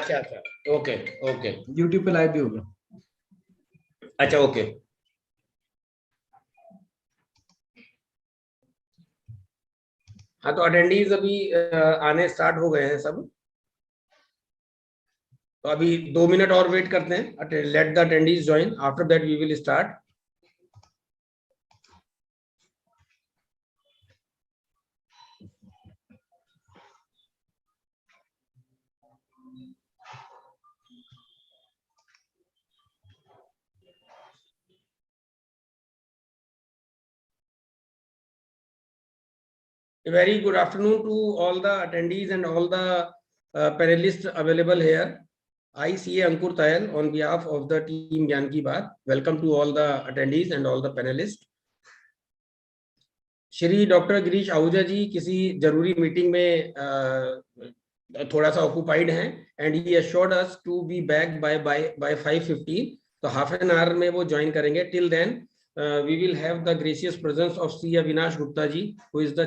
अच्छा अच्छा, okay okay, YouTube पे लाइव भी होगा। अच्छा ओके। हाँ तो अटेंडीज अभी आने स्टार्ट हो गए हैं सब, तो अभी 2 मिनट और वेट करते हैं, let the attendees join, after that we will start. A very good afternoon to all the attendees and all the panelists available here. I see Ankur Tayal on behalf of the team Gyan Ki Baat. Welcome to all the attendees and all the panelists. Shri doctor Girish Ahuja ji किसी जरूरी meeting में थोड़ा सा occupied हैं, and he assured us to be back by 5:15, तो half an hour में वो join करेंगे। Till then we will have the gracious presence of C. Avinash Gupta ji, who is the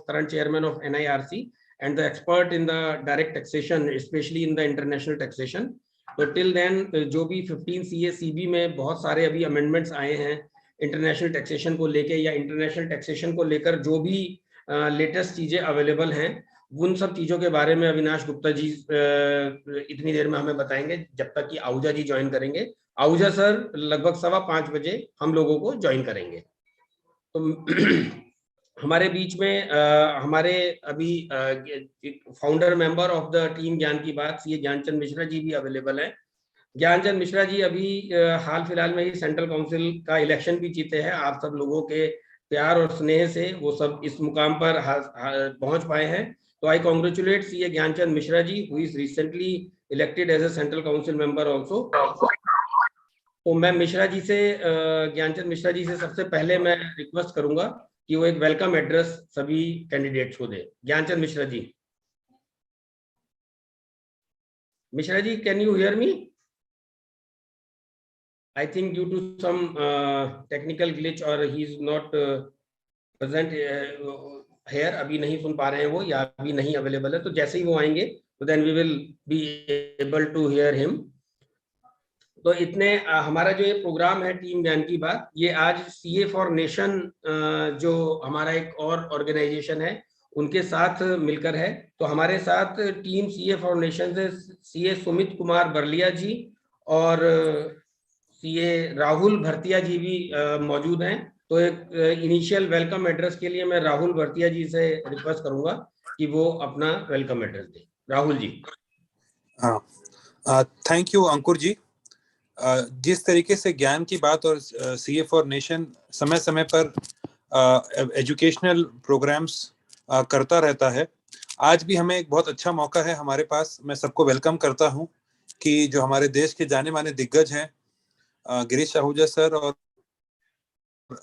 current chairman of NIRC and the expert in the direct taxation, especially in the international taxation. तो till then जो भी 15 CA CB में बहुत सारे अभी amendments आए हैं international taxation को लेके या इंटरनेशनल टैक्सेशन को लेकर जो भी लेटेस्ट चीजें अवेलेबल हैं, उन सब चीजों के बारे में अविनाश गुप्ता जी इतनी देर में हमें बताएंगे, जब तक कि आहूजा जी ज्वाइन करेंगे। आहूजा सर लगभग 5:15 बजे हम लोगों को ज्वाइन करेंगे। तो हमारे बीच में हमारे अभी founder member of the team ज्ञान की बात ये ज्ञानचंद मिश्रा जी भी अवेलेबल हैं। ज्ञानचंद मिश्रा जी अभी हाल फिलहाल में ही सेंट्रल काउंसिल का इलेक्शन भी जीते हैं। आप सब लोगों के प्यार और स्नेह से वो सब इस मुकाम पर पहुंच पाए हैं। तो I congratulate C Gyanchand Mishra ji, who is recently elected as a central council member also. तो मैं मिश्रा जी से ज्ञानचंद मिश्रा जी से सबसे पहले मैं रिक्वेस्ट करूंगा कि वो एक वेलकम एड्रेस सभी कैंडिडेट्स को दे। Gyanchand Mishra ji. Mishra ji, can you hear me? I think due to some technical glitch or he is not present here, अभी नहीं सुन पा रहे हैं वो, या अभी नहीं अवेलेबल है। तो जैसे ही वो आएंगे तो then we will be able to hear him. तो इतने हमारा जो ये प्रोग्राम है टीम ज्ञान की बात, ये आज CA फॉर नेशन जो हमारा एक और ऑर्गेनाइजेशन है उनके साथ मिलकर है। तो हमारे साथ टीम CA फॉर नेशन से CA सुमित कुमार बरलिया जी और CA राहुल भरतिया जी भी मौजूद हैं। तो एक इनिशियल वेलकम एड्रेस के लिए मैं राहुल भरतिया जी से रिक्वेस्ट करूंगा कि वो अपना वेलकम एड्रेस दें। राहुल जी। थैंक यू अंकुर जी। जिस तरीके से ज्ञान की बात और CA फॉर नेशन समय समय पर एजुकेशनल प्रोग्राम्स करता रहता है, आज भी हमें एक बहुत अच्छा मौका है हमारे पास। मैं सबको वेलकम करता हूं कि जो हमारे देश के जाने माने दिग्गज हैं गिरीश आहूजा सर और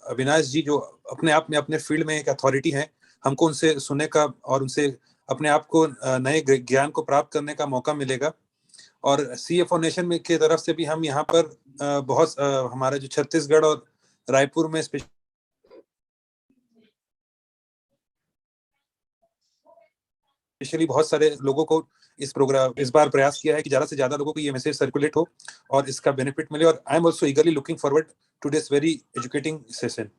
अविनाश जी, जो अपने आप में अपने फील्ड में एक अथॉरिटी है, हमको उनसे सुनने का और उनसे अपने आप को नए ज्ञान को प्राप्त करने का मौका मिलेगा। और CA फॉर नेशन की तरफ से भी हम यहाँ पर बहुत हमारा जो छत्तीसगढ़ और रायपुर में स्पेशली बहुत सारे लोगों को इस बार प्रयास किया है कि ज्यादा से ज्यादा लोगों को ये मैसेज सर्कुलेट हो और इसका बेनिफिट मिले। और I am also eagerly looking forward to this very educating session.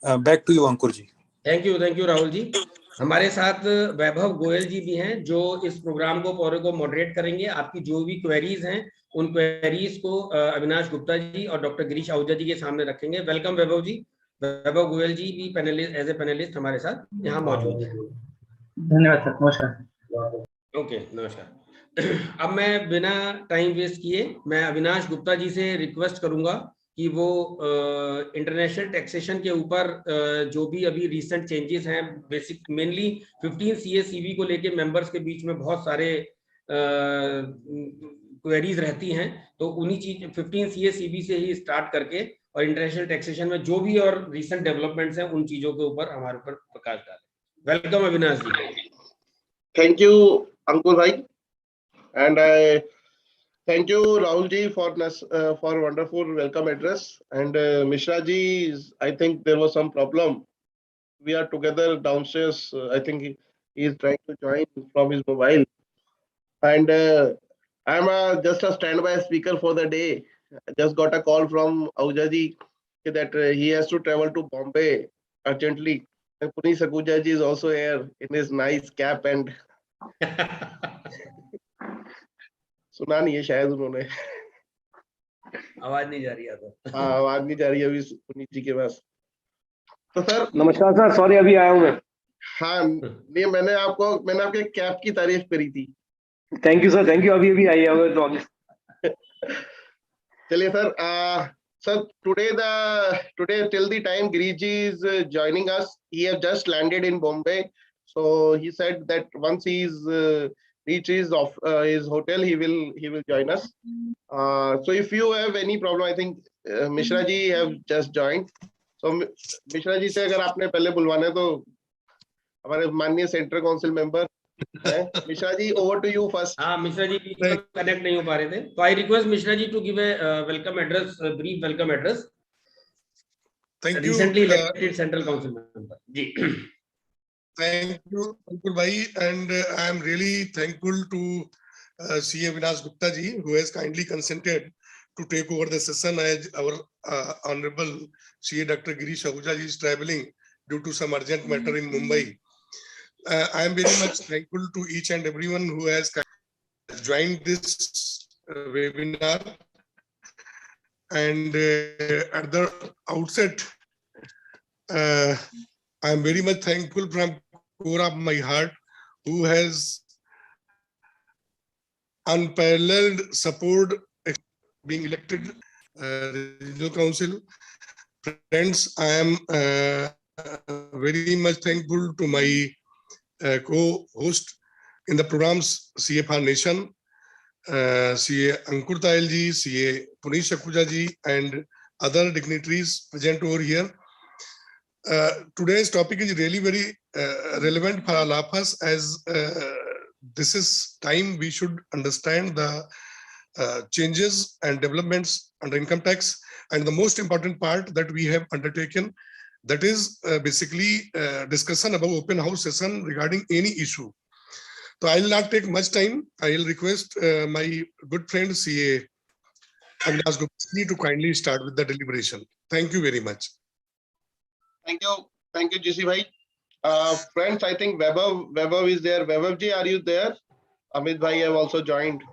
Back to you Ankur ji. Thank you Rahul ji. हमारे साथ वैभव गोयल जी भी हैं जो इस प्रोग्राम को पूरे को मॉडरेट करेंगे। आपकी जो भी क्वेरीज हैं उन क्वेरीज को अविनाश गुप्ता जी और डॉक्टर गिरीश आहूजा जी के सामने रखेंगे। वेलकम वैभव जी। वैभव गोयल जी भी पैनलिस्ट एज ए पैनलिस्ट हमारे साथ यहाँ मौजूद है। धन्यवाद सर, नमस्कार। ओके, नमस्कार। अब मैं बिना टाइम वेस्ट किए मैं अविनाश गुप्ता जी से रिक्वेस्ट करूंगा कि वो इंटरनेशनल टैक्सेशन के ऊपर जो भी अभी रिसेंट चेंजेस हैं, बेसिक मेनली 15 CA CB को लेके मेंबर्स के बीच में बहुत सारे क्वेरीज रहती हैं, तो उन्हीं चीज 15 CA CB से ही स्टार्ट करके और इंटरनेशनल टैक्सेशन में जो भी और रिसेंट डेवलपमेंट्स हैं उन चीजों के ऊपर हमारे ऊपर प्रकाश डालें। Welcome Avinash ji. Thank you, Ankur bhai, and I thank you Rahul ji for wonderful welcome address. And Mishra ji, I think there was some problem. We are together downstairs. I think he is trying to join from his mobile. And I'm just a standby speaker for the day. I just got a call from Ahuja ji that he has to travel to Bombay urgently. And Puneet Sakuja ji is also here in his nice cap and सुना नहीं है शायद उन्होंने. आवाज नहीं जा रही है तो. हाँ, आवाज नहीं जा रही है अभी पुनीत जी के पास. तो सर नमस्कार सर, सॉरी अभी आया हूँ मैं. हाँ, नहीं मैंने आपके कैप की तारीफ करी थी. Thank you sir, thank you. अभी आई है तो चलिए sir. Sir, today till the time Girish ji is joining us, he have just landed in Bombay. So he said that once he is reaches of his hotel, he will join us. So if you have any problem, I think Mishra ji have just joined. So Mishra ji से अगर आपने पहले बुलवाना है तो हमारे माननीय central council member Mishra ji, over to you first. हाँ, Mishra ji connect नहीं हो पा रहे थे, तो I request Mishra ji to give a welcome address, brief welcome address. Thank you. Recently elected central council member. Ji. Thank you, Ankur Bhai, and I am really thankful to CA Vinas Gupta ji, who has kindly consented to take over the session as our Honorable CA Dr. Girish Ahuja ji is traveling due to some urgent matter in Mumbai. I am very much thankful to each and everyone who has joined this webinar. And at the outset, I am very much thankful from core of my heart, who has unparalleled support being elected regional council. Friends, I am very much thankful to my co-host in the programs, CFR Nation, CA Ankur Tail ji, CA Puneet Sakuja ji, and other dignitaries present over here. Today's topic is really very relevant for all of us, as this is time we should understand the changes and developments under income tax, and the most important part that we have undertaken, that is basically discussion about open house session regarding any issue. So I will not take much time. I will request my good friend CA Vinas Gupta to kindly start with the deliberation. Thank you very much. Thank you, GC bhai. Friends, I think Vaibhav is there. Vaibhav ji, are you there? Amit bhai have also joined.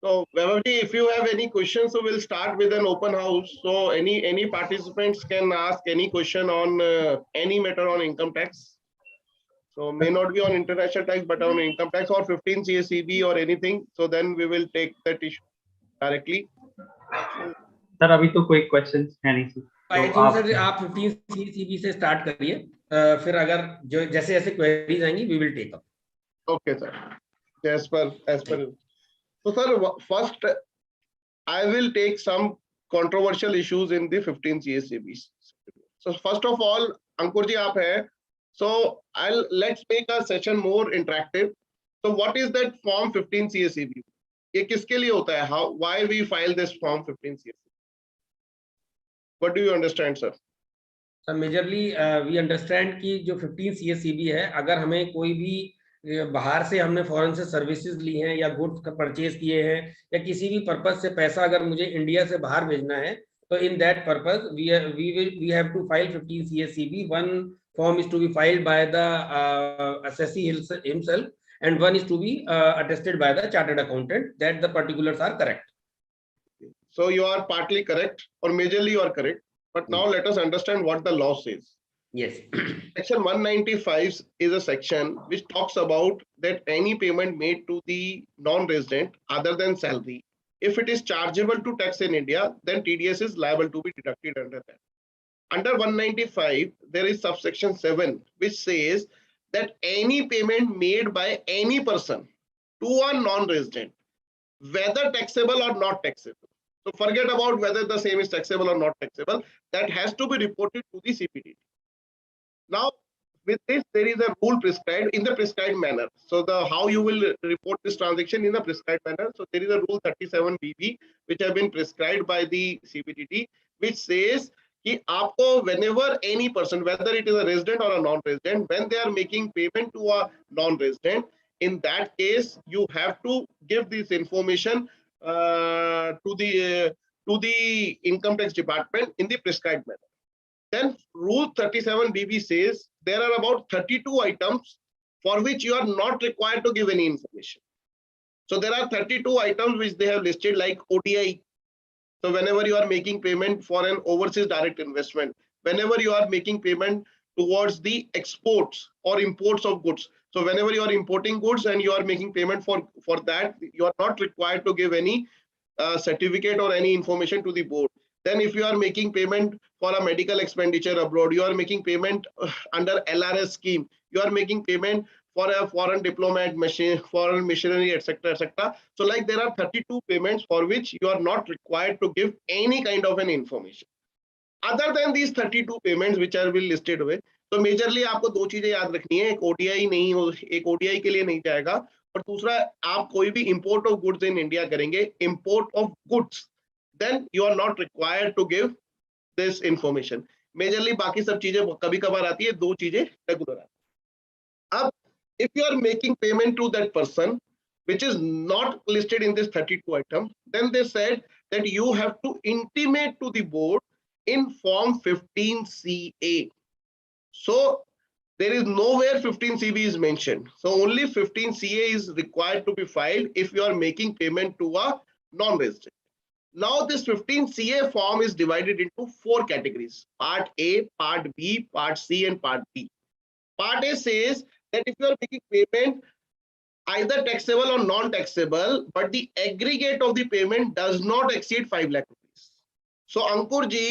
So Vaibhav ji, if you have any questions, so we'll start with an open house. So any participants can ask any question on any matter on income tax. So may not be on international tax, but on income tax or 15 CACB or anything. So then we will take that issue directly. Sir अभी तो कोई questions है नहीं sir. Sir आप 15 CACB से start करिए, फिर अगर जो जैसे जैसे क्वेरीज आएंगी we will take up. Okay sir. As per. So sir, first I will take some controversial issues in the 15 CACBs. So first of all, Ankur ji aap hai. So let's make a session more interactive. So what is that form 15 CACB? ये किसके लिए होता है? How, why we file this form 15 CACB? What do you understand, sir? Sir majorly we understand कि जो 15 CACB है, अगर हमें कोई भी बाहर से हमने फॉरेन से सर्विसेज ली हैं या गुड्स परचेज किए हैं या किसी भी पर्पस से पैसा अगर मुझे इंडिया से बाहर भेजना है, तो in that purpose we have to file 15 CACB. One form is to be filed by the assessee himself, and one is to be attested by the chartered accountant that the particulars are correct. So you are partly correct, or majorly you are correct. But now let us understand what the law says. Yes. Section 195 is a section which talks about that any payment made to the non-resident other than salary, if it is chargeable to tax in India, then TDS is liable to be deducted under that. Under 195, there is subsection 7, which says that any payment made by any person to a non-resident, whether taxable or not taxable. So forget about whether the same is taxable or not taxable. That has to be reported to the CPDT. Now, with this, there is a rule prescribed in the prescribed manner. So how you will report this transaction in the prescribed manner. So there is a rule 37BB, which have been prescribed by the CPDT, which says कि आपको whenever any person, whether it is a resident or a non-resident, when they are making payment to a non-resident, in that case you have to give this information to the income tax department in the prescribed manner. Then rule 37BB says there are about 32 items for which you are not required to give any information. So there are 32 items which they have listed, like ODI. So whenever you are making payment for an overseas direct investment, whenever you are making payment towards the exports or imports of goods. So whenever you are importing goods and you are making payment for that, you are not required to give any certificate or any information to the board. Then if you are making payment for a medical expenditure abroad, you are making payment under LRS scheme, you are making payment for a foreign diplomat, foreign missionary, etc., etc. So like there are 32 payments for which you are not required to give any kind of an information. Other than these 32 payments which are will listed हुए, तो majorly आपको दो चीजें याद रखनी है, एक ODI नहीं हो, एक ओडीआई के लिए नहीं जाएगा, और दूसरा आप कोई भी import of goods in India करेंगे, import of goods, then you are not required to give this information. Majorly बाकी सब चीजें कभी कभार आती है, दो चीजें रेगुलर आती है. अब if you are making payment to that person which is not listed in this 32 item, then they said that you have to intimate to the board in form 15CA. So there is nowhere 15CB is mentioned. So only 15CA is required to be filed if you are making payment to a non-resident. Now this 15CA form is divided into 4 categories: Part A, Part B, Part C, and Part D. Part A says that if you are making payment either taxable or non-taxable, but the aggregate of the payment does not exceed 5 lakh rupees. So अंकुर जी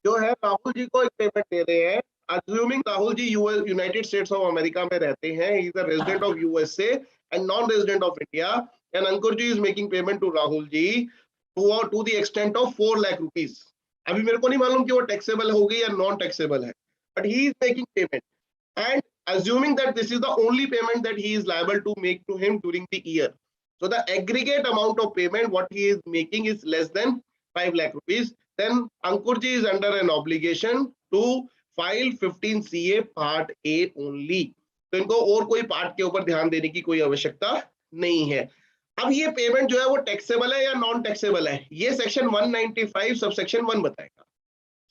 जो है राहुल जी को एक payment दे रहे हैं, assuming Rahul ji United States of America में रहते हैं, he is a resident of USA and non-resident of India, and Ankur ji is making payment to Rahul ji to the extent of 4 lakh rupees. अभी मेरे को नहीं मालूम कि वो taxable होगी या non-taxable है, but he is making payment, and assuming that this is the only payment that he is liable to make to him during the year. So the aggregate amount of payment what he is making is less than 5 lakh rupees. Then Ankur ji is under an obligation to file 15CA Part A only. तो इनको और कोई part के ऊपर ध्यान देने की कोई आवश्यकता नहीं है. अब ये पेमेंट जो है वो टैक्सेबल है या नॉन टैक्सेबल है, ये सेक्शन 195 सब सेक्शन 1 बताएगा.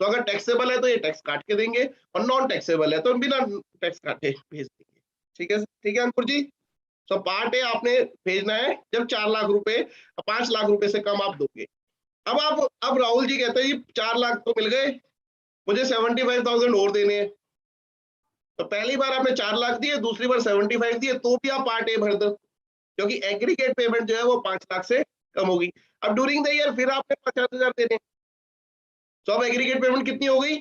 तो अगर टैक्सेबल है तो ये टैक्स काट के देंगे, और नॉन टैक्सेबल है तो बिना टैक्स काटे भेज देंगे. ठीक है अंकुर जी. सो पार्ट ए आपने भेजना है जब 4 लाख रुपए 5 लाख रुपए से कम आप दोगे. अब राहुल जी कहते हैं जी 4 लाख तो मिल गए, मुझे 75,000 और देने हैं. तो पहली बार आपने 4 लाख दिए, दूसरी बार 75 दिए, तो भी आप पार्ट ए भर दो, क्योंकि एग्रीगेट पेमेंट जो है वो 5 लाख से कम होगी. अब ड्यूरिंग द ईयर फिर आपने 50,000 देने. तो अब एग्रीगेट पेमेंट कितनी हो गई?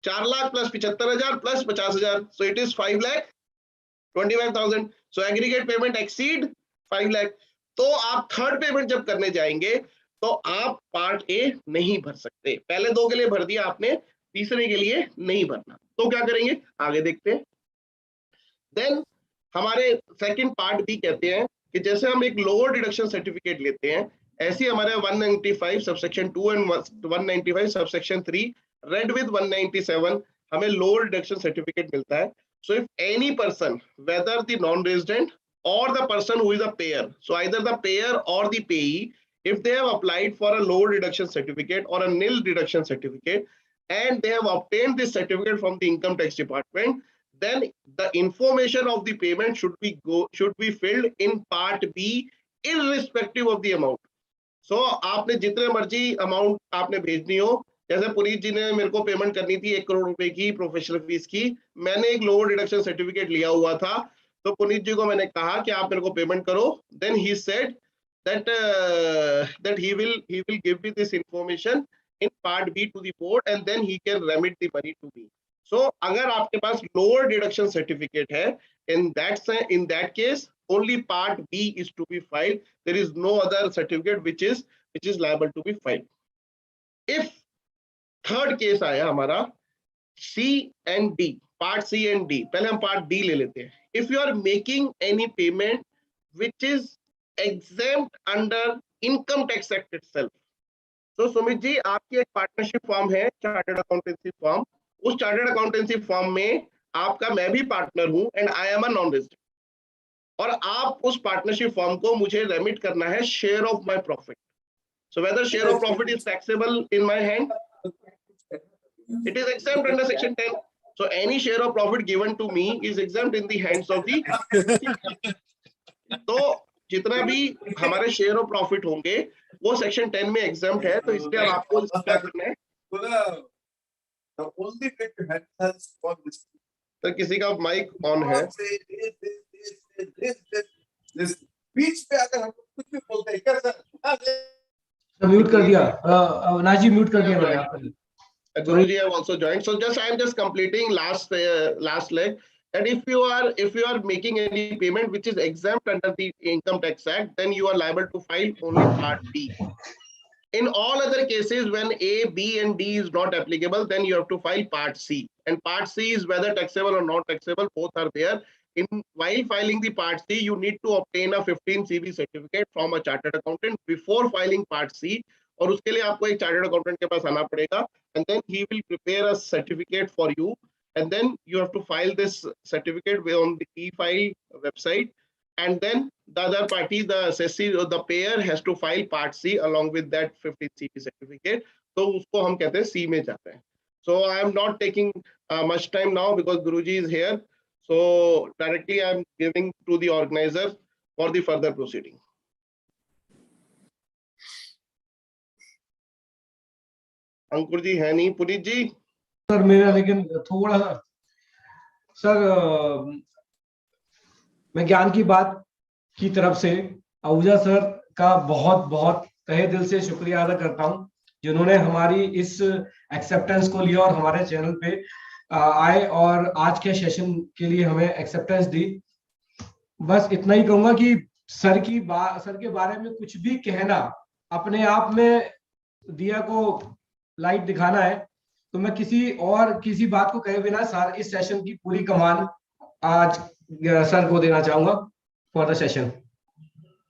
4 lakh plus 75,000 plus 50,000. So it is 5,25,000. So aggregate payment exceed 5 lakh. तो आप थर्ड पेमेंट जब करने जाएंगे तो आप पार्ट ए नहीं भर सकते. पहले 2 के लिए भर दिया आपने, तीसरे के लिए नहीं भरना. तो क्या करेंगे आगे देखते हैं. देन हमारे सेकंड पार्ट बी कहते हैं कि जैसे हम एक लोअर डिडक्शन सर्टिफिकेट लेते हैं, ऐसे हमारे 195 subsection 2 and 195 subsection 3 read with 197 हमें लोअर डिडक्शन सर्टिफिकेट मिलता है. So if any person whether the non resident or the person who is a payer, so either the payer or the payee, if they have applied for a lower deduction certificate or a nil deduction certificate and they have obtained this certificate from the income tax department, then the information of the payment should be filled in part B irrespective of the amount. So आपने जितने मर्जी amount आपने भेजनी हो, जैसे पुनीत जी ने मेरे को पेमेंट करनी थी 1 करोड़ रुपए की प्रोफेशनल फीस की, मैंने एक लोअर डिडक्शन सर्टिफिकेट लिया हुआ था, तो पुनीत जी को मैंने कहा कि आप मेरे को पेमेंट करो. Then he said that he will give me this information in part B to the board and then he can remit the money to me. So अगर आपके पास lower deduction certificate है, in that case only part B is to be filed. There is no other certificate which is liable to be filed. If third case आया हमारा C and D, part C and D, पहले हम part D ले लेते हैं. If you are making any payment which is exempt under income tax act itself, so Sumit ji आपकी एक partnership form है, चार्टर्ड अकाउंटेंसी फॉर्म. उस चार्टर्ड अकाउंटेंसी फॉर्म में आपका मैं भी पार्टनर हूं and I am a non resident. और आप उस पार्टनरशिप फॉर्म को मुझे रेमिट करना है share of my profit. So whether share of profit is taxable in my hand, it is exempt under section 10. So any share of profit given to me is exempt in the hands of the. तो जितना भी हमारे share of profit होंगे वो section 10 में exempt है, तो इसलिए अब आपको क्या करना है. तो किसी का माइक ऑन है. बीच पे अगर हम कुछ भी बोलते हैं क्या सर, म्यूट कर दिया. नाजी म्यूट कर दिया मैंने आपको. Guruji have also joined. So I am just completing last leg. That if you are making any payment which is exempt under the Income Tax Act, then you are liable to file only Part B. In all other cases, when A, B, and D is not applicable, then you have to file Part C. And Part C is whether taxable or not taxable, both are there. While filing the Part C, you need to obtain a 15 CV certificate from a chartered accountant before filing Part C. और उसके लिए आपको एक chartered accountant के पास आना पड़ेगा, and then he will prepare a certificate for you, and then you have to file this certificate on the e-file website, and then the other party, the assessee or the payer, has to file Part C along with that 15 CP certificate. तो उसको हम कहते हैं C में जाते हैं. So I am not taking much time now because Guruji is here. So directly I am giving to the organizer for the further proceeding. अंकुर जी है नहीं. पुनीत जी. सर मेरा लेकिन थोड़ा सा सर मैं ज्ञान की बात की तरफ से आहूजा सर का बहुत बहुत तहे दिल से शुक्रिया अदा करता हूं, जिन्होंने हमारी इस एक्सेप्टेंस को लिया और हमारे चैनल पे आए और आज के सेशन के लिए हमें एक्सेप्टेंस दी. बस इतना ही कहूंगा कि सर के बारे में कुछ भी कहना अपने आप में दिया को लाइट दिखाना है. तो मैं किसी बात को कहे बिना सर इस सेशन की पूरी कमान आज सर को देना चाहूंगा for the session.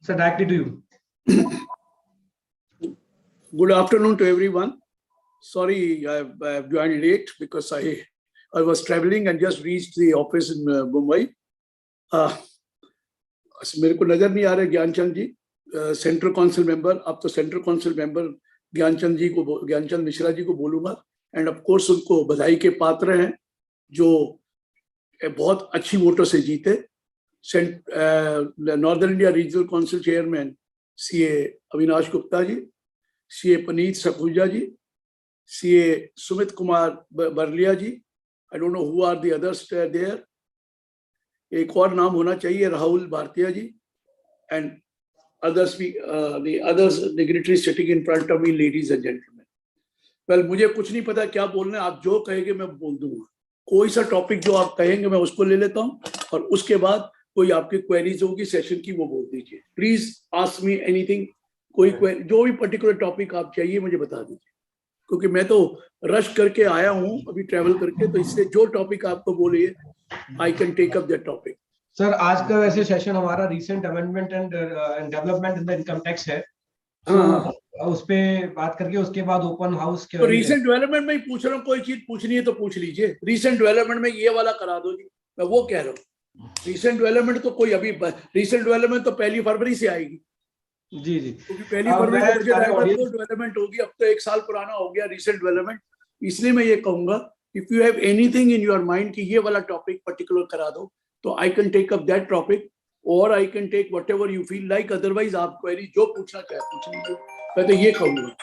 Sir directly to you. Good afternoon to everyone. Sorry, I have joined late because I was traveling and just reached the office in Mumbai. मेरे को नजर नहीं आ रहे Gyanchand ji, central council member. अब तो central council member Gyanchand Mishra ji को बोलूंगा. एंड ऑफ कोर्स उनको बधाई के पात्र हैं जो बहुत अच्छी वोटों से जीते. Northern India regional council chairman CA Avinash Gupta ji, CA Puneet Sakhuja ji, CA Sumit Kumar Barlia ji. I don't know who are the others there. एक और नाम होना चाहिए, Rahul Bharatiya ji. And others the others dignitaries sitting in front of me, ladies and gentlemen. Well, मुझे कुछ नहीं पता क्या बोलना है. आप जो कहेंगे मैं बोल दूंगा. कोई सा टॉपिक जो आप कहेंगे मैं उसको ले लेता हूं और उसके बाद कोई आपकी क्वेरीज होगी सेशन की वो बोल दीजिए. Please ask me anything. कोई जो भी पर्टिकुलर टॉपिक आप चाहिए मुझे बता दीजिए, क्योंकि मैं तो रश करके आया हूं अभी ट्रैवल करके. तो इसलिए जो टॉपिक आपको बोलिए I can take up that topic. Sir आज का वैसे सेशन हमारा recent amendment and development in the income tax है. उस पे बात करके उसके बाद ओपन हाउस के. तो रिसेंट डेवलपमेंट में ही पूछ रहा हूँ. कोई चीज पूछनी है तो पूछ लीजिए. रिसेंट डेवलपमेंट में ये वाला करा दो जी, मैं वो कह रहा हूँ. रिसेंट डेवलपमेंट तो कोई अभी रिसेंट डेवलपमेंट तो 1 फरवरी से आएगी. जी जी, क्योंकि 1 फरवरी को डेवलपमेंट होगी. अब तो 1 साल पुराना हो गया रिसेंट डेवलपमेंट. इसलिए मैं ये कहूंगा if you have anything in your mind कि ये वाला टॉपिक पर्टिकुलर करा दो तो I can take up that topic और I can take whatever you feel like. Otherwise आप क्वेरी जो पूछना चाहे पूछ लीजिए. मैं तो ये कहूंगा.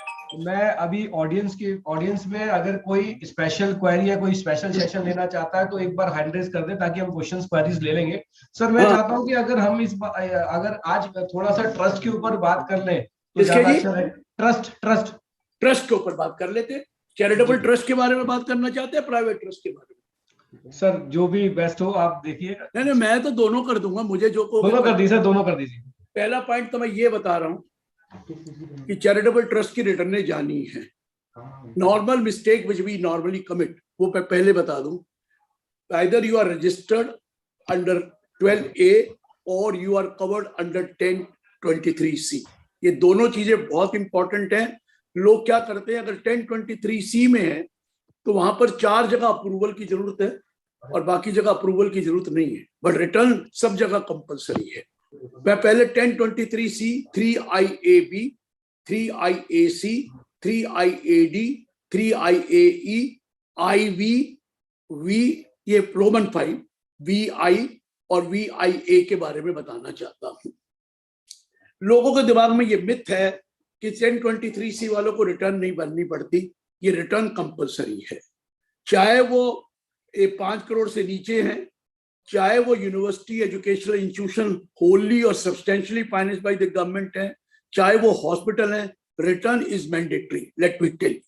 मैं अभी ऑडियंस में अगर कोई स्पेशल क्वेरी या कोई स्पेशल सेशन लेना चाहता है तो एक बार हैंड रेज कर दे ताकि हम क्वेश्चंस क्वेरीज ले लेंगे. सर मैं चाहता हूं कि अगर हम अगर आज थोड़ा सा ट्रस्ट के ऊपर बात कर लें तो ज्यादा अच्छा है. ट्रस्ट के ऊपर बात कर लेते. चैरिटेबल ट्रस्ट के बारे में बात करना चाहते हैं, प्राइवेट ट्रस्ट के बारे में? सर जो भी बेस्ट हो आप देखिए. नहीं मैं तो दोनों कर दूंगा. मुझे जो दोनों कर दीजिए सर, दोनों कर दीजिए. पहला पॉइंट तो मैं ये बता रहा हूँ कि चैरिटेबल ट्रस्ट की रिटर्न जानी है. Normal mistake which we normally commit वो पहले बता दूं. Either you are registered under 12A और you are covered under 1023C. ये दोनों चीजें बहुत इंपॉर्टेंट हैं. लोग क्या करते हैं, अगर 1023C में है तो वहां पर 4 जगह अप्रूवल की जरूरत है. और बाकी जगह अप्रूवल की जरूरत नहीं है, बट रिटर्न सब जगह कंपलसरी है। मैं पहले 1023C, 3IAB, 3IAC, 3IAD, 3IAE, IV, V, ये रोमन 5, VI और VIA के बारे में बताना चाहता हूं। लोगों के दिमाग में ये मिथ है कि 1023C वालों को रिटर्न नहीं भरनी पड़ती, ये रिटर्न कंपलसरी है, चाहे वो 5 करोड़ से नीचे हैं, चाहे वो यूनिवर्सिटी एजुकेशनल इंस्टीट्यूशन होली और substantially financed by the government है, चाहे वो हॉस्पिटल है, return is mandatory, let me tell you.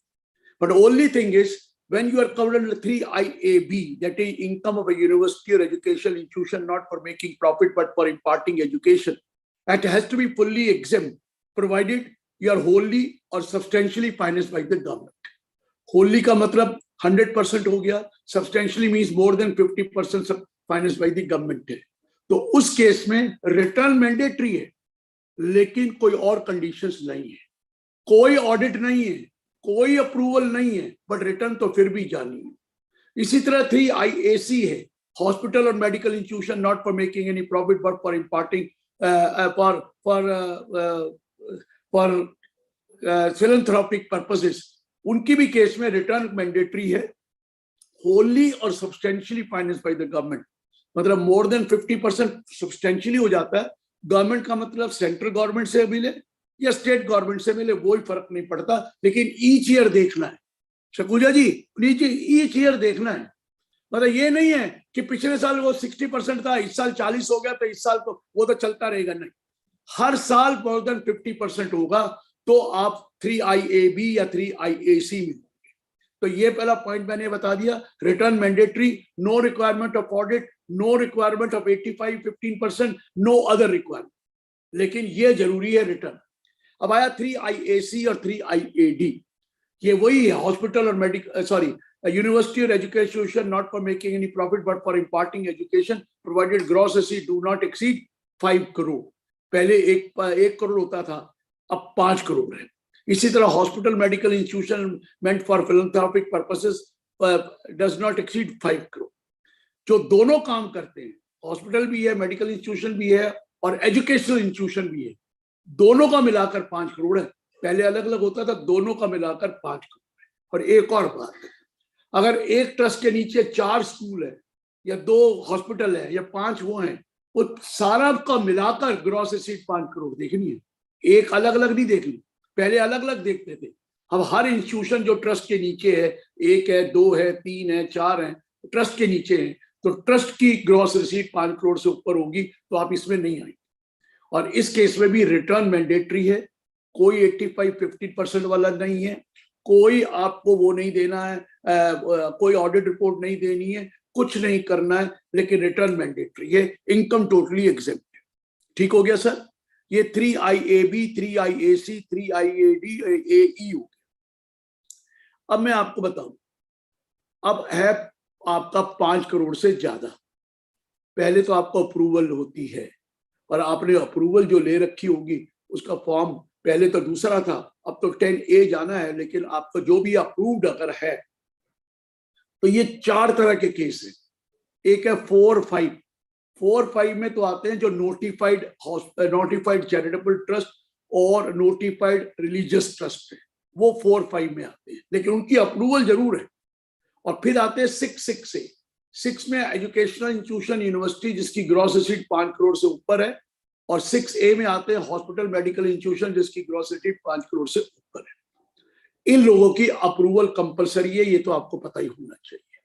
But only thing is when you are covered under 3IAB, that is income of a university or educational institution not for making profit but for imparting education, that has to be fully exempt provided you are wholly or substantially financed by the government. Wholly का मतलब 100% हो गया, substantially means more than 50% financed by the government है, तो उस case में return mandatory है, लेकिन कोई और कंडीशंस नहीं है, कोई ऑडिट नहीं है, कोई अप्रूवल नहीं है, बट रिटर्न तो फिर भी जानी है। इसी तरह 3IAC है, हॉस्पिटल और medical institution not for making any profit but for imparting for philanthropic purposes, उनकी भी केस में रिटर्न मैंडेटरी है, होली और substantially financed by the government, मतलब मोर देन 50% सब्सटेंशियली हो जाता है। गवर्नमेंट का मतलब सेंट्रल गवर्नमेंट से मिले या स्टेट गवर्नमेंट से मिले, वो फर्क नहीं पड़ता, लेकिन ईच ईयर देखना है। शकुजा जी, नीचे ईच ईयर देखना है, मतलब ये नहीं है कि पिछले साल वो 60% था, इस साल 40 हो गया तो इस साल तो वो तो चलता रहेगा, नहीं, हर साल मोर देन 50% होगा तो आप 3IAB या 3IAC में। तो ये पहला पॉइंट मैंने बता दिया, return mandatory, no requirement of audit, no requirement of 85-15%, no other requirement, लेकिन ये जरूरी है रिटर्न। अब आया 3IAC और 3IAD, ये वही है, हॉस्पिटल और मेडिकल यूनिवर्सिटी और education not for making any profit but for imparting education provided gross receipt do not exceed 5 crore. पहले 1 करोड़ होता था, अब 5 करोड़ है। इसी तरह hospital medical institution meant for philanthropic purposes does not exceed 5 crore. जो दोनों काम करते हैं, हॉस्पिटल भी है, मेडिकल इंस्टीट्यूशन भी है और एजुकेशनल इंस्टीट्यूशन भी है, दोनों का मिलाकर 5 करोड़ है। पहले अलग अलग होता था, दोनों का मिलाकर 5 करोड़ है। और एक और बात है, अगर एक ट्रस्ट के नीचे 4 स्कूल है या 2 हॉस्पिटल है या 5 वो हैं, वो सारा का मिलाकर ग्रॉस रिसीट 5 करोड़ देखनी है, एक अलग अलग नहीं देखनी। पहले अलग अलग देखते थे, अब हर इंस्टीट्यूशन जो ट्रस्ट के नीचे है, 1 है, 2 है, 3 है, 4 है, ट्रस्ट के नीचे है, तो ट्रस्ट की ग्रॉस रिसीट 5 करोड़ से ऊपर होगी तो आप इसमें नहीं आएंगे। और इस केस में भी रिटर्न मैंडेटरी है, कोई 85-50% वाला नहीं है, कोई आपको वो नहीं देना है, कोई ऑडिट रिपोर्ट नहीं देनी है, कुछ नहीं करना है, लेकिन रिटर्न मैंडेटरी है, इनकम टोटली एग्जेम्प्ट है। ठीक हो गया सर? ये 3IAB, 3IAC, 3IAD, AE हो गया। अब मैं आपको बताऊं, अब है आपका 5 करोड़ से ज्यादा, पहले तो आपको अप्रूवल होती है और आपने अप्रूवल जो ले रखी होगी उसका फॉर्म पहले तो दूसरा था, अब तो 10A जाना है, लेकिन आपका जो भी अप्रूव्ड अगर है तो ये 4 तरह के केस है। एक है 4-5, 4-5 में तो आते हैं जो नोटिफाइड चैरिटेबल ट्रस्ट और नोटिफाइड रिलीजियस ट्रस्ट है, वो 4-5 में आते हैं, लेकिन उनकी अप्रूवल जरूर है। और फिर आते हैं 6 से, 6 में एजुकेशनल इंस्टीट्यूशन यूनिवर्सिटी जिसकी ग्रॉस रिसीट 5 करोड़ से ऊपर है, और 6A में आते हैं हॉस्पिटल मेडिकल इंस्टीट्यूशन जिसकी ग्रॉस रिसीट 5 करोड़ से ऊपर है। इन लोगों की अप्रूवल कंपलसरी है, ये तो आपको पता ही होना चाहिए।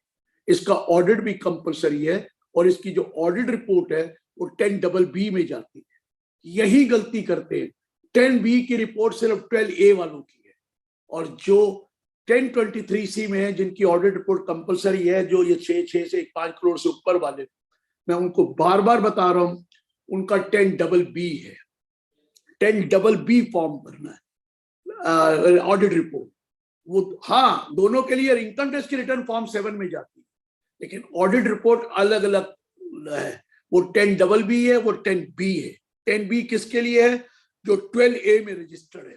इसका ऑडिट भी कंपलसरी है और इसकी जो ऑडिट रिपोर्ट है वो 10BB में जाती है। यही गलती करते हैं, 10B की रिपोर्ट सिर्फ 12A वालों की है, और जो 1023C में है जिनकी ऑडिट रिपोर्ट कंपलसरी है, जो ये 6 से 5 करोड़ से ऊपर वाले, मैं उनको बार बार बता रहा हूं, उनका 10BB है, 10BB फॉर्म भरना है ऑडिट रिपोर्ट। वो हाँ, दोनों के लिए इनकम टैक्स की रिटर्न फॉर्म 7 में जाती है, लेकिन ऑडिट रिपोर्ट अलग अलग है, वो 10BB है, वो 10B है। 10B किसके लिए है? जो 12A में रजिस्टर्ड है।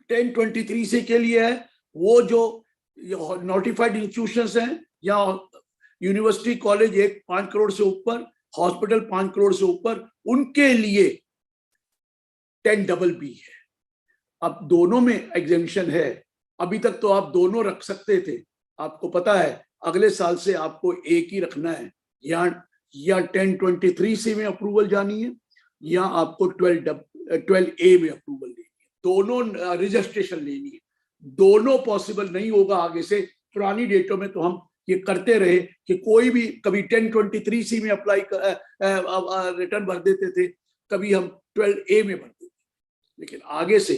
1023C के लिए है वो जो नोटिफाइड इंस्टीट्यूशंस हैं या यूनिवर्सिटी कॉलेज एक 5 करोड़ से ऊपर, हॉस्पिटल 5 करोड़ से ऊपर, उनके लिए 10BB है। अब दोनों में एग्जेम्पशन है। अभी तक तो आप दोनों रख सकते थे, आपको पता है अगले साल से आपको एक ही रखना है, या 1023C में अप्रूवल जानी है या आपको 12A में अप्रूवल लेनी है, दोनों रजिस्ट्रेशन लेनी है। दोनों पॉसिबल नहीं होगा आगे से। पुरानी डेटों में तो हम ये करते रहे कि कोई भी कभी 1023C में अप्लाई रिटर्न भर देते थे, कभी हम 12A में भर देते थे, लेकिन आगे से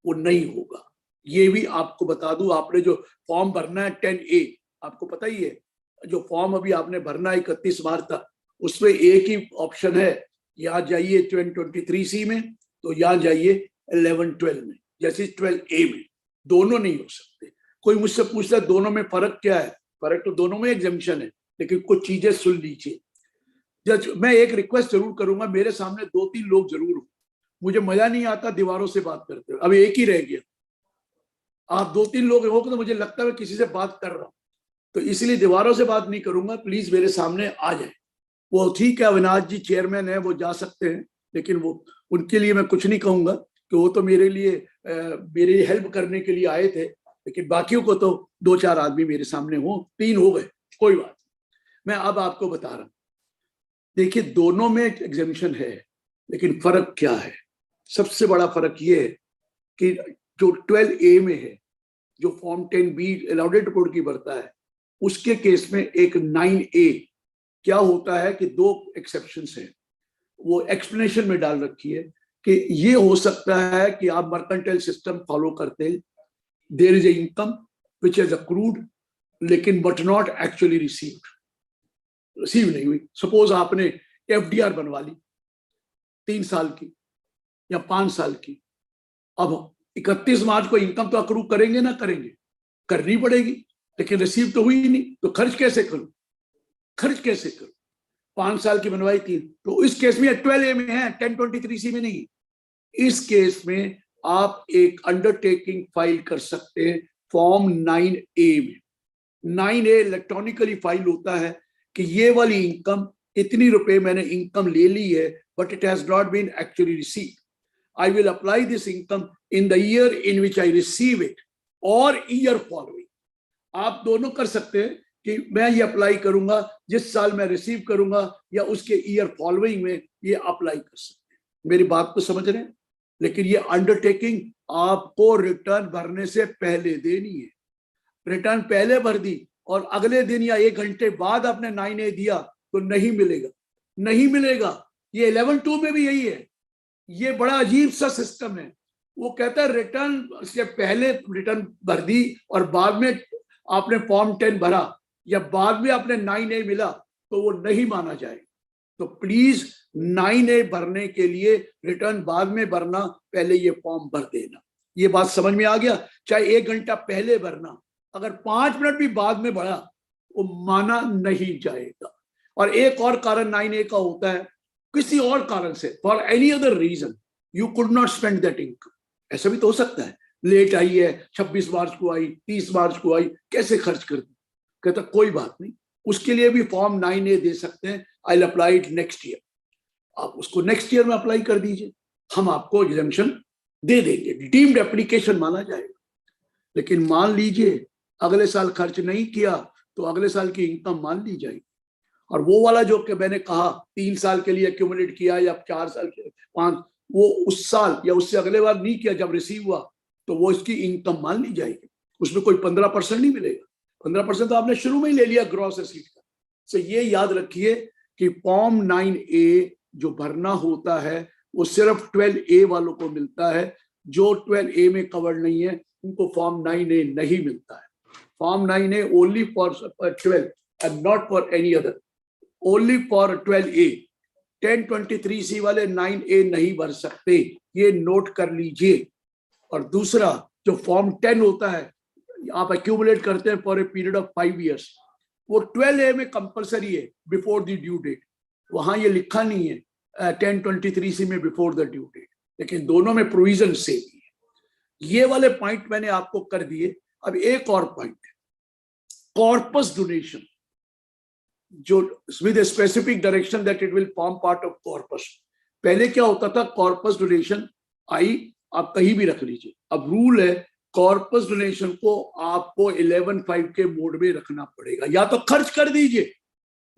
वो नहीं होगा। ये भी आपको बता दूं, आपने जो फॉर्म भरना है 10A, आपको पता ही है जो फॉर्म अभी आपने भरना है 31 मार्च तक, उसमें एक ही ऑप्शन है, यहाँ जाइए 1023C में तो यहाँ जाइए 11-12 में, जैसे 12A में। दोनों नहीं हो सकते। कोई मुझसे पूछता है दोनों में फर्क क्या है? फर्क तो दोनों में एग्जेम्पशन है, लेकिन कुछ चीजें सुन लीजिए। जज, मैं एक रिक्वेस्ट जरूर करूंगा, मेरे सामने 2-3 लोग जरूर हो। मुझे मजा नहीं आता दीवारों से बात करते हुए, अब एक ही रह गया। आप 2-3 लोग हो तो मुझे लगता है मैं किसी से बात कर रहा हूं, तो इसलिए दीवारों से बात नहीं करूंगा। प्लीज मेरे सामने आ जाए। वो ठीक है, अविनाश जी चेयरमैन है, वो जा सकते हैं, लेकिन वो उनके लिए मैं कुछ नहीं कहूंगा कि वो तो मेरे लिए मेरी हेल्प करने के लिए आए थे, लेकिन बाकियों को तो 2-4 आदमी मेरे सामने हो, 3 हो गए, कोई बात। मैं अब आपको बता रहा हूं, देखिए दोनों में एग्जेम्पशन है, लेकिन फर्क क्या है? सबसे बड़ा फर्क ये है कि जो 12A में है, जो फॉर्म 10B अलाउडेड रिपोर्ट की भरता है, उसके केस में एक 9A क्या होता है कि 2 एक्सेप्शंस हैं, वो एक्सप्लेनेशन में डाल रखी है कि ये हो सकता है कि आप मर्केंटाइल सिस्टम फॉलो करते हैं, there is a income which is accrued लेकिन बट नॉट एक्चुअली रिसीव नहीं हुई। सपोज आपने FDR बनवा ली 3 साल की या 5 साल की, अब 31 मार्च को इनकम तो अक्रू करेंगे ना, करेंगे, करनी पड़ेगी, लेकिन रिसीव तो हुई ही नहीं, तो खर्च कैसे करूं? 5 साल की बनवाई 3, तो इस केस में 12A में है, 1023C में नहीं। इस केस में आप एक अंडरटेकिंग फाइल कर सकते हैं फॉर्म 9A में। 9A इलेक्ट्रॉनिकली फाइल होता है कि ये वाली इनकम, इतनी रुपए मैंने इनकम ले ली है, but it has not been actually received. I will apply this income in the year in which I receive it और ईयर फॉलोइंग। आप दोनों कर सकते हैं कि मैं ये अप्लाई करूंगा जिस साल मैं रिसीव करूंगा, या उसके ईयर फॉलोइंग में ये अप्लाई कर सकते हैं। मेरी बात को समझ रहे हैं? लेकिन ये अंडरटेकिंग आपको रिटर्न भरने से पहले देनी है। रिटर्न पहले भर दी और अगले दिन या 1 घंटे बाद आपने 9A दिया तो नहीं मिलेगा, नहीं मिलेगा। ये 11(2) में भी यही है। ये बड़ा अजीब सा सिस्टम है। वो कहता है रिटर्न से पहले रिटर्न भर दी और बाद में आपने फॉर्म 10 भरा या बाद में आपने 9A मिला तो वो नहीं माना जाएगा। तो प्लीज 9A भरने के लिए रिटर्न बाद में भरना, पहले ये फॉर्म भर देना। ये बात समझ में आ गया? चाहे 1 घंटा पहले भरना, अगर 5 मिनट भी बाद में भरा वो माना नहीं जाएगा। और एक और कारण 9A का होता है, किसी और कारण से, for any other reason you could not spend that income. ऐसा भी तो हो सकता है, लेट आई है, 26 मार्च को आई, 30 मार्च को आई, कैसे खर्च कर दी? कहता कोई बात नहीं, उसके लिए भी फॉर्म 9A दे सकते हैं, आई will apply it next year. आप उसको नेक्स्ट ईयर में अप्लाई कर दीजिए, हम आपको एग्जेम्पशन दे देंगे, डीम्ड एप्लीकेशन माना जाएगा। लेकिन मान लीजिए अगले साल खर्च नहीं किया तो अगले साल की इनकम मान ली जाएगी। और वो वाला जो कि मैंने कहा 3 साल के लिए एक्यूमुलेट किया या 4 साल के 5, वो उस साल या उससे अगले बार नहीं किया, जब रिसीव हुआ तो वो इसकी इनकम मान ली जाएगी। उसमें कोई 15% नहीं मिलेगा। 15% तो आपने शुरू में ही ले लिया ग्रॉस रिसीट का। तो ये याद रखिए कि फॉर्म 9A जो भरना होता है वो सिर्फ 12A वालों को मिलता है। जो 12A में कवर नहीं है उनको फॉर्म 9A नहीं मिलता है। Form 9A only for 12 and not for any other, only for 12A। 1023C वाले 9A नहीं भर सकते, ये नोट कर लीजिए। और दूसरा जो फॉर्म 10 होता है, आप एक्यूमुलेट करते हैं for a period of 5 years, वो 12A में कंपलसरी है बिफोर द ड्यू डेट। वहां ये लिखा नहीं है 1023C में बिफोर द ड्यू डेट, लेकिन दोनों में प्रोविजन सेम ही है। ये वाले पॉइंट मैंने आपको कर दिए। अब एक और पॉइंट है, कॉर्पस डोनेशन। जो with a specific direction that it will form part of corpus. पहले क्या होता था, कॉर्पस डोनेशन आई, आप कहीं भी रख लीजिए। अब रूल है कॉर्पस डोनेशन को आपको 11.5 के मोड में रखना पड़ेगा, या तो खर्च कर दीजिए,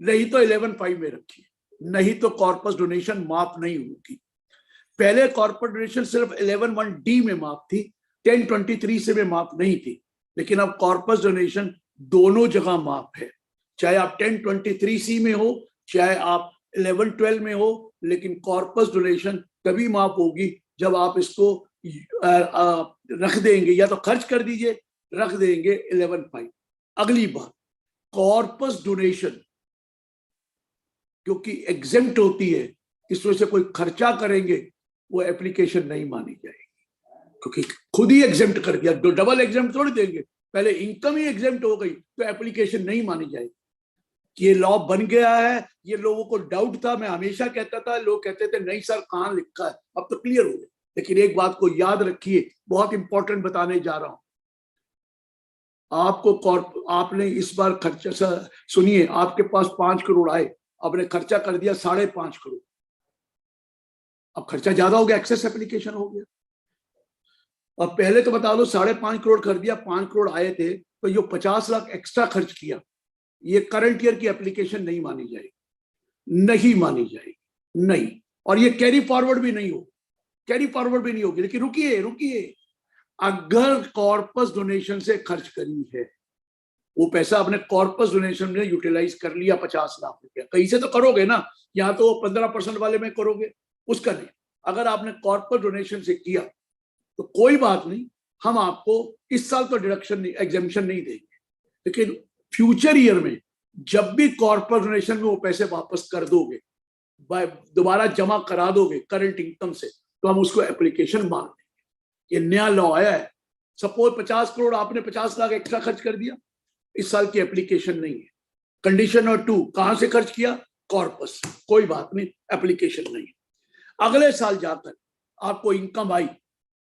नहीं तो 11.5 में रखिए, नहीं तो कॉर्पस डोनेशन माफ नहीं होगी। पहले कॉर्पस डोनेशन सिर्फ 11.1D में माफ थी, 1023 से में माफ नहीं थी, लेकिन अब कॉर्पस डोनेशन दोनों जगह माफ है, चाहे आप 1023C में हो, चाहे आप 1112 में हो, लेकिन कॉर्पस डोनेशन तभी माफ होगी जब आप इसको रख देंगे, या तो खर्च कर दीजिए, रख देंगे 11.5। अगली बात, कॉर्पस डोनेशन क्योंकि एग्जेम्प्ट होती है, इस वजह से कोई खर्चा करेंगे वो एप्लीकेशन नहीं मानी जाएगी, क्योंकि खुद ही एग्जेम्प्ट कर दिया, डबल एग्जेम्प्ट थोड़ी देंगे, पहले इनकम ही एग्जेम्प्ट हो गई तो एप्लीकेशन नहीं मानी जाएगी। ये लॉ बन गया है, ये लोगों को डाउट था, मैं हमेशा कहता था, लोग कहते थे नहीं सर कहाँ लिखा है, अब तो क्लियर हो गया। लेकिन एक बात को याद रखिए, बहुत इंपॉर्टेंट बताने जा रहा हूं आपको। आपने इस बार खर्चा, सुनिए, आपके पास 5 करोड़ आए, आपने खर्चा कर दिया 5.5 करोड़, अब खर्चा ज्यादा हो गया, एक्सेस एप्लीकेशन हो गया। और पहले तो बता दो 5.5 करोड़ कर दिया, 5 करोड़ आए थे, तो ये 50 लाख एक्स्ट्रा खर्च किया, ये करंट ईयर की एप्लीकेशन नहीं मानी जाएगी, नहीं मानी जाएगी, नहीं। और ये कैरी फॉरवर्ड भी नहीं हो, कैरी फॉरवर्ड भी नहीं होगी। लेकिन रुकिए, अगर कॉर्पस डोनेशन से खर्च करी है, वो पैसा आपने कॉर्पस डोनेशन में यूटिलाइज कर लिया 50 लाख रुपया, कहीं से तो करोगे ना, यहाँ तो 15% वाले में करोगे, उसका नहीं। अगर आपने कॉर्पस डोनेशन से किया तो कोई बात नहीं, हम आपको इस साल तो डिडक्शन नहीं, एग्जेम्पशन नहीं देंगे, लेकिन फ्यूचर ईयर में जब भी कॉर्पस डोनेशन में वो पैसे वापस कर दोगे, दोबारा जमा करा दोगे करंट इनकम से, तो हम उसको एप्लीकेशन मान लेंगे। ये नया लॉ आया है। सपोज 50 करोड़ आपने 50 लाख एक्स्ट्रा खर्च कर दिया, इस साल की एप्लीकेशन नहीं है। कंडीशन नंबर 2, कहां से खर्च किया, कॉर्पस, कोई बात नहीं, एप्लीकेशन नहीं है। अगले साल जाकर आपको इनकम आई,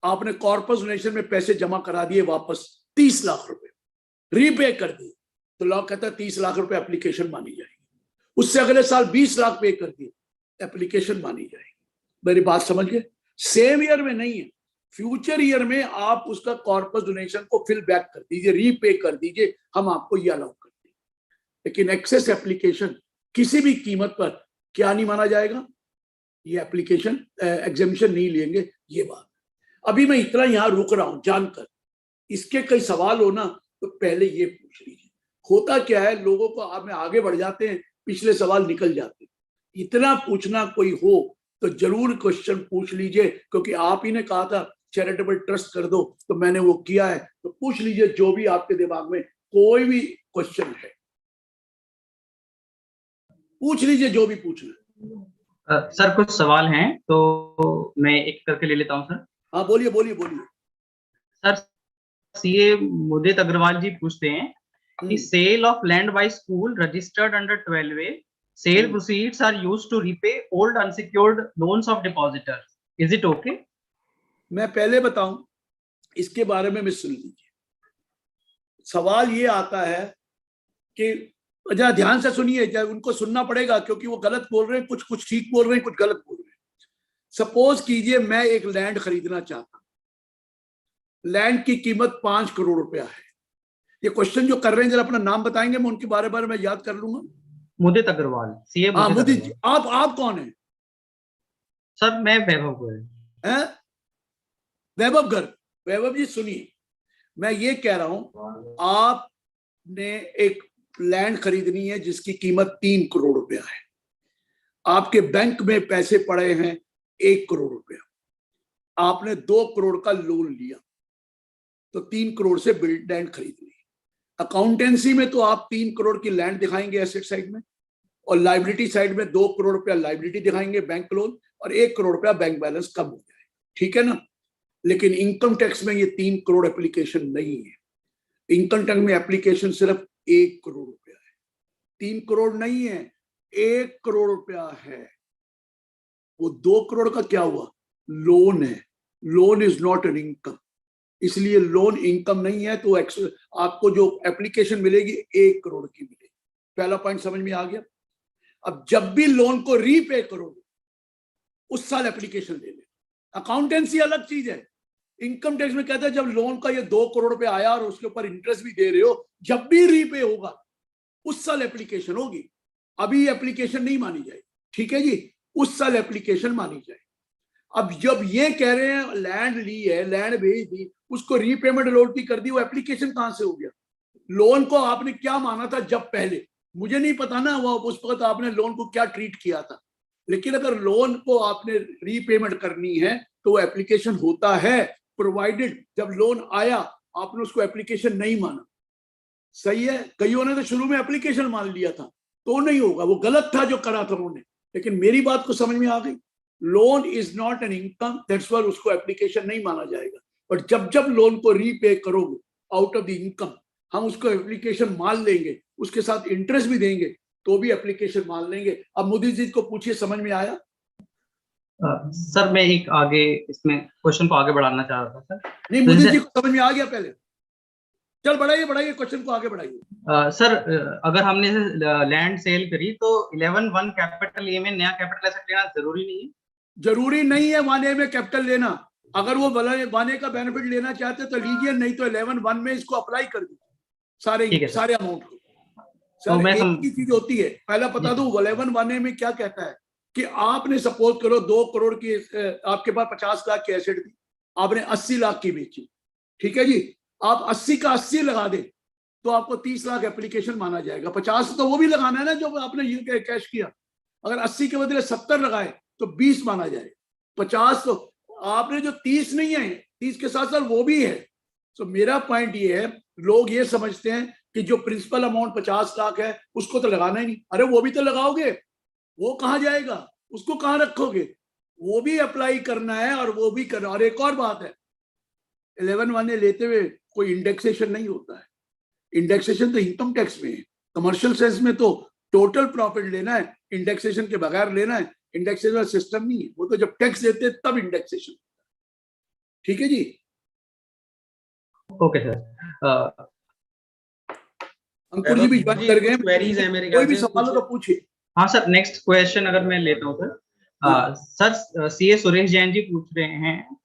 आपने कॉर्पस डोनेशन में पैसे जमा करा दिए वापस 30 लाख रुपए, रीपे कर दिए, तो लॉ कहता है 30 लाख रुपए एप्लीकेशन मानी जाएगी। उससे अगले साल 20 लाख पे कर दिए, एप्लीकेशन मानी जाएगी। मेरी बात समझ गए? सेम ईयर में नहीं है, फ्यूचर ईयर में आप उसका कॉर्पस डोनेशन को फिल बैक कर दीजिए, रीपे कर दीजिए, हम आपको ये अलाउ कर देंगे। लेकिन एक्सेस एप्लीकेशन किसी भी कीमत पर क्या नहीं माना जाएगा, ये एप्लीकेशन एग्जेम्पशन नहीं लेंगे, ये बात। अभी मैं इतना यहां रुक रहा हूं जानकर, इसके कई सवाल हो ना तो पहले ये पूछ लीजिए। होता क्या है, लोगों को आप में आगे बढ़ जाते हैं, पिछले सवाल निकल जाते हैं। इतना पूछना कोई हो तो जरूर क्वेश्चन पूछ लीजिए, क्योंकि आप ही ने कहा था चैरिटेबल ट्रस्ट कर दो, तो मैंने वो किया है। तो पूछ लीजिए जो भी आपके दिमाग में कोई भी क्वेश्चन है, पूछ लीजिए जो भी पूछना है। सर कुछ सवाल हैं तो मैं एक करके ले लेता हूं सर। हाँ बोलिए। सर सीए मुदित अग्रवाल जी पूछते हैं कि sale of land by school registered under 12A, sale proceeds are used to repay old unsecured loans of depositors, is it okay? मैं पहले बताऊं इसके बारे में भी सुन लीजिए। सवाल ये आता है कि जरा ध्यान से सुनिए, उनको सुनना पड़ेगा क्योंकि वो गलत बोल रहे हैं, कुछ ठीक बोल रहे हैं, कुछ गलत बोल रहे हैं। सपोज कीजिए मैं एक लैंड खरीदना चाहता हूं, लैंड की कीमत 5 करोड़ रुपया है। ये क्वेश्चन जो कर रहे हैं जरा अपना नाम बताएंगे, मैं उनके बारे में याद कर लूंगा। मुदित अग्रवाल, सीए मुदित जी, आप कौन है? सर मैं वैभव गोयल। हैं? वैभव गर्ग। वैभव जी सुनिए, मैं ये कह रहा हूं, आपने एक लैंड खरीदनी है जिसकी कीमत 3 करोड़ रुपया है, आपके बैंक में पैसे पड़े हैं 1 करोड़ रुपया, आपने 2 करोड़ का लोन लिया, तो 3 करोड़ से बिल्ड लैंड खरीद ली। अकाउंटेंसी में तो आप 3 करोड़ की लैंड दिखाएंगे एसेट साइड में, और लाइबिलिटी साइड में 2 करोड़ रुपया लाइबिलिटी दिखाएंगे बैंक लोन, और 1 करोड़ रुपया बैंक बैलेंस कम हो जाए, ठीक है ना? लेकिन इनकम टैक्स में ये 3 करोड़ एप्लीकेशन नहीं है। इनकम टैक्स में एप्लीकेशन सिर्फ 1 करोड़ रुपया है, 3 करोड़ नहीं है, 1 करोड़ रुपया है। वो 2 करोड़ का क्या हुआ? लोन है। Loan is not an income, इसलिए लोन इनकम नहीं है, तो आपको जो एप्लीकेशन मिलेगी 1 करोड़ की मिलेगी। पहला पॉइंट समझ में आ गया। अब जब भी लोन को रीपे करोगे उस साल एप्लीकेशन ले लेना। अकाउंटेंसी अलग चीज है, इनकम टैक्स में कहते हैं जब लोन का ये 2 करोड़ रुपए आया और उसके ऊपर इंटरेस्ट भी दे रहे हो, जब भी रीपे होगा उस साल एप्लीकेशन होगी। अभी एप्लीकेशन नहीं मानी जाएगी, ठीक है जी, उस साल एप्लीकेशन मानी जाएगी। अब जब ये कह रहे हैं लैंड ली है, लैंड भेज दी, उसको रीपेमेंट अलॉट कर दी, वो एप्लीकेशन कहां से हो गया? लोन को आपने क्या माना था जब पहले, मुझे नहीं पता ना वो उस वक्त आपने लोन को क्या ट्रीट किया था, लेकिन अगर लोन को आपने रीपेमेंट करनी है तो वो एप्लीकेशन होता है, प्रोवाइडेड जब लोन आया आपने उसको एप्लीकेशन नहीं माना। सही है, कईयों ने तो शुरू में एप्लीकेशन मान लिया था, तो नहीं होगा, वो गलत था जो करा था उन्होंने। लेकिन मेरी बात को समझ में आ गई, loan is not an income, that's why उसको एप्लीकेशन नहीं माना जाएगा। बट जब जब लोन को रीपे करोगे आउट ऑफ द इनकम, हम उसको एप्लीकेशन मान लेंगे, उसके साथ इंटरेस्ट भी देंगे तो भी एप्लीकेशन मान लेंगे। अब मोदी जी को पूछिए, समझ में आया? सर मैं एक आगे इसमें क्वेश्चन को आगे बढ़ाना चाह रहा था सर। नहीं, मोदी जी को समझ में आ गया पहले? चल बढ़ाइए क्वेश्चन को आगे बढ़ाइए। सर अगर हमने लैंड सेल करी तो 11(1) कैपिटल ए में नया कैपिटल एसेट लेना जरूरी नहीं है? जरूरी नहीं है 1A में कैपिटल लेना। अगर वो 1A का बेनिफिट लेना चाहते तो लीजिए, नहीं तो 11(1) में इसको अप्लाई कर दीजिए सारे अमाउंट को। सर एक ही चीज होती है, पहला बता दूं 11(1)A में क्या कहता है कि आपने सपोज करो 2 करोड़ की आपके पास 50 लाख की एसेट थी, आपने 80 लाख की बेची, ठीक है जी, आप 80 का 80 लगा दे तो आपको 30 लाख एप्लीकेशन माना जाएगा। 50 तो वो भी लगाना है ना जो आपने कैश किया, अगर 80 के बदले 70 लगाए तो 20 माना जाएगा। 50 तो आपने जो 30 नहीं है, 30 के साथ साथ वो भी है। तो मेरा पॉइंट ये है, लोग ये समझते हैं कि जो प्रिंसिपल अमाउंट 50 लाख है उसको तो लगाना ही नहीं। अरे वो भी तो लगाओगे, वो कहाँ जाएगा, उसको कहाँ रखोगे, वो भी अप्लाई करना है और वो भी करना। और एक और बात है, 11(1) लेते हुए कोई इंडेक्सेशन नहीं होता है। इंडेक्सेशन तो इनकम टैक्स में है, कमर्शियल सेंस में तो टोटल प्रॉफिट लेना है, इंडेक्सेशन के बगैर लेना है। इंडेक्सेशन सिस्टम नहीं है, वो तो जब टैक्स देते हैं तब इंडेक्सेशन। ठीक है जी, ओके सर। अंकुर जी भी ज्वाइन कर गए, कोई भी सवाल हो तो पूछिए। हाँ सर, नेक्स्ट क्वेश्चन अगर मैं लेता हूँ sir. Sir CA Suresh Jain ji पूछ रहे हैं,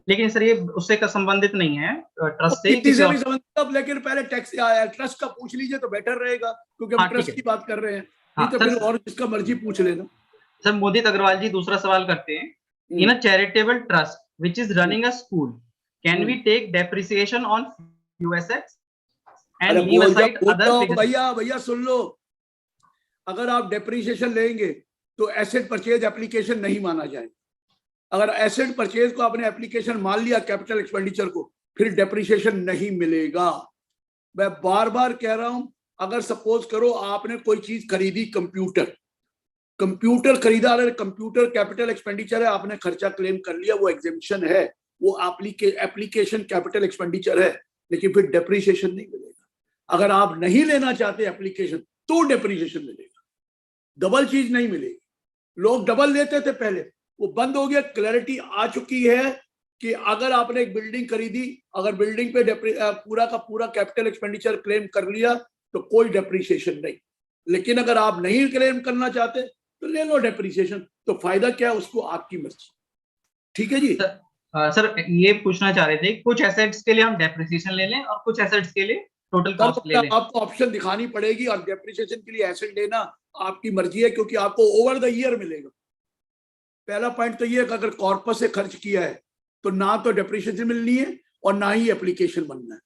लेकिन सर ये उससे का संबंधित नहीं है, ट्रस्ट से किसी से भी संबंधित, लेकिन पहले टैक्स आया ट्रस्ट का पूछ लीजिए तो बेटर रहेगा, क्योंकि हम ट्रस्ट की बात कर रहे हैं। नहीं तो फिर और जिसका मर्जी पूछ लेना। सर मोदित अग्रवाल जी दूसरा सवाल करते हैं, in a charitable trust which is running a school, can we take depreciation on few assets and leave aside other? भैया सुन लो, अगर आप डेप्रिसिएशन लेंगे तो एसेट परचेज एप्लीकेशन नहीं माना जाएगा। अगर एसेट परचेज को आपने एप्लीकेशन मान लिया कैपिटल एक्सपेंडिचर को, फिर डेप्रिसिएशन नहीं मिलेगा। मैं बार बार कह रहा हूं, अगर सपोज करो आपने कोई चीज खरीदी, कंप्यूटर खरीदा, अगर कंप्यूटर कैपिटल एक्सपेंडिचर है, आपने खर्चा क्लेम कर लिया, वो एग्जेम्पशन है, वो एप्लीकेशन कैपिटल एक्सपेंडिचर है, लेकिन फिर डेप्रिसिएशन नहीं मिलेगा। अगर आप नहीं लेना चाहते एप्लीकेशन तो डेप्रिसिएशन मिलेगा, डबल चीज नहीं मिलेगी। लोग डबल लेते थे पहले, वो बंद हो गया। क्लैरिटी आ चुकी है कि अगर आपने एक बिल्डिंग खरीदी, अगर बिल्डिंग पे पूरा का पूरा कैपिटल एक्सपेंडिचर क्लेम कर लिया तो कोई डेप्रिसिएशन नहीं। लेकिन अगर आप नहीं क्लेम करना चाहते तो ले लो डेप्रिसिएशन, तो फायदा क्या है उसको आपकी मर्जी। ठीक है जी। सर ये पूछना चाह रहे थे, कुछ एसेट्स के लिए हम डेप्रिसिएशन ले लें और कुछ एसेट्स के लिए टोटल कॉस्ट ले लें? आपको ऑप्शन दिखानी पड़ेगी, और डेप्रिसिएशन के लिए एसेट लेना आपकी मर्जी है, क्योंकि आपको ओवर द ईयर मिलेगा। पहला पॉइंट तो ये है कि अगर कॉर्पस से खर्च किया है तो ना तो डेप्रिसिएशन मिलनी है और ना ही एप्लीकेशन बनना है।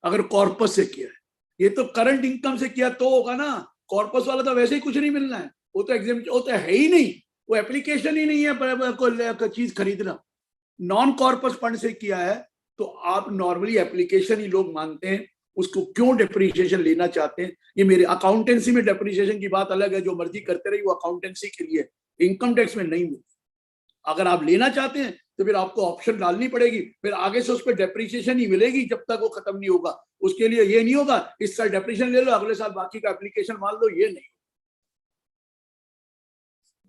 अगर कॉर्पस से किया है, ये तो करंट इनकम से किया तो होगा ना, कॉर्पस वाला तो वैसे ही कुछ नहीं मिलना है, वो तो एग्जाम वो तो है ही नहीं, वो एप्लीकेशन ही नहीं है कोई चीज खरीदना। नॉन कॉर्पस फंड से किया है तो आप नॉर्मली एप्लीकेशन ही लोग मानते हैं, उसको क्यों डेप्रिसिएशन लेना चाहते हैं? ये मेरे अकाउंटेंसी में डेप्रिसिएशन की बात अलग है, जो मर्जी करते रही, वो अकाउंटेंसी के लिए, इनकम टैक्स में नहीं मिलती। अगर आप लेना चाहते हैं तो फिर आपको ऑप्शन डालनी पड़ेगी, फिर आगे से उस पर डेप्रिसिएशन ही मिलेगी जब तक वो खत्म नहीं होगा। उसके लिए ये नहीं होगा इस साल डेप्रिसिएशन ले लो, अगले साल बाकी का एप्लीकेशन मान लो, ये नहीं।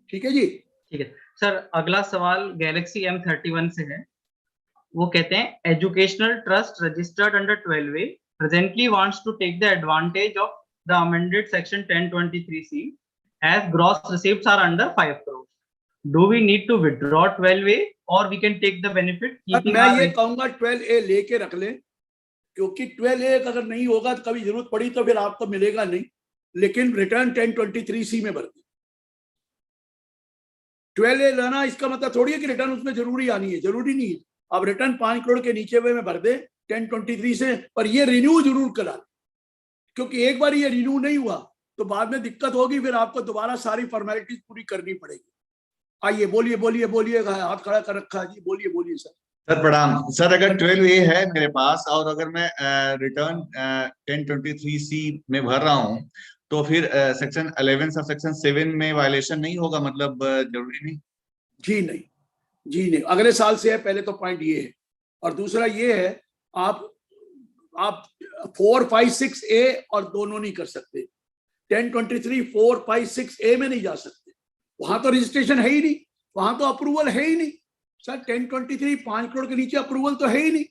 ठीक है जी, ठीक है सर। अगला सवाल गैलेक्सी M31 से है, वो कहते हैं educational trust registered under 12A presently wants to take the advantage of the amended section 1023C as gross receipts are under 5 crores. Do we need to withdraw 12A or we can take the benefit? मैं ये कहूंगा 12A लेके रख लें, क्योंकि 12A अगर नहीं होगा तो कभी जरूरत पड़ी तो फिर आपको मिलेगा नहीं, लेकिन रिटर्न 1023C में भर दें। 12A लाना इसका मतलब थोड़ी है कि रिटर्न उसमें जरूरी आनी है, जरूरी नहीं है। अब रिटर्न 5 करोड़ के नीचे में भर दे 1023 से, पर ये रिन्यू जरूर करा, क्योंकि एक बार ये रिन्यू नहीं हुआ तो बाद में दिक्कत होगी, फिर आपको दोबारा सारी फॉर्मेलिटीज पूरी करनी पड़ेगी। आइए बोलिए बोलिए बोलिए, हाथ खड़ा कर रखा है जी, बोलिए बोलिए सर। सर प्रणाम सर। अगर 12A है मेरे पास और अगर मैं रिटर्न 1023C में भर रहा हूँ तो फिर सेक्शन 11 और सेक्शन 7 में वायलेशन नहीं होगा, मतलब जरूरी नहीं? जी नहीं, जी नहीं, अगले साल से है। पहले तो पॉइंट ये है, और दूसरा ये है आप 4, 5, 6A और दोनों नहीं कर सकते। 1023 4, 5, 6A में नहीं जा सकते, वहां तो रजिस्ट्रेशन है ही नहीं, वहां तो अप्रूवल है ही नहीं सर। 1023 5 करोड़ के नीचे अप्रूवल तो है ही नहीं,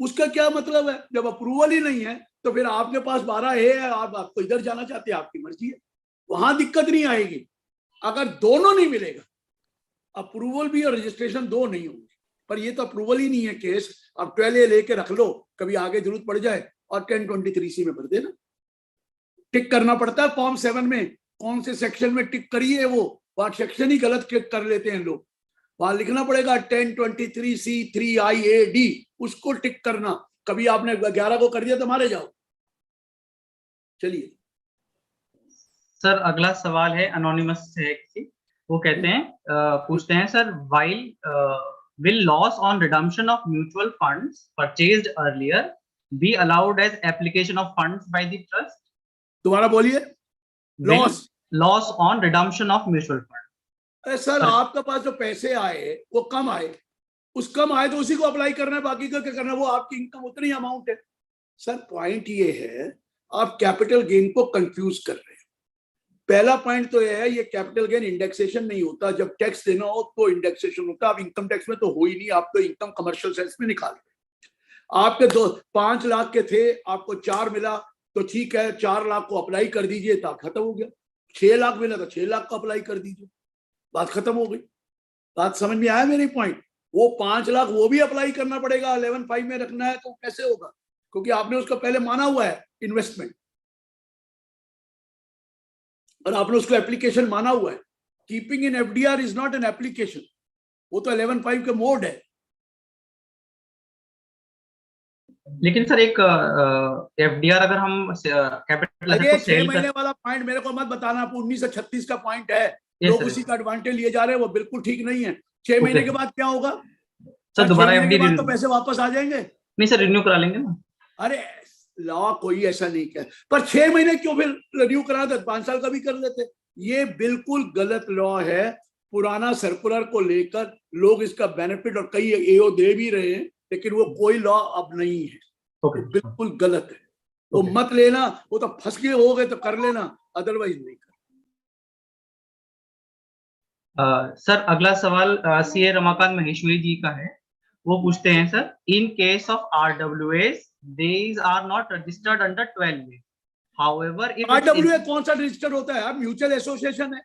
उसका क्या मतलब है? जब अप्रूवल ही नहीं है तो फिर आपके पास 12A है, आपको इधर जाना चाहते हैं, आपकी मर्जी है, वहां दिक्कत नहीं आएगी। अगर दोनों नहीं मिलेगा, अप्रूवल भी और रजिस्ट्रेशन दो नहीं होंगे, पर ये तो अप्रूवल ही नहीं है केस। अब 12A लेके रख लो, कभी आगे जरूरत पड़ जाए, और 1023C में भर देना। टिक करना पड़ता है फॉर्म 7 में, कौन से सेक्शन में टिक करिए, वो वहां सेक्शन ही गलत टिक कर लेते हैं लोग। वहां लिखना पड़ेगा 1023C3IAD, उसको टिक करना। कभी आपने 11 को कर दिया तो मारे जाओ। चलिए सर, अगला सवाल है, अनोनिमस है किसी, वो कहते हैं पूछते हैं sir, while will loss on redemption of mutual funds purchased earlier be allowed as application of funds by the trust? दोबारा बोलिए। loss on redemption of mutual fund. अरे सर, आपके पास जो पैसे आए वो कम आए, उस कम आए तो उसी को अप्लाई करना है, बाकी का क्या करना है? वो आपकी इनकम उतनी अमाउंट है। सर पॉइंट ये है, आप कैपिटल गेन को कंफ्यूज कर रहे हैं। पहला पॉइंट तो यह है, ये कैपिटल गेन इंडेक्सेशन नहीं होता। जब टैक्स देना हो तो इंडेक्सेशन होता है। आप इनकम टैक्स में तो हो ही नहीं, आप तो इनकम कमर्शियल सेंस में निकाल रहे। आपके 5 लाख के थे, आपको 4 मिला तो ठीक है, 4 लाख को अप्लाई कर दीजिए, तो खत्म हो गया। 6 लाख मिला तो 6 लाख को अप्लाई कर दीजिए, बात खत्म हो गई। बात समझ में आया मेरी पॉइंट? वो 5 लाख वो भी अप्लाई करना पड़ेगा, 11(5) में रखना है तो कैसे होगा? क्योंकि आपने उसको पहले माना हुआ है इन्वेस्टमेंट, और आपने उसको एप्लीकेशन माना हुआ है। Keeping in FDR is not an application, वो तो 11(5) के मोड है। लेकिन सर एक एफडीआर अगर हम कैपिटल अरे 6 महीने वाला पॉइंट मेरे को मत बताना, 1936 का पॉइंट है। लोग उसी का एडवांटेज लिए जा रहे हैं, वो बिल्कुल ठीक नहीं है। 6 महीने के बाद क्या होगा सर? दोबारा एफडी तो पैसे वापस आ जाएंगे? नहीं सर, रिन्यू करा लेंगे ना। अरे लॉ कोई ऐसा नहीं कह, पर 6 महीने क्यों फिर रिन्यू करा दे? 5 साल का भी कर लेते। ये बिल्कुल गलत लॉ है। पुराना सर्कुलर को लेकर लोग इसका बेनिफिट और कई एओ दे भी रहे हैं, लेकिन वो कोई लॉ अब नहीं है। बिल्कुल गलत है, वो मत लेना। वो तो फंस गए हो गए तो कर लेना, अदरवाइज नहीं कर। सर अगला सवाल सीए रमाकांत महेश्वरी जी का है। वो पूछते हैं sir, in case of RWAs these are not registered under 12A. However, if RWA कौन सा रजिस्टर होता है? म्यूचुअल एसोसिएशन है।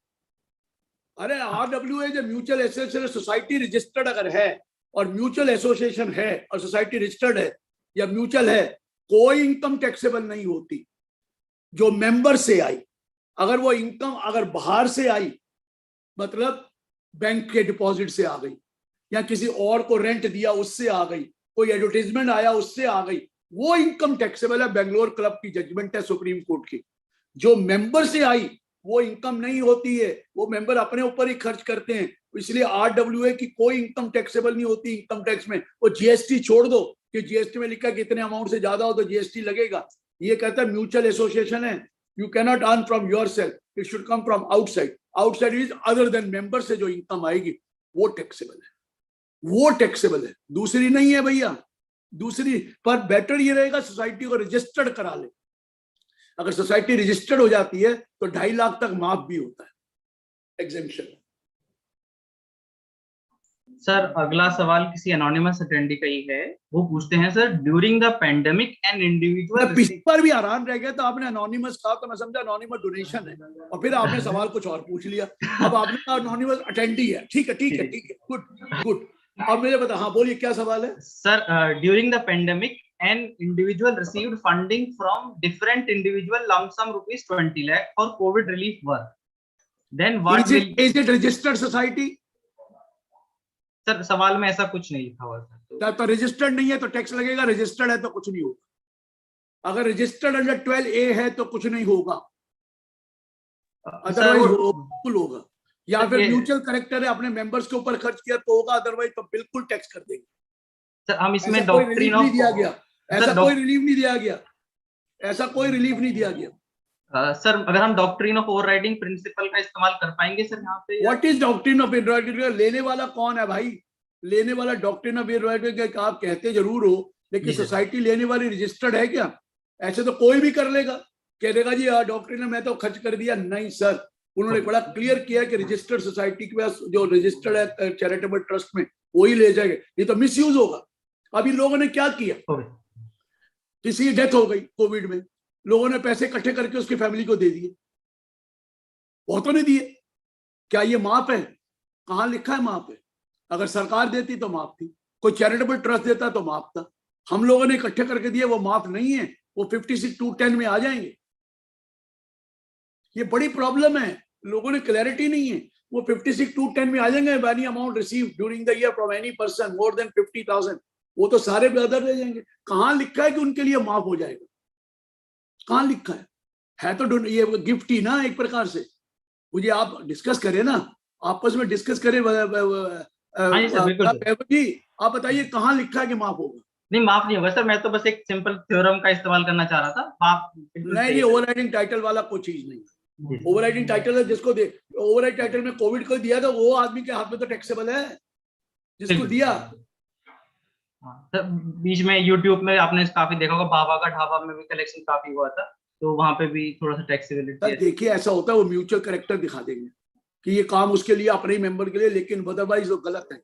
अरे RWA जो म्यूचुअल एसोसिएशन सोसाइटी रजिस्टर्ड अगर है और म्यूचुअल एसोसिएशन है और सोसाइटी रजिस्टर्ड है या म्यूचुअल है, कोई इनकम टैक्सेबल नहीं होती जो मेंबर से आई। अगर वो इनकम अगर बाहर से आई, मतलब बैंक के डिपॉजिट से आ गई, या किसी और को रेंट दिया उससे आ गई, कोई एडवर्टाइजमेंट आया उससे आ गई, वो इनकम टैक्सेबल है। बेंगलोर क्लब की जजमेंट है सुप्रीम कोर्ट की। जो मेंबर से आई वो इनकम नहीं होती है, वो मेंबर अपने ऊपर ही खर्च करते हैं। इसलिए RWA की कोई इनकम टैक्सेबल नहीं होती इनकम टैक्स में। वो जीएसटी छोड़ दो कि जीएसटी में लिखा कि इतने अमाउंट से ज्यादा हो तो जीएसटी लगेगा। ये कहता है म्यूचुअल एसोसिएशन है, you can not earn from yourself, it should come from outside. Outside is other than member से जो इनकम आएगी वो टैक्सेबल है, वो टैक्सेबल है, दूसरी नहीं है भैया। दूसरी पर बेटर ये रहेगा सोसाइटी को रजिस्टर्ड करा ले। अगर सोसाइटी रजिस्टर्ड हो जाती है तो 2.5 लाख तक माफ भी होता है, एग्जेम्पशन। सर अगला सवाल किसी एनोनिमस अटेंडी का ही है। वो पूछते हैं sir, during the pandemic an individual. पिछली बार भी हैरान रह गया, तो आपने एनोनिमस कहा तो मैं समझा एनोनिमस डोनेशन है, और फिर आपने सवाल कुछ और पूछ लिया। अब आपने कहा एनोनिमस अटेंडी है। ठीक है, ठीक है, ठीक है, गुड गुड। अब मुझे बता, हाँ बोलिए क्या सवाल है। Sir during the pandemic an individual received funding from different individual lump sum rupees 20 lakh for COVID relief work. Then what is it registered society? Sir सवाल में ऐसा कुछ नहीं लिखा हुआ सर। तो रजिस्टर्ड नहीं है तो टैक्स लगेगा, रजिस्टर्ड है तो कुछ नहीं होगा। अगर रजिस्टर्ड अंडर 12A है तो कुछ नहीं होगा, अदरवाइज बिल्कुल होगा। या फिर म्यूचुअल करेक्टर है, अपने मेंबर्स के ऊपर खर्च किया तो होगा, अदरवाइज तो बिल्कुल टैक्स कर देंगे। सर हम इसमें डॉक्ट्रिन ऑफ दिया गया, ऐसा कोई रिलीफ नहीं दिया गया, ऐसा कोई रिलीफ नहीं दिया गया। सर अगर हम डॉक्ट्रिन ऑफ ओवरराइडिंग प्रिंसिपल का इस्तेमाल कर पाएंगे सर यहाँ पे? What is doctrine of overriding? लेने वाला कौन है भाई? लेने वाला डॉक्ट्रिन ऑफ ओवरराइडिंग आप कहते जरूर हो, लेकिन सोसाइटी लेने वाली रजिस्टर्ड है क्या? ऐसे तो कोई भी कर लेगा, कह देगा जी डॉक्ट्रिन मैं तो खर्च कर दिया। नहीं सर, उन्होंने बड़ा क्लियर किया कि रजिस्टर्ड सोसाइटी के पास जो रजिस्टर्ड है चैरिटेबल ट्रस्ट में वही ले जाएंगे, ये तो मिसयूज होगा। अभी लोगों ने क्या किया, किसी की डेथ हो गई कोविड में, लोगों ने पैसे इकट्ठे करके उसकी फैमिली को दे दिए, बहुतों ने दिए। क्या ये माफ है? कहाँ लिखा है माफ है? अगर सरकार देती तो माफ थी, कोई चैरिटेबल ट्रस्ट देता तो माफ था। हम लोगों ने इकट्ठे करके दिए, वो माफ नहीं है, वो 56(2)(10) में आ जाएंगे। ये बड़ी प्रॉब्लम है, लोगों ने क्लैरिटी नहीं है। वो 56(2)(10) में आ जाएंगे। Any amount receive during the year from any person more than 50,000, वो तो सारे ब्रदर ले जाएंगे। कहाँ लिखा है कि उनके लिए माफ हो जाएगा? कहाँ लिखा है तो ये गिफ्ट ही ना एक प्रकार से। मुझे आप डिस्कस करें ना, आपस में डिस्कस करें। जी आप बताइए कहाँ लिखा है कि माफ होगा? नहीं माफ नहीं होगा सर, मैं तो बस एक सिंपल थ्योरम का इस्तेमाल करना चाह रहा था। माफ नहीं, ये ओवरराइडिंग टाइटल वाला कोई चीज नहीं। ओवरराइडिंग टाइटल है जिसको दे, ओवरराइड टाइटल में कोविड को दिया था, वो आदमी के हाथ में तो टैक्सेबल है जिसको दिया। सर बीच में यूट्यूब में आपने काफी देखा होगा, बाबा का ढाबा में भी कलेक्शन काफी हुआ था, तो वहां पे भी थोड़ा सा टैक्सेबिलिटी है। देखिए ऐसा होता है, वो म्यूचुअल करेक्टर दिखा देंगे कि ये काम उसके लिए, अपने ही मेंबर के लिए, लेकिन अदरवाइज वो गलत है।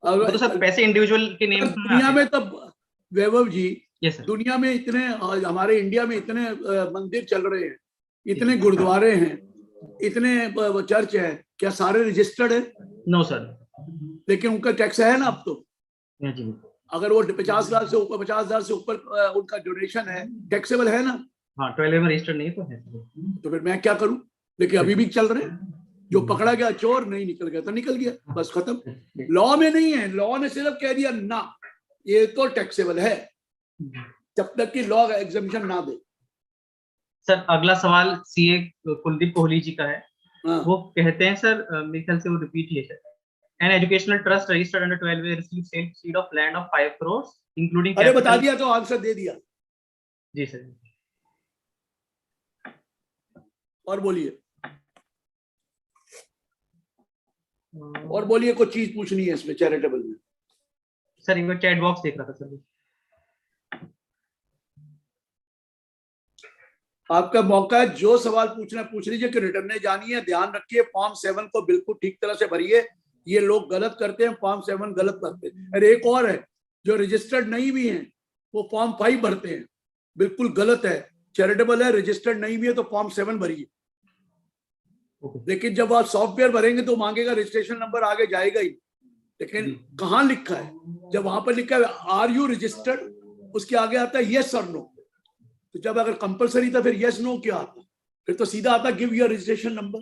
तो सर पैसे इंडिविजुअल के नेम दुनिया में तब वैभव जी, दुनिया में इतने, हमारे इंडिया में इतने मंदिर चल रहे हैं, इतने गुरुद्वारे हैं, इतने चर्च है, क्या सारे रजिस्टर्ड है? नो सर, लेकिन उनका टैक्स है ना अब तो। अगर वो 50,000 से ऊपर, 50,000 से ऊपर उनका डोनेशन है, टैक्सेबल है ना? हाँ, 12 में रजिस्टर्ड नहीं तो है। तो फिर मैं क्या करूं? लेकिन अभी भी चल रहे हैं। जो पकड़ा गया चोर, नहीं निकल गया तो निकल गया, बस खत्म। लॉ में नहीं है, लॉ ने सिर्फ कह दिया ना ये तो टैक्सेबल है, जब तक कि लॉ एग्जम्पशन ना दे। सर अगला सवाल सीए कुलदीप कोहली जी का है। वो कहते हैं सर, मेरे ख्याल से वो रिपीट ही है, an educational trust registered under 12A received sale proceed of land of 5 crores including अरे बता दिया तो आंसर दे दिया जी सर। और बोलिए, और बोलिए, कोई चीज पूछनी है इसमें चैरिटेबल में? सर एक बार चैट बॉक्स देख रहा था सर। आपका मौका है, जो सवाल पूछना पूछ लीजिए कि रिटर्न में जानी है। ध्यान रखिए फॉर्म 7 को बिल्कुल ठीक तरह से भरिए। ये लोग गलत करते हैं, फॉर्म 7 गलत करते हैं। अरे एक और है, जो रजिस्टर्ड नहीं भी हैं वो फॉर्म 5 भरते हैं, बिल्कुल गलत है। चैरिटेबल है, रजिस्टर्ड नहीं भी है तो फॉर्म 7 भरिए। लेकिन जब आप सॉफ्टवेयर भरेंगे तो मांगेगा रजिस्ट्रेशन नंबर, आगे जाएगा ही। लेकिन कहाँ लिखा है? जब वहां पर लिखा है आर यू रजिस्टर्ड, उसके आगे आता है यस और नो। तो जब अगर कंपलसरी था फिर यस नो क्या आता? फिर तो सीधा आता गिव योर रजिस्ट्रेशन नंबर।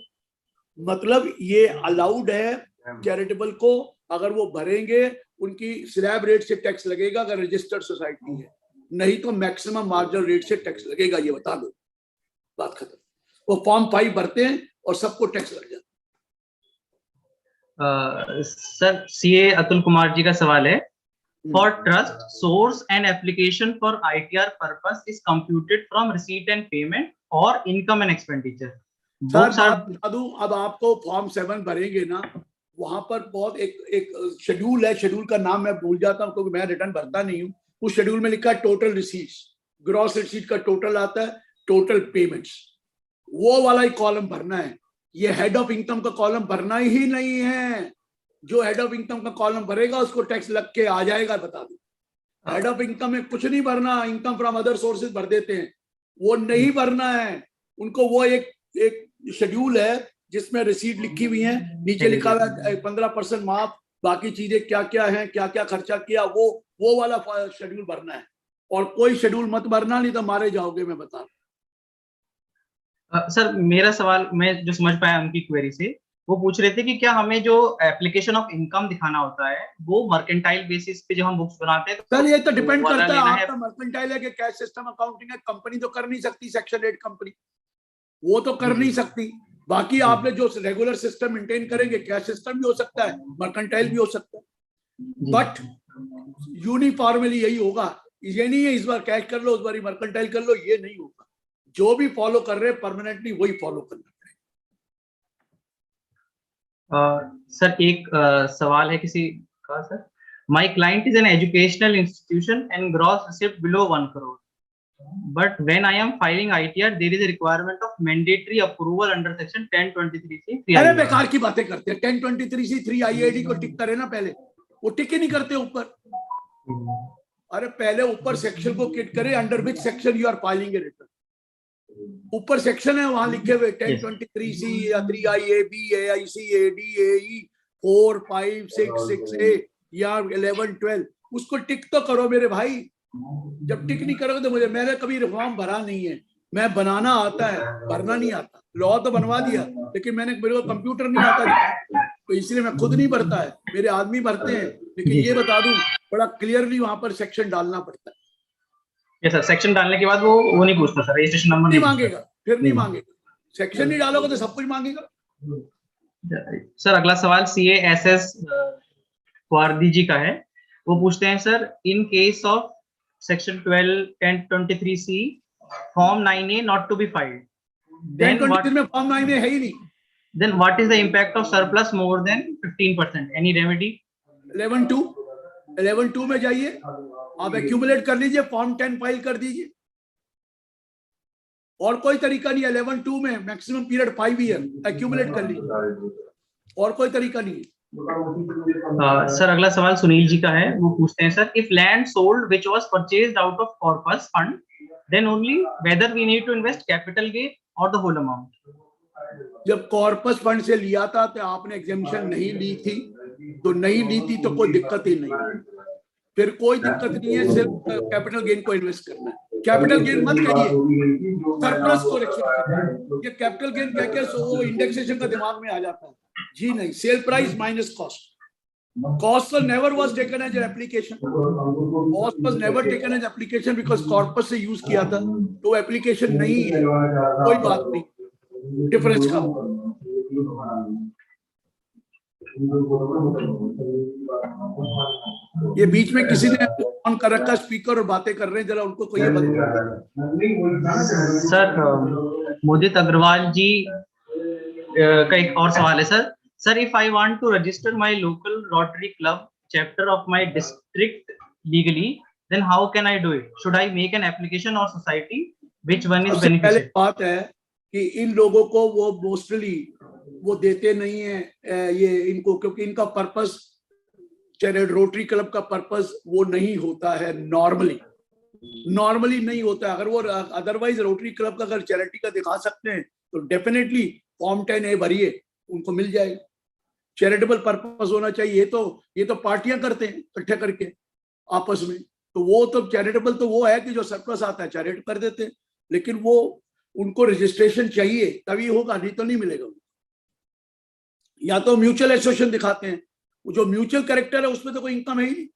मतलब ये अलाउड है चैरिटेबल को, अगर वो भरेंगे उनकी स्लैब रेट से टैक्स लगेगा अगर रजिस्टर्ड सोसाइटी है, नहीं तो मैक्सिमम मार्जिनल रेट से टैक्स लगेगा। ये बता दो, बात खत्म। वो फॉर्म 5 भरते हैं और सबको टैक्स लग जाता है। सर सीए अतुल कुमार जी का सवाल है, for trust source and application for ITR purpose is computed from receipt and payment और इनकम एंड एक्सपेंडिचर। अब आपको फॉर्म 7 भरेंगे ना, वहां पर बहुत एक शेड्यूल है, शेड्यूल का नाम मैं भूल जाता हूँ क्योंकि मैं रिटर्न भरता नहीं हूँ। उस शेड्यूल में लिखा है टोटल रिसीट्स, ग्रॉस रिसीट का टोटल आता है, टोटल पेमेंट्स, वो वाला ही कॉलम भरना है। ये हेड ऑफ इनकम का कॉलम भरना ही नहीं है। जो हेड ऑफ इनकम का कॉलम भरेगा उसको टैक्स लग के आ जाएगा, बता दो। हेड ऑफ इनकम में कुछ नहीं भरना, इनकम फ्रॉम अदर सोर्सेज भर देते हैं, वो नहीं भरना है उनको। वो एक शेड्यूल है जिसमें रिसीट लिखी हुई है, नीचे लिखा हुआ है 15% माफ, बाकी चीजें क्या क्या हैं, क्या क्या खर्चा किया, वो वाला शेड्यूल भरना है। और कोई शेड्यूल मत भरना, नहीं तो मारे जाओगे, मैं बता रहा। सर मेरा सवाल मैं जो समझ पाया उनकी क्वेरी से, वो पूछ रहे थे कि क्या हमें जो एप्लीकेशन ऑफ इनकम दिखाना होता है वो मर्केंटाइल बेसिस पे जो हम बुक्स बनाते हैं, सर ये तो डिपेंड करता है आपका मर्केंटाइल है कि कैश सिस्टम अकाउंटिंग है। कंपनी तो कर नहीं सकती सेक्शन 8 कंपनी, वो तो कर नहीं सकती। बाकी आपने जो रेगुलर सिस्टम मेंटेन करेंगे, कैश सिस्टम भी हो सकता है, मर्केंटाइल भी हो सकता है, बट यूनिफॉर्मली यही होगा। ये नहीं है इस बार कैश कर लो उस बार मर्केंटाइल कर लो, ये नहीं होगा। जो भी फॉलो कर रहे हैं परमानेंटली वही फॉलो करना पड़ेगा। सर एक सवाल है किसी का sir, my client is an educational institution and gross receipt below 1 crore, but when I am filing ITR there is a requirement of mandatory approval under section 1023C3। अरे बेकार की बातें करते हैं। 1023C3 IAD को टिक करे ना पहले, वो टिक ही नहीं करते ऊपर। अरे पहले ऊपर सेक्शन को टिक करे, under which section you are filing a return. ऊपर सेक्शन है वहां लिखे हुए 1023C या 3IA B AIC AD AE 4 5 6 6A या 11 12, उसको टिक तो करो मेरे भाई। जब टिक नहीं करोगे तो मैंने कभी रिफॉर्म भरा नहीं है, मैं बनाना आता है, भरना नहीं आता। लॉ तो बनवा दिया लेकिन मेरे को कंप्यूटर नहीं आता, तो इसलिए मैं खुद नहीं भरता है, मेरे आदमी भरते हैं। लेकिन ये बता दूं बड़ा क्लियरली वहां पर सेक्शन डालना पड़ता है। सर सेक्शन डालने के बाद वो नहीं पूछता सर, रजिस्ट्रेशन नंबर नहीं मांगेगा, फिर नहीं मांगेगा। सेक्शन नहीं डालोगे तो सब कुछ मांगेगा। सर अगला सवाल CASS वारदी जी का है, वो पूछते हैं sir, in case of section 1023C form 9A not to be filed, then what में फॉर्म 9A है ही नहीं, then what is the impact of surplus more than 15%, any remedy? 11(2) में जाइए, आप एक्यूमुलेट कर लीजिए, फॉर्म 10 फाइल कर दीजिए। और कोई तरीका नहीं है। 11(2) में मैक्सिमम पीरियड 5 ईयर, एक्यूमुलेट कर लीजिए, और कोई तरीका नहीं है। सर अगला सवाल सुनील जी का है, वो पूछते हैं sir, if land sold which was purchased out of corpus fund, then only whether we need to invest capital gain और द होल अमाउंट? जब कॉर्पस फंड से लिया था तो आपने एग्जेम्पशन नहीं ली थी, तो नहीं ली थी तो कोई दिक्कत ही नहीं, फिर कोई दिक्कत नहीं है। सिर्फ कैपिटल गेन को इन्वेस्ट करना है। कैपिटल गेन मत करिए, सरप्लस को रखिए। ये कैपिटल गेन कह के वो इंडेक्सेशन का दिमाग में आ जाता है। जी नहीं, sale price minus cost. Cost never was taken as an application. Cost was never taken as application because corpus से यूज किया था, तो एप्लीकेशन नहीं है, कोई बात नहीं। डिफरेंस का ये बीच में किसी ने ऑन कर रखा स्पीकर और बातें कर रहे हैं, जरा उनको कोई बंद। सर मोदित अग्रवाल जी का एक और सवाल है sir, Sir, if I want to register my local Rotary Club chapter of my district legally, then how can I do it? Should I make an application or society? Which one is beneficial? बात है कि इन लोगों को वो mostly वो देते नहीं है ये इनको, क्योंकि इनका पर्पस रोटरी क्लब का पर्पस वो नहीं होता है। नॉर्मली नहीं होता है। अगर वो अदरवाइज रोटरी क्लब का अगर चैरिटी का दिखा सकते हैं तो डेफिनेटली फॉर्म 10A भरिए, उनको मिल जाएगा। चैरिटेबल पर्पस होना चाहिए। ये तो पार्टियां करते हैं इकट्ठे करके आपस में, तो वो तो चैरिटेबल तो वो है कि जो सरप्लस आता है चैरिटी कर देते हैं, लेकिन वो उनको रजिस्ट्रेशन चाहिए तभी होगा, नहीं तो नहीं मिलेगा। या तो म्यूचुअल एसोसिएशन दिखाते हैं, वो जो म्यूचुअल कैरेक्टर है उसमें तो कोई इनकम है ही नहीं,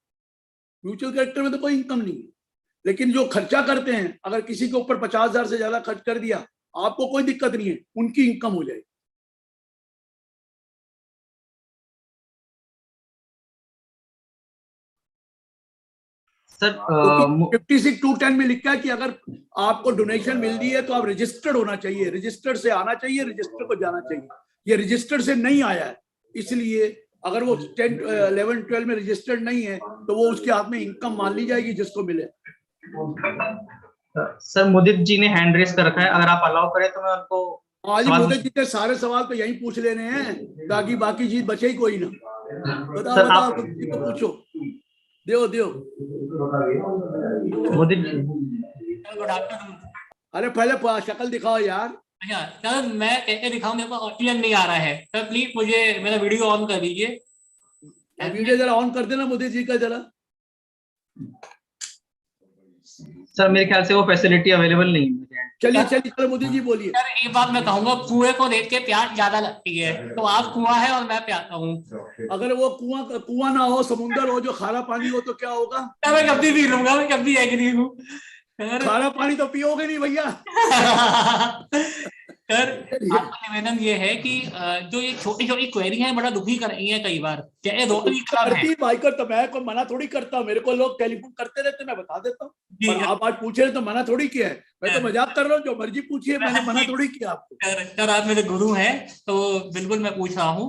म्यूचुअल कैरेक्टर में तो कोई इनकम नहीं है। लेकिन जो खर्चा करते हैं, अगर किसी के ऊपर 50,000 से ज्यादा खर्च कर दिया, आपको कोई दिक्कत नहीं है, उनकी इनकम हो जाएगी। सर 56(2)(10) में लिखा है कि अगर आपको डोनेशन मिल रही है तो आप रजिस्टर्ड होना चाहिए, रजिस्टर्ड से आना चाहिए, रजिस्टर को जाना चाहिए। ये रजिस्टर्ड से नहीं आया है, इसलिए अगर वो 10, 11, 12 में रजिस्टर्ड नहीं है तो वो उसके हाथ में इनकम मान ली जाएगी जिसको मिले। सर मुदित जी ने हैंड रेस कर रखा है, अगर आप अलाउ करें तो मैं उनको। आज मुदित जी के सारे सवाल तो यही पूछ लेने हैं ताकि बाकी चीज बचे ही कोई ना। बताओ सर, बताओ, आप- किसी को पूछो, दियो मोदी गुड आफ्टरनून। अरे पहले शक्ल दिखाओ यार। अच्छा सर, मैं कैसे दिखाऊं, मेरे पास ऑक्सीजन नहीं आ रहा है सर, प्लीज मुझे मेरा वीडियो ऑन कर दीजिए। वीडियो जरा ऑन कर देना मोदी जी का जरा। सर मेरे ख्याल से वो फैसिलिटी अवेलेबल नहीं है। चलिए चलो मोदी जी बोलिए। सर एक बात मैं कहूंगा, कुएं को देख के प्यास ज्यादा लगती है, तो आप कुआं है और मैं प्यासा हूँ। अगर वो कुआं ना हो, समुंदर हो जो खारा पानी हो, तो क्या होगा? मैं कभी पी लूंगा, मैं कभी एग्री हूँ। खारा पानी तो पियोगे नहीं भैया। सर आपका निवेदन ये है कि जो ये छोटी छोटी क्वेरी है बड़ा दुखी कर रही है कई बार, चाहे रोटरी क्लब है। भाई को तो मैं कोई मना थोड़ी करता हूँ, मेरे को लोग टेलीफोन करते रहते, मैं बता देता हूँ। पर आप आज पूछे रहे तो मना थोड़ी किया है, मैं तो मजाक कर रहा हूँ, जो मर्जी पूछिए, मैंने मना थोड़ी किया आपको। सर आप मेरे गुरु हैं तो बिल्कुल मैं पूछ रहा हूँ।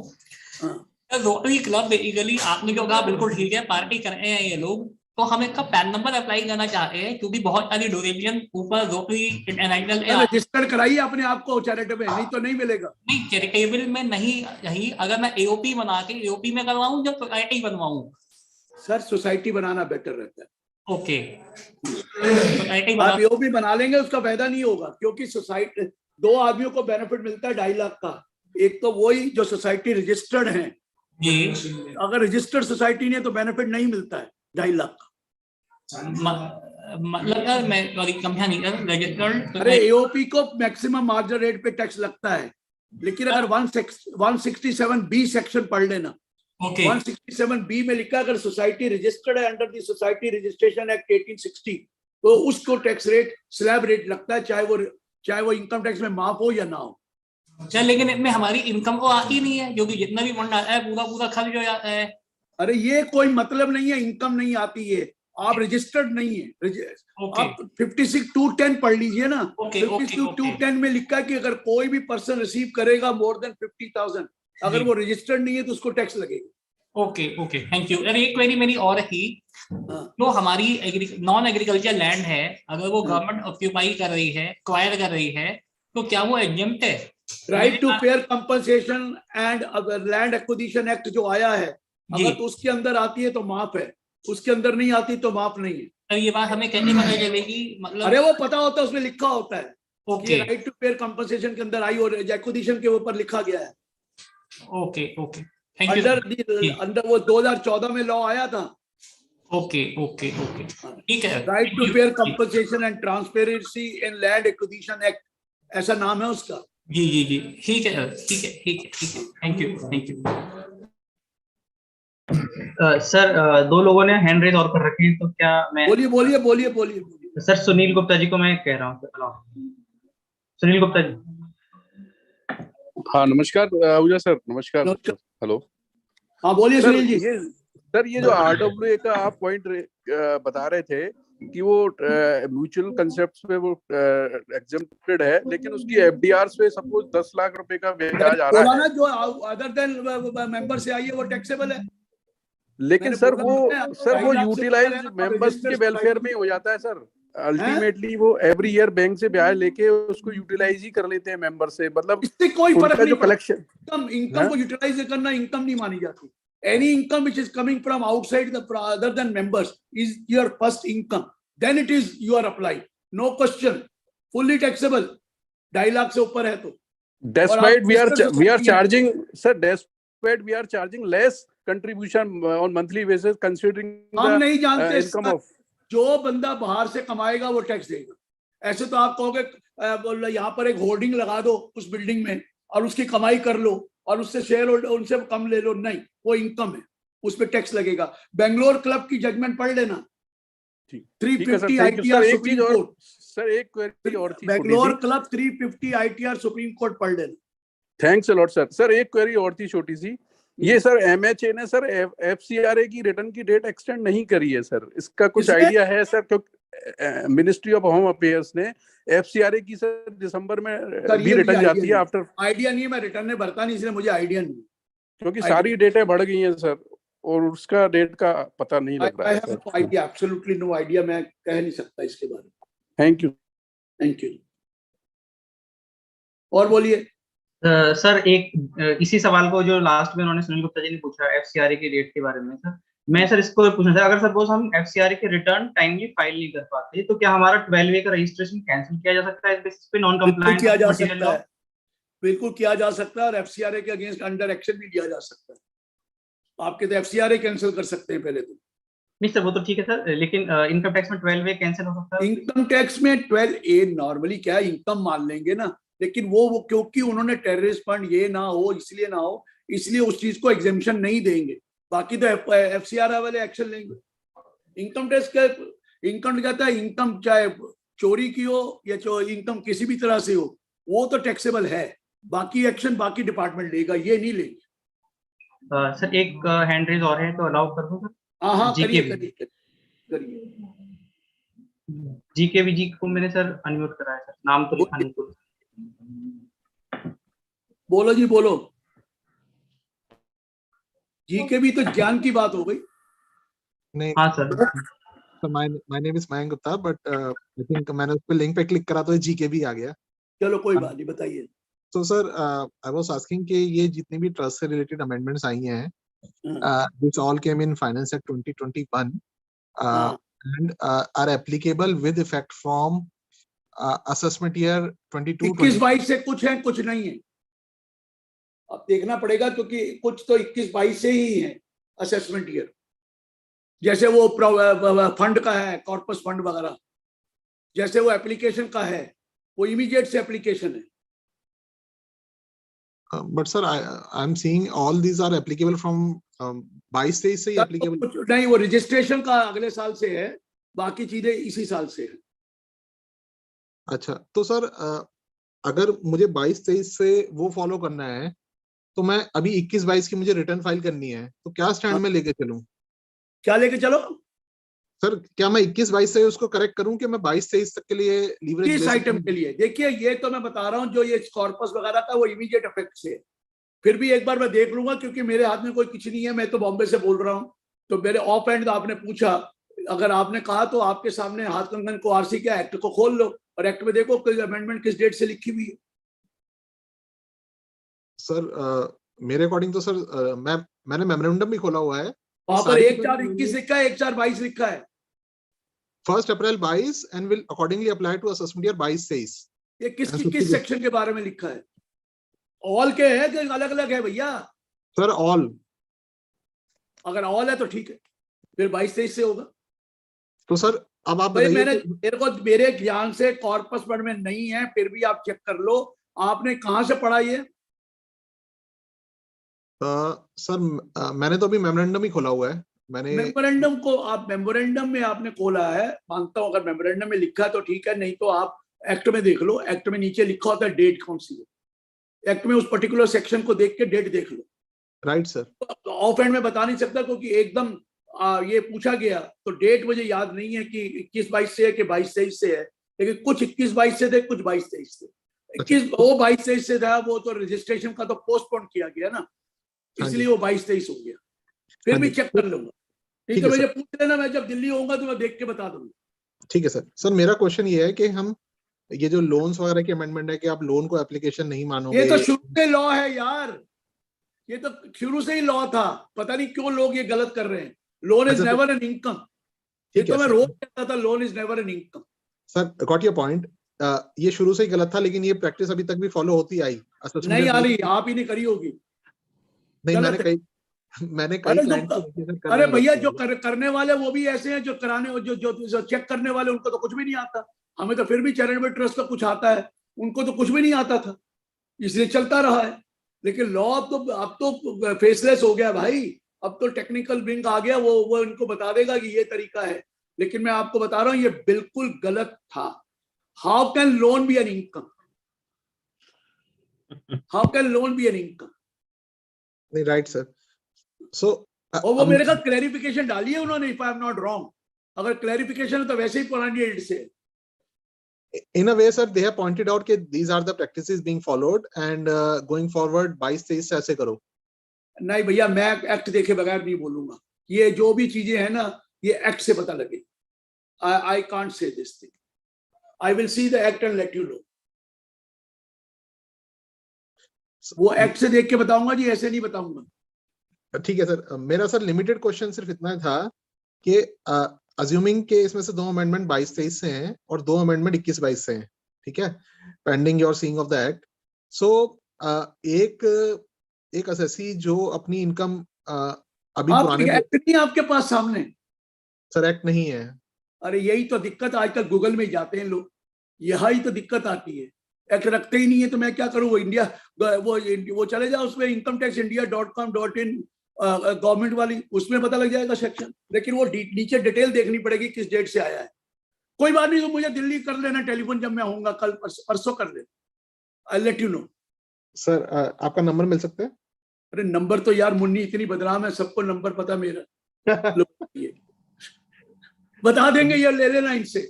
रोटरी क्लब बेसिकली आपने जो कहा बिल्कुल ठीक है, पार्टी कर रहे हैं ये लोग, तो हम इसका पैन नंबर अप्लाई करना चाहते हैं क्योंकि बहुत सारी डोनेशन ऊपर रोटरी इंटरनेशनल रजिस्टर कराइए अपने आप को चैरिटेबल, नहीं तो नहीं मिलेगा। नहीं चैरिटेबल में नहीं, अगर मैं एओपी बना के एओपी में करवाऊं या सोसाइटी बनवाऊं? सर सोसाइटी बनाना बेटर रहता है। ओके, आप एओपी बना लेंगे उसका फायदा नहीं होगा, क्योंकि सोसाइटी दो आदमियों को बेनिफिट मिलता है 2.5 लाख का। एक तो वही जो सोसाइटी रजिस्टर्ड है, अगर रजिस्टर्ड सोसाइटी नहीं तो बेनिफिट नहीं मिलता है 2.5 लाख का। मतलब मैं समझा नहीं रजिस्टर्ड। अरे एओपी को मैक्सिमम मार्जिन रेट पे टैक्स लगता है, लेकिन अगर 167B सेक्शन पढ़ लेना, 167B में लिखा अगर सोसाइटी रजिस्टर्ड है under the society registration act 1860, तो उसको टैक्स रेट स्लैब रेट लगता है, चाहे वो इनकम टैक्स में माफ हो या ना हो। अच्छा, लेकिन इसमें हमारी इनकम तो आती नहीं है, क्योंकि जितना भी फंड आता है पूरा खर्च हो जाता है। अरे ये कोई मतलब नहीं है, इनकम नहीं आती है, आप रजिस्टर्ड नहीं है। आप 56(2)(10) पढ़ लीजिए ना। 56(2)(10) में लिखा है कि अगर कोई भी पर्सन रिसीव करेगा मोर देन 50,000, अगर वो रजिस्टर्ड नहीं है तो उसको टैक्स लगेगा। Okay, thank you. अरे एक क्वेरी मेरी और थी, जो हमारी नॉन एग्रीकल्चर लैंड है, अगर वो गवर्नमेंट ऑक्यूपाई कर रही है, एक्वायर कर रही है, तो क्या वो एग्जेम्प्ट है? Right to fair compensation and land acquisition act जो आया है, अगर तो उसके अंदर आती है तो माफ है, उसके अंदर नहीं आती तो माफ नहीं है। तो ये बात हमें कैसे पता चलेगी? मतलब अरे वो पता होता है, उसमें लिखा होता है कि राइट टू फेयर कंपनसेशन के अंदर आई और एक्विजिशन के ऊपर लिखा गया है। Okay, thank you. अंडर वो 2014 में लॉ आया था। ओके, ठीक है। Right to fair compensation and transparency in land acquisition act, ऐसा नाम है उसका। जी, ठीक है। Thank you. सर दो लोगों ने हैंड रेज और कर रखी है, तो क्या मैं बोलिए। सर सुनील गुप्ता जी को मैं कह रहा हूँ। सुनील गुप्ता जी। हाँ नमस्कार आहूजा सर। नमस्कार। हेलो। हाँ बोलिए सुनील जी। सर ये जो RWA का आप पॉइंट बता रहे थे कि वो म्यूचुअल कंसेप्ट्स पे वो एग्जेम्प्टेड है, लेकिन उसकी FDRs पे सपोज 10 लाख रुपए का ब्याज आ रहा है, जो अदर देन मेंबर से आई है वो टैक्सेबल है। लेकिन सर वो यूटिलाइज मेंबर्स के वेलफेयर में हो जाता है सर। अल्टीमेटली वो एवरी ईयर बैंक से ब्याज लेके उसको यूटिलाइज ही कर लेते हैं मेंबर से, मतलब इससे कोई फर्क नहीं। कलेक्शन इनकम को यूटिलाइज करना इनकम नहीं मानी जाती। Any income which is coming from outside the other than members is your first income. Then it is you are applied. No question. Fully taxable. 2.5 lakh से ऊपर है तो. Despite we are charging, sir, despite we are charging less contribution on monthly basis considering हम the नहीं जानते income of. जो बंदा बाहर से कमाएगा वो टैक्स देगा। ऐसे तो आप कहोगे यहाँ पर एक होर्डिंग लगा दो उस बिल्डिंग में और उसकी कमाई कर लो और उससे शेयर होल्डर उनसे कम ले लो, नहीं, वो इनकम है, उस पे टैक्स लगेगा। बेंगलोर क्लब की जजमेंट पढ़ लेना, 350 ITR सुप्रीम कोर्ट। सर एक क्वेरी और थी, Bangalore club 350 ITR supreme court पढ़ लेना। Thanks a lot sir. Sir एक क्वेरी और थी छोटी सी, ये सर MHA ने सर FCRA की रिटर्न की डेट एक्सटेंड नहीं करी है सर, इसका कुछ आइडिया है सर? क्योंकि मिनिस्ट्री ऑफ होम अफेयर्स ने FCRA की सर दिसंबर में भी रिटर्न जाती है आफ्टर। आइडिया नहीं है, मैं रिटर्न में भरता नहीं, इसलिए मुझे आइडिया नहीं, क्योंकि सारी डेटें बढ़ गई हैं सर और उसका डेट का पता नहीं लग रहा है sir. Idea absolutely no idea, मैं कह नहीं सकता इसके बारे में। Thank you. और बोलिए। सर एक इसी सवाल को जो लास्ट में उन्होंने सुनील गुप्ता जी ने पूछा एफसीआरए के रेट के बारे में, सर मैं सर इसको पूछना था, अगर सपोज हम एफसीआरए के रिटर्न टाइमली फाइल नहीं कर पाते तो क्या हमारा 12A का रजिस्ट्रेशन कैंसिल किया जा सकता है इस बेसिस पे नॉन बिल्कुल कंप्लायंट किया जा मटेरियल सकता लॉ? है, बिल्कुल किया जा सकता है, और एफसीआरए के अगेंस्ट अंडर एक्शन भी लिया जा सकता है। आपके तो एफसीआरए कैंसिल कर सकते हैं पहले तो। नहीं सर वो तो ठीक है सर, लेकिन इनकम टैक्स में 12A कैंसिल हो सकता है? इनकम टैक्स में 12A नॉर्मली क्या है, इनकम मान लेंगे ना, लेकिन वो क्योंकि उन्होंने टेररिस्ट फंड ये ना हो इसलिए ना हो, इसलिए उस चीज को एग्जेम्पशन नहीं देंगे, बाकी तो एफसीआरए वाले एक्शन लेंगे। इनकम टैक्स का इनकम कहता है इनकम चाहे चोरी की हो या इनकम किसी भी तरह से हो वो तो टैक्सेबल है, बाकी एक्शन बाकी डिपार्टमेंट लेगा, ये नहीं लेंगे। सर एक हैंड रेज और है तो अलाउ कर दो सर। हाँ जीके करिए। जीके जी को मैंने सर अनम्यूट कराया सर, नाम तो लिखा नहीं तो। बोलो जी बोलो। जीके भी तो ज्ञान की बात हो गई। नहीं हाँ sir. So my name is Mayank Gupta, but I think मैंने उस पे लिंक पे क्लिक करा तो जीके भी आ गया। चलो कोई बात नहीं, बताइए। तो सर I was asking कि ये जितनी भी ट्रस्ट से रिलेटेड अमेंडमेंट्स आई हैं, this all came in Finance Act 2021 and are applicable with effect from assessment year 22-23। 21-22 से कुछ है कुछ नहीं है, अब देखना पड़ेगा क्योंकि कुछ तो 21-22 से ही है असेसमेंट ईयर, जैसे वो फंड का है कॉर्पस फंड वगैरह, जैसे वो एप्लीकेशन का है वो इमीडिएट से एप्लीकेशन है। But sir, I'm seeing all these are applicable from 22-23 से ही applicable। नहीं, वो रजिस्ट्रेशन का अगले साल से है, बाकी चीजें इसी साल से है। अच्छा तो सर अगर मुझे 22-23 से वो फॉलो करना है तो मैं अभी 21-22 की मुझे रिटर्न फाइल करनी है, तो क्या स्टैंड में लेके चलूं? क्या लेके चलो सर? क्या मैं 21-22 से उसको करेक्ट करूं कि मैं 22-23 तक के लिए लीवरेज किस आइटम के लिए? देखिए ये तो मैं बता रहा हूँ, जो ये कॉर्पस वगैरह का वो इमीडिएट इफेक्ट से है, फिर भी एक बार मैं देख लूंगा क्योंकि मेरे हाथ में कोई कुछ नहीं है, मैं तो बॉम्बे से बोल रहा हूँ, तो मेरे ऑफ एंड आपने पूछा, अगर आपने कहा तो आपके सामने हाथ कंगन को आरसी के एक्ट को खोल लो और एक्ट में देखो कोई अमेंडमेंट किस डेट से लिखी हुई है। सर मेरे अकॉर्डिंग तो सर मैंने मेमोरेंडम भी खोला हुआ है, वहां पर 1/4/21 लिखा है, 1/4/22 लिखा है, 1 April 22 and will accordingly apply to assessment year 22-23। ये किस सेक्शन के बारे में लिखा है? ऑल के है कि अलग अलग है भैया? Sir all. अगर ऑल है तो ठीक है, फिर 22-23 से होगा। तो सर अब आप बताइए, मेरे ज्ञान से कॉर्पस फंड में नहीं है, फिर भी आप चेक कर लो, आपने कहां से पढ़ा ये? सर मैंने तो अभी मेमोरेंडम ही खोला हुआ है। मैंने मेमोरेंडम को आप मेमोरेंडम में आपने खोला है, मानता हूं, अगर मेमोरेंडम में लिखा है तो ठीक है, नहीं तो आप एक्ट में देख लो, एक्ट में नीचे लिखा होता है डेट कौन सी है, एक्ट में उस पर्टिकुलर सेक्शन को देख के डेट देख लो। Right sir. ऑफ एंड में बता नहीं सकता क्योंकि एकदम ये पूछा गया तो डेट मुझे याद नहीं है कि 21-22 से है कि 22-23 से है, लेकिन कुछ 21-22 से थे, कुछ 22-23 से। 21 वो 22-23 से था, वो तो रजिस्ट्रेशन का तो पोस्टपोन किया गया ना, इसलिए वो 22-23 हो गया, फिर भी चेक कर लूंगा। ठीक है, मुझे पूछ लेना, मैं जब दिल्ली होऊंगा तो मैं देख के बता दूंगा। ठीक है सर। सर मेरा क्वेश्चन ये है कि हम ये जो लोन्स वगैरह की अमेंडमेंट है कि आप लोन को एप्लीकेशन नहीं मानोगे, ये तो शुरू से लॉ है यार, ये तो शुरू से ही लॉ था, पता नहीं क्यों लोग ये गलत कर रहे हैं। Loan is never an income, ये तो मैं रोज कहता था, loan is never an income. Sir got your point, ये शुरू से ही गलत था, लेकिन ये प्रैक्टिस अभी तक भी फॉलो होती आई। नहीं आ रही, आप ही नहीं करी होगी। नहीं, मैंने कई अरे भैया जो करने वाले वो भी ऐसे हैं, जो कराने जो चेक करने वाले उनको तो कुछ भी नहीं आता, हमें तो फिर भी चैरिटेबल ट्रस्ट का कुछ आता है, उनको तो कुछ भी नहीं आता था, इसलिए चलता रहा है। लेकिन लॉ अब तो फेसलेस हो गया भाई, अब तो टेक्निकल विंग आ गया, वो इनको बता देगा कि ये तरीका है, लेकिन मैं आपको बता रहा हूं ये बिल्कुल गलत था। How can loan be an income? How can loan be an income? नहीं, राइट सर। सो और वो मेरे साथ क्लैरिफिकेशन डाली है उन्होंने, if I am not wrong, अगर क्लैरिफिकेशन है तो वैसे ही पुरानी डेट से। In a way, sir, they have pointed out that these are the practices being followed and going forward 22-23 से ऐसे करो। नहीं भैया, मैं एक्ट देखे बगैर नहीं बोलूंगा, ये जो भी चीजें हैं ना ये एक्ट से पता लगे। I can't say this thing. I will see the act and let you know. वो एक्ट से देख के बताऊंगा जी, ऐसे नहीं बताऊंगा। ठीक है सर, मेरा सर लिमिटेड क्वेश्चन सिर्फ इतना था कि अज्यूमिंग के इसमें से 2 अमेंडमेंट 22-23 से हैं और 2 अमेंडमेंट 21-22 से हैं, ठीक है, pending your seeing of the act. So एक असेसी जो अपनी इनकम अभी पुराने एक्ट नहीं है आपके पास सामने? सर एक्ट नहीं है। अरे यही तो दिक्कत, आजकल गूगल में जाते हैं लोग, यही तो दिक्कत आती है। एक्ट रखते ही नहीं है तो मैं क्या करूं? वो इंडिया वो चले जाओ उसमें incometaxindia.com.in गवर्नमेंट वाली, उसमें पता लग जाएगा सेक्शन, लेकिन वो नीचे डिटेल देखनी पड़ेगी किस डेट से आया है। कोई बात नहीं, तो मुझे दिल्ली कर लेना टेलीफोन, जब मैं होऊंगा कल परसों कर लेना, I let you know. Sir आपका नंबर मिल सकता है? अरे नंबर तो यार मुन्नी इतनी बदनाम है, सबको नंबर पता मेरा। बता देंगे, ये ले लेना इनसे।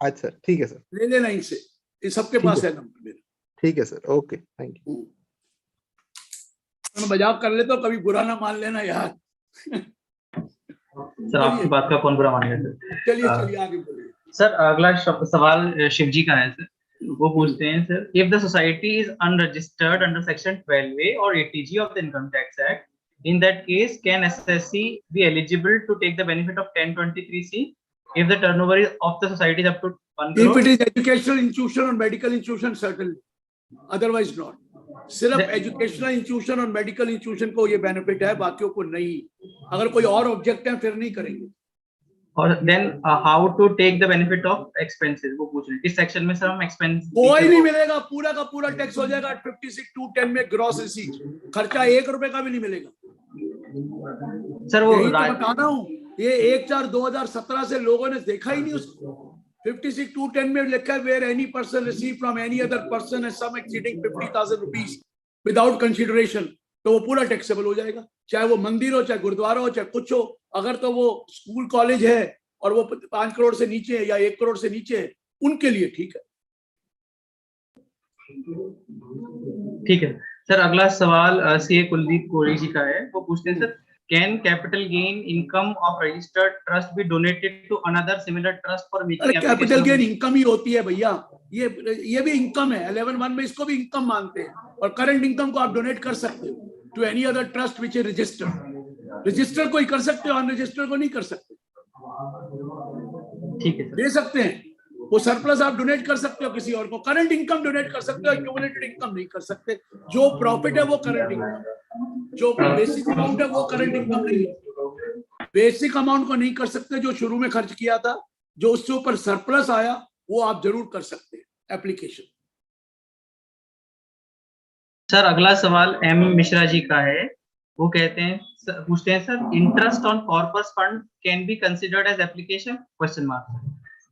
अच्छा ठीक है सर, ले लेना इनसे, ये सबके पास है नंबर मेरा। ठीक है सर, ओके, थैंक यू। मैं मजाक कर लेता हूं, कभी बुरा ना मान लेना यार। सर आपकी बात का कौन बुरा मान लेता है? चलिए आगे बोलिए। सर अगला सवाल शिव जी का है सर, वो पूछते हैं sir, if the society is unregistered under section 12A और 80G of the income tax act, in that case can SSC be eligible to take the benefit of 1023C if the turnover of the society is up to 1 crore? If it is educational institution or medical institution, certainly, otherwise not। सिर्फ educational institution और medical institution को ये benefit है, बाकियों को नहीं। अगर कोई और ऑब्जेक्ट है फिर नहीं करेंगे। और then how to take the benefit of expenses, वो पूछ रहे हैं किस सेक्शन में सर हम एक्सपेंस? कोई नहीं मिलेगा, पूरा का पूरा टैक्स हो जाएगा 56(2)(10) में ग्रॉस रिसीट, खर्चा 1 रुपए का भी नहीं मिलेगा सर। वो तो बता रहा हूँ, ये 1/4/2017 से लोगों ने देखा ही नहीं उसको। 56(2)(10) में लिखा है, where any person receive from any other person and sum exceeding 50,000 rupees without consideration, तो वो पूरा टैक्सेबल हो जाएगा, चाहे वो मंदिर हो, चाहे गुरुद्वारा हो, चाहे कुछ हो। अगर तो वो स्कूल कॉलेज है और वो 5 करोड़ से नीचे है या 1 करोड़ से नीचे है, उनके लिए ठीक है। ठीक है सर, अगला सवाल सीए कुलदीप कोरी जी का है, वो पूछते हैं sir, can capital gain income of registered trust be donated to another similar trust for making? Capital gain income ही होती है भैया, ये भी इनकम है। 11(1) में इसको भी इनकम मानते हैं, और करंट इनकम को आप डोनेट कर सकते हो to any other trust which is registered. Register को ही कर सकते हो, अनरजिस्टर्ड को नहीं कर सकते। ठीक है, दे सकते हैं, वो सरप्लस आप डोनेट कर सकते हो किसी और को। करंट इनकम डोनेट कर सकते हो, एक्यूमुलेटेड इनकम नहीं कर सकते। जो प्रॉफिट है वो करंट इनकम, जो बेसिक अमाउंट है वो करंट इनकम नहीं है। बेसिक अमाउंट को नहीं कर सकते, जो शुरू में खर्च किया था, जो उससे ऊपर सरप्लस आया वो आप जरूर कर सकते हैं एप्लीकेशन। सर अगला सवाल एम मिश्रा जी का है, वो कहते हैं, पूछते हैं sir, interest on corpus fund can be considered as application? Question mark.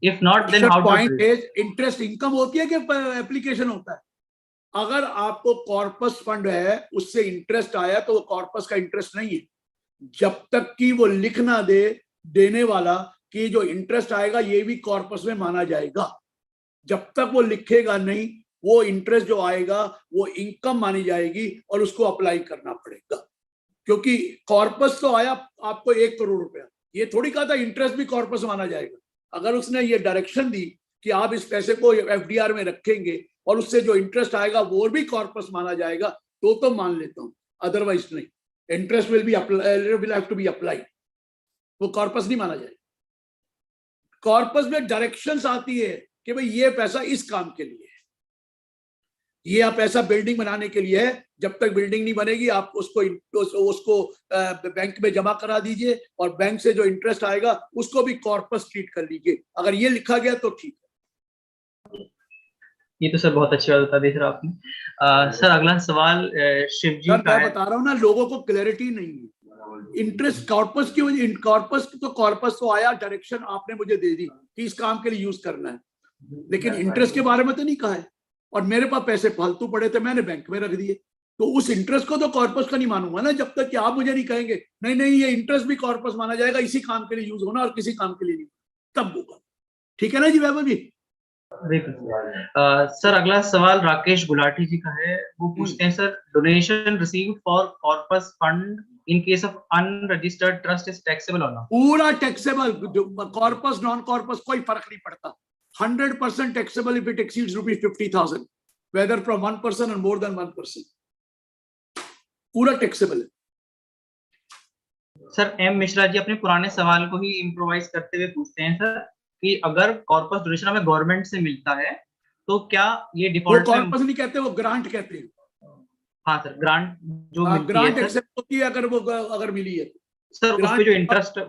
If not then how point is, interest income होती है कि एप्लीकेशन होता है? अगर आपको कॉर्पस फंड है, उससे इंटरेस्ट आया, तो वो कॉर्पस का इंटरेस्ट नहीं है, जब तक कि वो लिख ना दे देने वाला कि जो इंटरेस्ट आएगा ये भी कॉर्पस में माना जाएगा। जब तक वो लिखेगा नहीं, वो इंटरेस्ट जो आएगा वो इनकम मानी जाएगी और उसको अप्लाई करना पड़ेगा। क्योंकि कॉर्पस तो आया आपको 1 करोड़ रुपया, ये थोड़ी कहा था इंटरेस्ट भी कॉर्पस माना जाएगा। अगर उसने ये डायरेक्शन दी कि आप इस पैसे को एफडीआर में रखेंगे और उससे जो इंटरेस्ट आएगा वो भी कॉर्पस माना जाएगा, तो मान लेता हूं, अदरवाइज नहीं। Interest will have to be applied, वो कॉर्पस नहीं माना जाएगा। कॉर्पस में डायरेक्शंस आती है कि भाई ये पैसा इस काम के लिए है, ये आप पैसा बिल्डिंग बनाने के लिए है। जब तक बिल्डिंग नहीं बनेगी आप उसको बैंक में जमा करा दीजिए, और बैंक से जो इंटरेस्ट आएगा उसको भी कॉर्पस ट्रीट कर लीजिए। अगर ये लिखा गया तो ठीक है। ये तो सर बहुत अच्छी बात बता दी सर आपने। सर अगला सवाल शिव जी का है। मैं बता रहा हूँ ना, लोगों को क्लैरिटी नहीं है। इंटरेस्ट कॉर्पस की वजह, कॉर्पस तो आया, डायरेक्शन आपने मुझे दे दी कि इस काम के लिए यूज करना है, लेकिन इंटरेस्ट के बारे में तो नहीं कहा है। और मेरे पास पैसे फालतू पड़े थे, मैंने बैंक में रख दिए, तो उस इंटरेस्ट को तो कॉर्पस का नहीं मानूंगा ना, जब तक कि आप मुझे नहीं कहेंगे नहीं ये इंटरेस्ट भी कॉर्पस माना जाएगा, इसी काम के लिए यूज होना और किसी काम के लिए नहीं, तब होगा। ठीक है ना जी वैभव जी? सर अगला सवाल राकेश गुलाटी जी का है, वो पूछते हैं, sir donation receive for corpus fund in case of unregistered trust is taxable और नॉट? पूरा टैक्सेबल, कॉर्पस नॉन कॉर्पस कोई फर्क नहीं पड़ता। 100% taxable if it exceeds ₹50,000। whether from one person or more than one person. पूरा taxable है। Sir M Mishra ji अपने पुराने सवाल को ही इम्प्रोवाइज करते हुए पूछते हैं सर कि अगर कॉर्पस ड्यूरेशन हमें गवर्नमेंट से मिलता है तो क्या ये डिफॉल्ट वो कॉर्पस नहीं कहते, वो ग्रांट कहते हैं। हाँ सर, ग्रांट जो ग्रांट एक्सेप्ट होती है अगर मिली है सर, उस पे जो इंटरेस्ट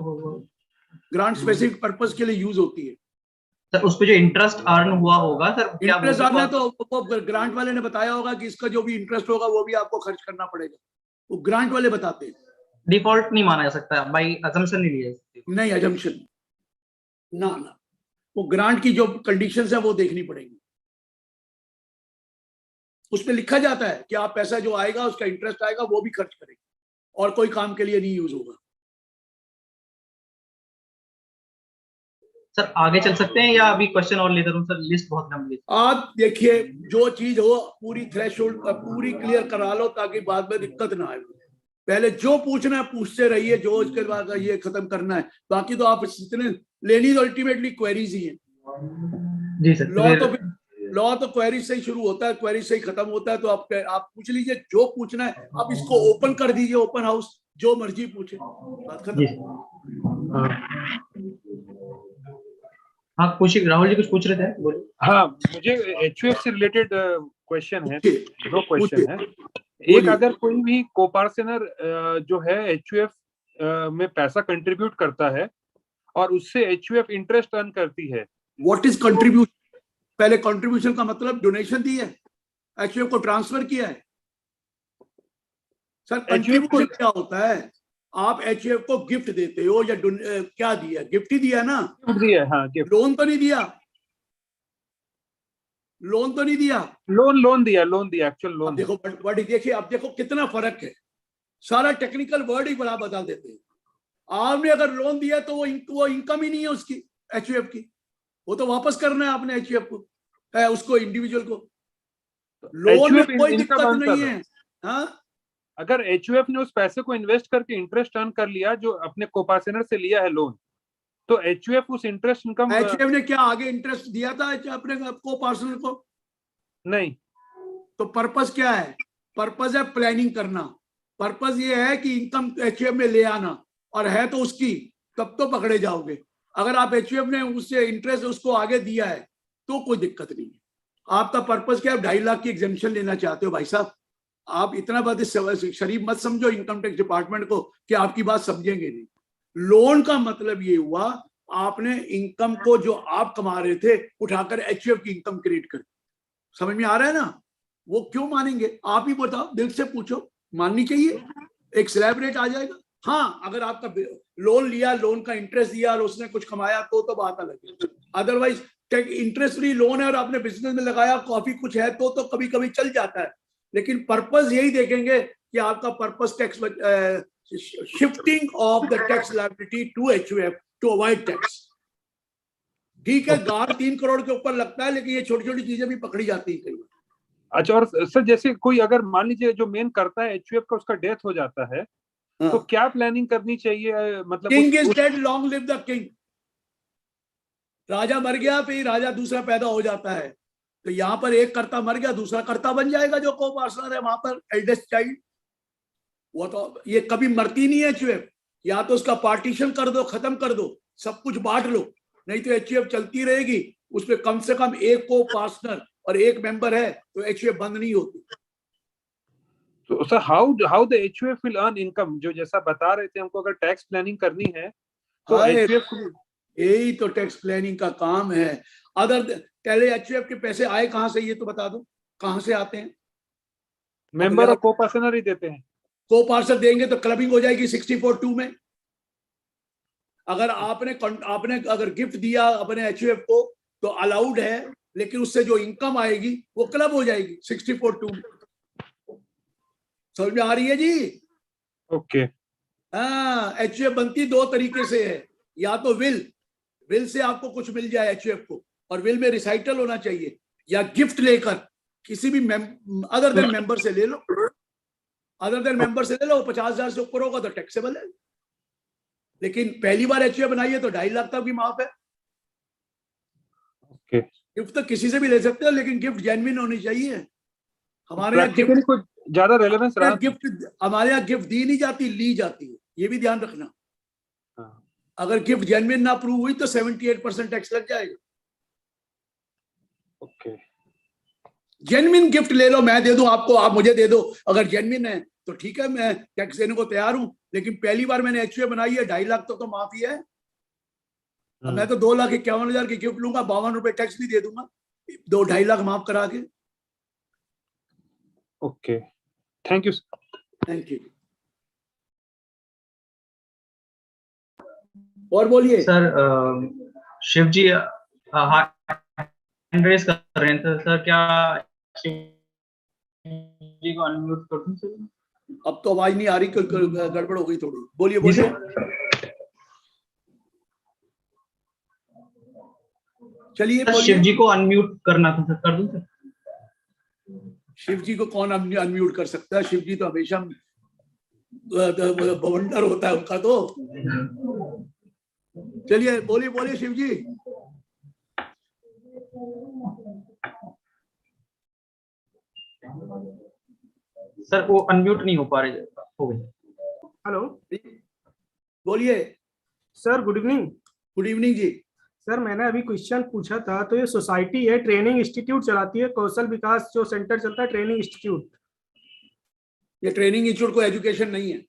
ग्रांट स्पेसिफिक पर्पस के लिए यूज होती है सर, उस पे जो इंटरेस्ट अर्न हुआ होगा सर, क्या इंटरेस्ट अर्न है तो वो ग्रांट वाले ने बताया होगा कि इसका जो भी इंटरेस्ट होगा वो भी आपको खर्च करना पड़ेगा, वो ग्रांट वाले बताते हैं। डिफॉल्ट नहीं माना जा सकता, बाई अजम्पशन नहीं लिया सकती। नहीं, अजम्पशन ना, वो ग्रांट की जो कंडीशंस है वो देखनी पड़ेगी। उसमें लिखा जाता है कि आप पैसा जो आएगा उसका इंटरेस्ट आएगा वो भी खर्च करेंगे और कोई काम के लिए नहीं यूज होगा। सर आगे चल सकते हैं या अभी क्वेश्चन और लेता हूं सर, लिस्ट बहुत लंबी है। आप देखिए जो चीज हो पूरी थ्रेशोल्ड पूरी क्लियर करा लो ताकि बाद में दिक्कत ना आए। पहले जो पूछना है पूछते रहिए, जो उसके बाद ये खत्म करना है, बाकी तो आप इतने लेनी तो अल्टीमेटली क्वेरीज ही है। जी सर, लॉ तो क्वेरी से ही शुरू होता है, क्वेरी से ही खत्म होता है। तो आप पूछ लीजिए जो पूछना है, आप इसको ओपन कर दीजिए, ओपन हाउस, जो मर्जी पूछे, बात खत्म। हाँ पूछिए, राहुल जी कुछ पूछ रहे थे, बोलिए। हाँ, मुझे एचयूएफ से रिलेटेड क्वेश्चन है, दो क्वेश्चन है। एक, अगर कोई भी कोपार्सनर जो है एचयूएफ में पैसा कंट्रीब्यूट करता है और उससे एचयूएफ इंटरेस्ट अर्न करती है, व्हाट इज कंट्रीब्यूशन? पहले कंट्रीब्यूशन का मतलब डोनेशन दी है, एचयूएफ को ट्रांसफर किया है। सर कंट्रीब्यूशन क्या होता है? आप एचयूएफ को गिफ्ट देते हो या क्या दिया? गिफ्ट ही दिया ना, दिया, हाँ, गिफ्ट। लोन तो नहीं दिया, लोन तो नहीं दिया, लोन दिया एक्चुअल लोन। देखो बट देखिए, अब देखो कितना फर्क है, सारा टेक्निकल वर्ड ही बड़ा बदल देते हैं। आपने अगर लोन दिया तो वो इनकम ही नहीं है उसकी, एचयूएफ की, वो तो वापस करना है आपने एचयूएफ को, उसको इंडिविजुअल को। लोन में कोई दिक्कत नहीं है। हाँ, अगर एचयूएफ ने उस पैसे को इन्वेस्ट करके इंटरेस्ट अर्न कर लिया जो अपने कोपार्सनर से लिया है लोन, तो एचयूएफ उस इंटरेस्ट इनकम। एचयूएफ ने क्या आगे इंटरेस्ट दिया था अपने कोपार्सनर को? नहीं। तो पर्पस क्या है? पर्पस है प्लानिंग करना। पर्पस ये है कि इनकम एचयूएफ में ले आना, और है तो उसकी, तब तो पकड़े जाओगे। अगर आप एचयूएफ ने उससे इंटरेस्ट उसको आगे दिया है तो कोई दिक्कत नहीं है। आपका पर्पस क्या है? 2.5 लाख की एग्जेम्पशन लेना चाहते हो भाई साहब, आप इतना बात शरीफ मत समझो इनकम टैक्स डिपार्टमेंट को कि आपकी बात समझेंगे नहीं। लोन का मतलब ये हुआ आपने इनकम को जो आप कमा रहे थे उठाकर एचयूएफ की इनकम क्रिएट कर। समझ में आ रहा है ना? वो क्यों मानेंगे? आप ही बताओ, दिल से पूछो, माननी चाहिए, एक स्लैब रेट आ जाएगा। हाँ, अगर आपका लोन लिया, लोन का इंटरेस्ट दिया और उसने कुछ कमाया तो बात अलग है। अदरवाइज इंटरेस्ट फ्री लोन है और आपने बिजनेस में लगाया, काफी कुछ है तो कभी कभी चल जाता है। लेकिन पर्पस यही देखेंगे कि आपका purpose tax shifting of the tax liability to HUF to avoid tax. ठीक है, गार्ड 3 करोड़ के ऊपर लगता है, लेकिन ये छोटी छोटी चीजें भी पकड़ी जाती है कई बार। अच्छा, और सर जैसे कोई अगर मान लीजिए जो मेन करता है एचयूएफ का, उसका डेथ हो जाता है, तो क्या प्लानिंग करनी चाहिए? मतलब king is dead, long live the king. राजा मर गया, फिर राजा दूसरा पैदा हो जाता है, तो यहाँ पर एक कर्ता मर गया, दूसरा कर्ता बन जाएगा जो को-पार्टनर है वहां पर, एल्डेस्ट चाइल्ड। वो तो ये कभी मरती नहीं है एचयूएफ। या तो उसका पार्टीशन कर दो, खत्म कर दो, सब कुछ बांट लो, नहीं तो एचयूएफ चलती रहेगी। उसमें कम से कम एक को-पार्टनर और एक मेंबर है तो एचयूएफ बंद नहीं होती। तो sir how the HUF will earn income, जो जैसा बता रहे थे हमको, अगर टैक्स प्लानिंग करनी है तो एचयूएफ, यही तो टैक्स प्लानिंग का काम है। पहले एचयूएफ के पैसे आए कहां से, ये तो बता दो, कहां से आते हैं? मेंबर और को-पार्टनर ही देते हैं। को-पार्टनर देंगे तो क्लबिंग हो जाएगी 64(2) में। अगर आपने अगर गिफ्ट दिया अपने एचयूएफ को तो अलाउड है, लेकिन उससे जो इनकम आएगी वो क्लब हो जाएगी 64(2) में। समझ में आ रही है जी? ओके। हाँ, एचयूएफ बनती 2 तरीके से है, या तो विल से आपको कुछ मिल जाए एचयूएफ को, और विल में रिसाइटल होना चाहिए, या गिफ्ट लेकर किसी भी अदर देन मेंबर से ले लो। अदर देन मेंबर से ले लो, 50,000 से ऊपर होगा तो टैक्सेबल है। लेकिन पहली बार एचयूएफ बनाई है तो 2.5 लाख तक भी माफ है। ओके। गिफ्ट तो किसी से भी ले सकते हो, लेकिन गिफ्ट जेन्युइन होनी चाहिए। हमारे यहाँ प्रैक्टिकली कुछ ज्यादा रेलेवेंस रहा गिफ्ट, हमारे यहाँ गिफ्ट दी नहीं जाती, ली जाती है, ये भी ध्यान रखना। अगर गिफ्ट जेन्युइन ना अप्रूव हुई तो 78% टैक्स लग जाएगा। ओके, जेन्युइन गिफ्ट ले लो, मैं दे दूं आपको, आप मुझे दे दो, अगर जेन्युइन है तो ठीक है, मैं टैक्स देने को तैयार हूं। लेकिन पहली बार मैंने एचयूए बनाई है, 2.5 लाख तो माफी है। अब मैं तो 2,51,000 की गिफ्ट लूंगा, 52 रुपए टैक्स भी दे दूंगा, 2-2.5 लाख माफ करा के। Okay, thank you. Thank you. और बोलिए सर। शिव जी हैंड रेज कर रहे हैं सर, क्या शिव जी को अनम्यूट कर दूं सर? अब तो आवाज नहीं आ रही, गड़बड़ हो गई थोड़ी। बोलिए बोलिए। चलिए बोलिए। शिव जी को अनम्यूट करना था सर, कर दूं सर? शिव जी को कौन अनम्यूट कर सकता है? शिव जी तो हमेशा बवंडर होता है उनका तो। चलिए बोलिए बोलिए शिव जी। सर वो अनम्यूट नहीं हो पा रहे, हो गए। हेलो, बोलिए sir. Good evening. Good evening ji. Sir मैंने अभी क्वेश्चन पूछा था, तो ये सोसाइटी है, ट्रेनिंग इंस्टीट्यूट चलाती है, कौशल विकास जो सेंटर चलता है, ट्रेनिंग इंस्टीट्यूट। ये ट्रेनिंग इंस्टीट्यूट को एजुकेशन नहीं है।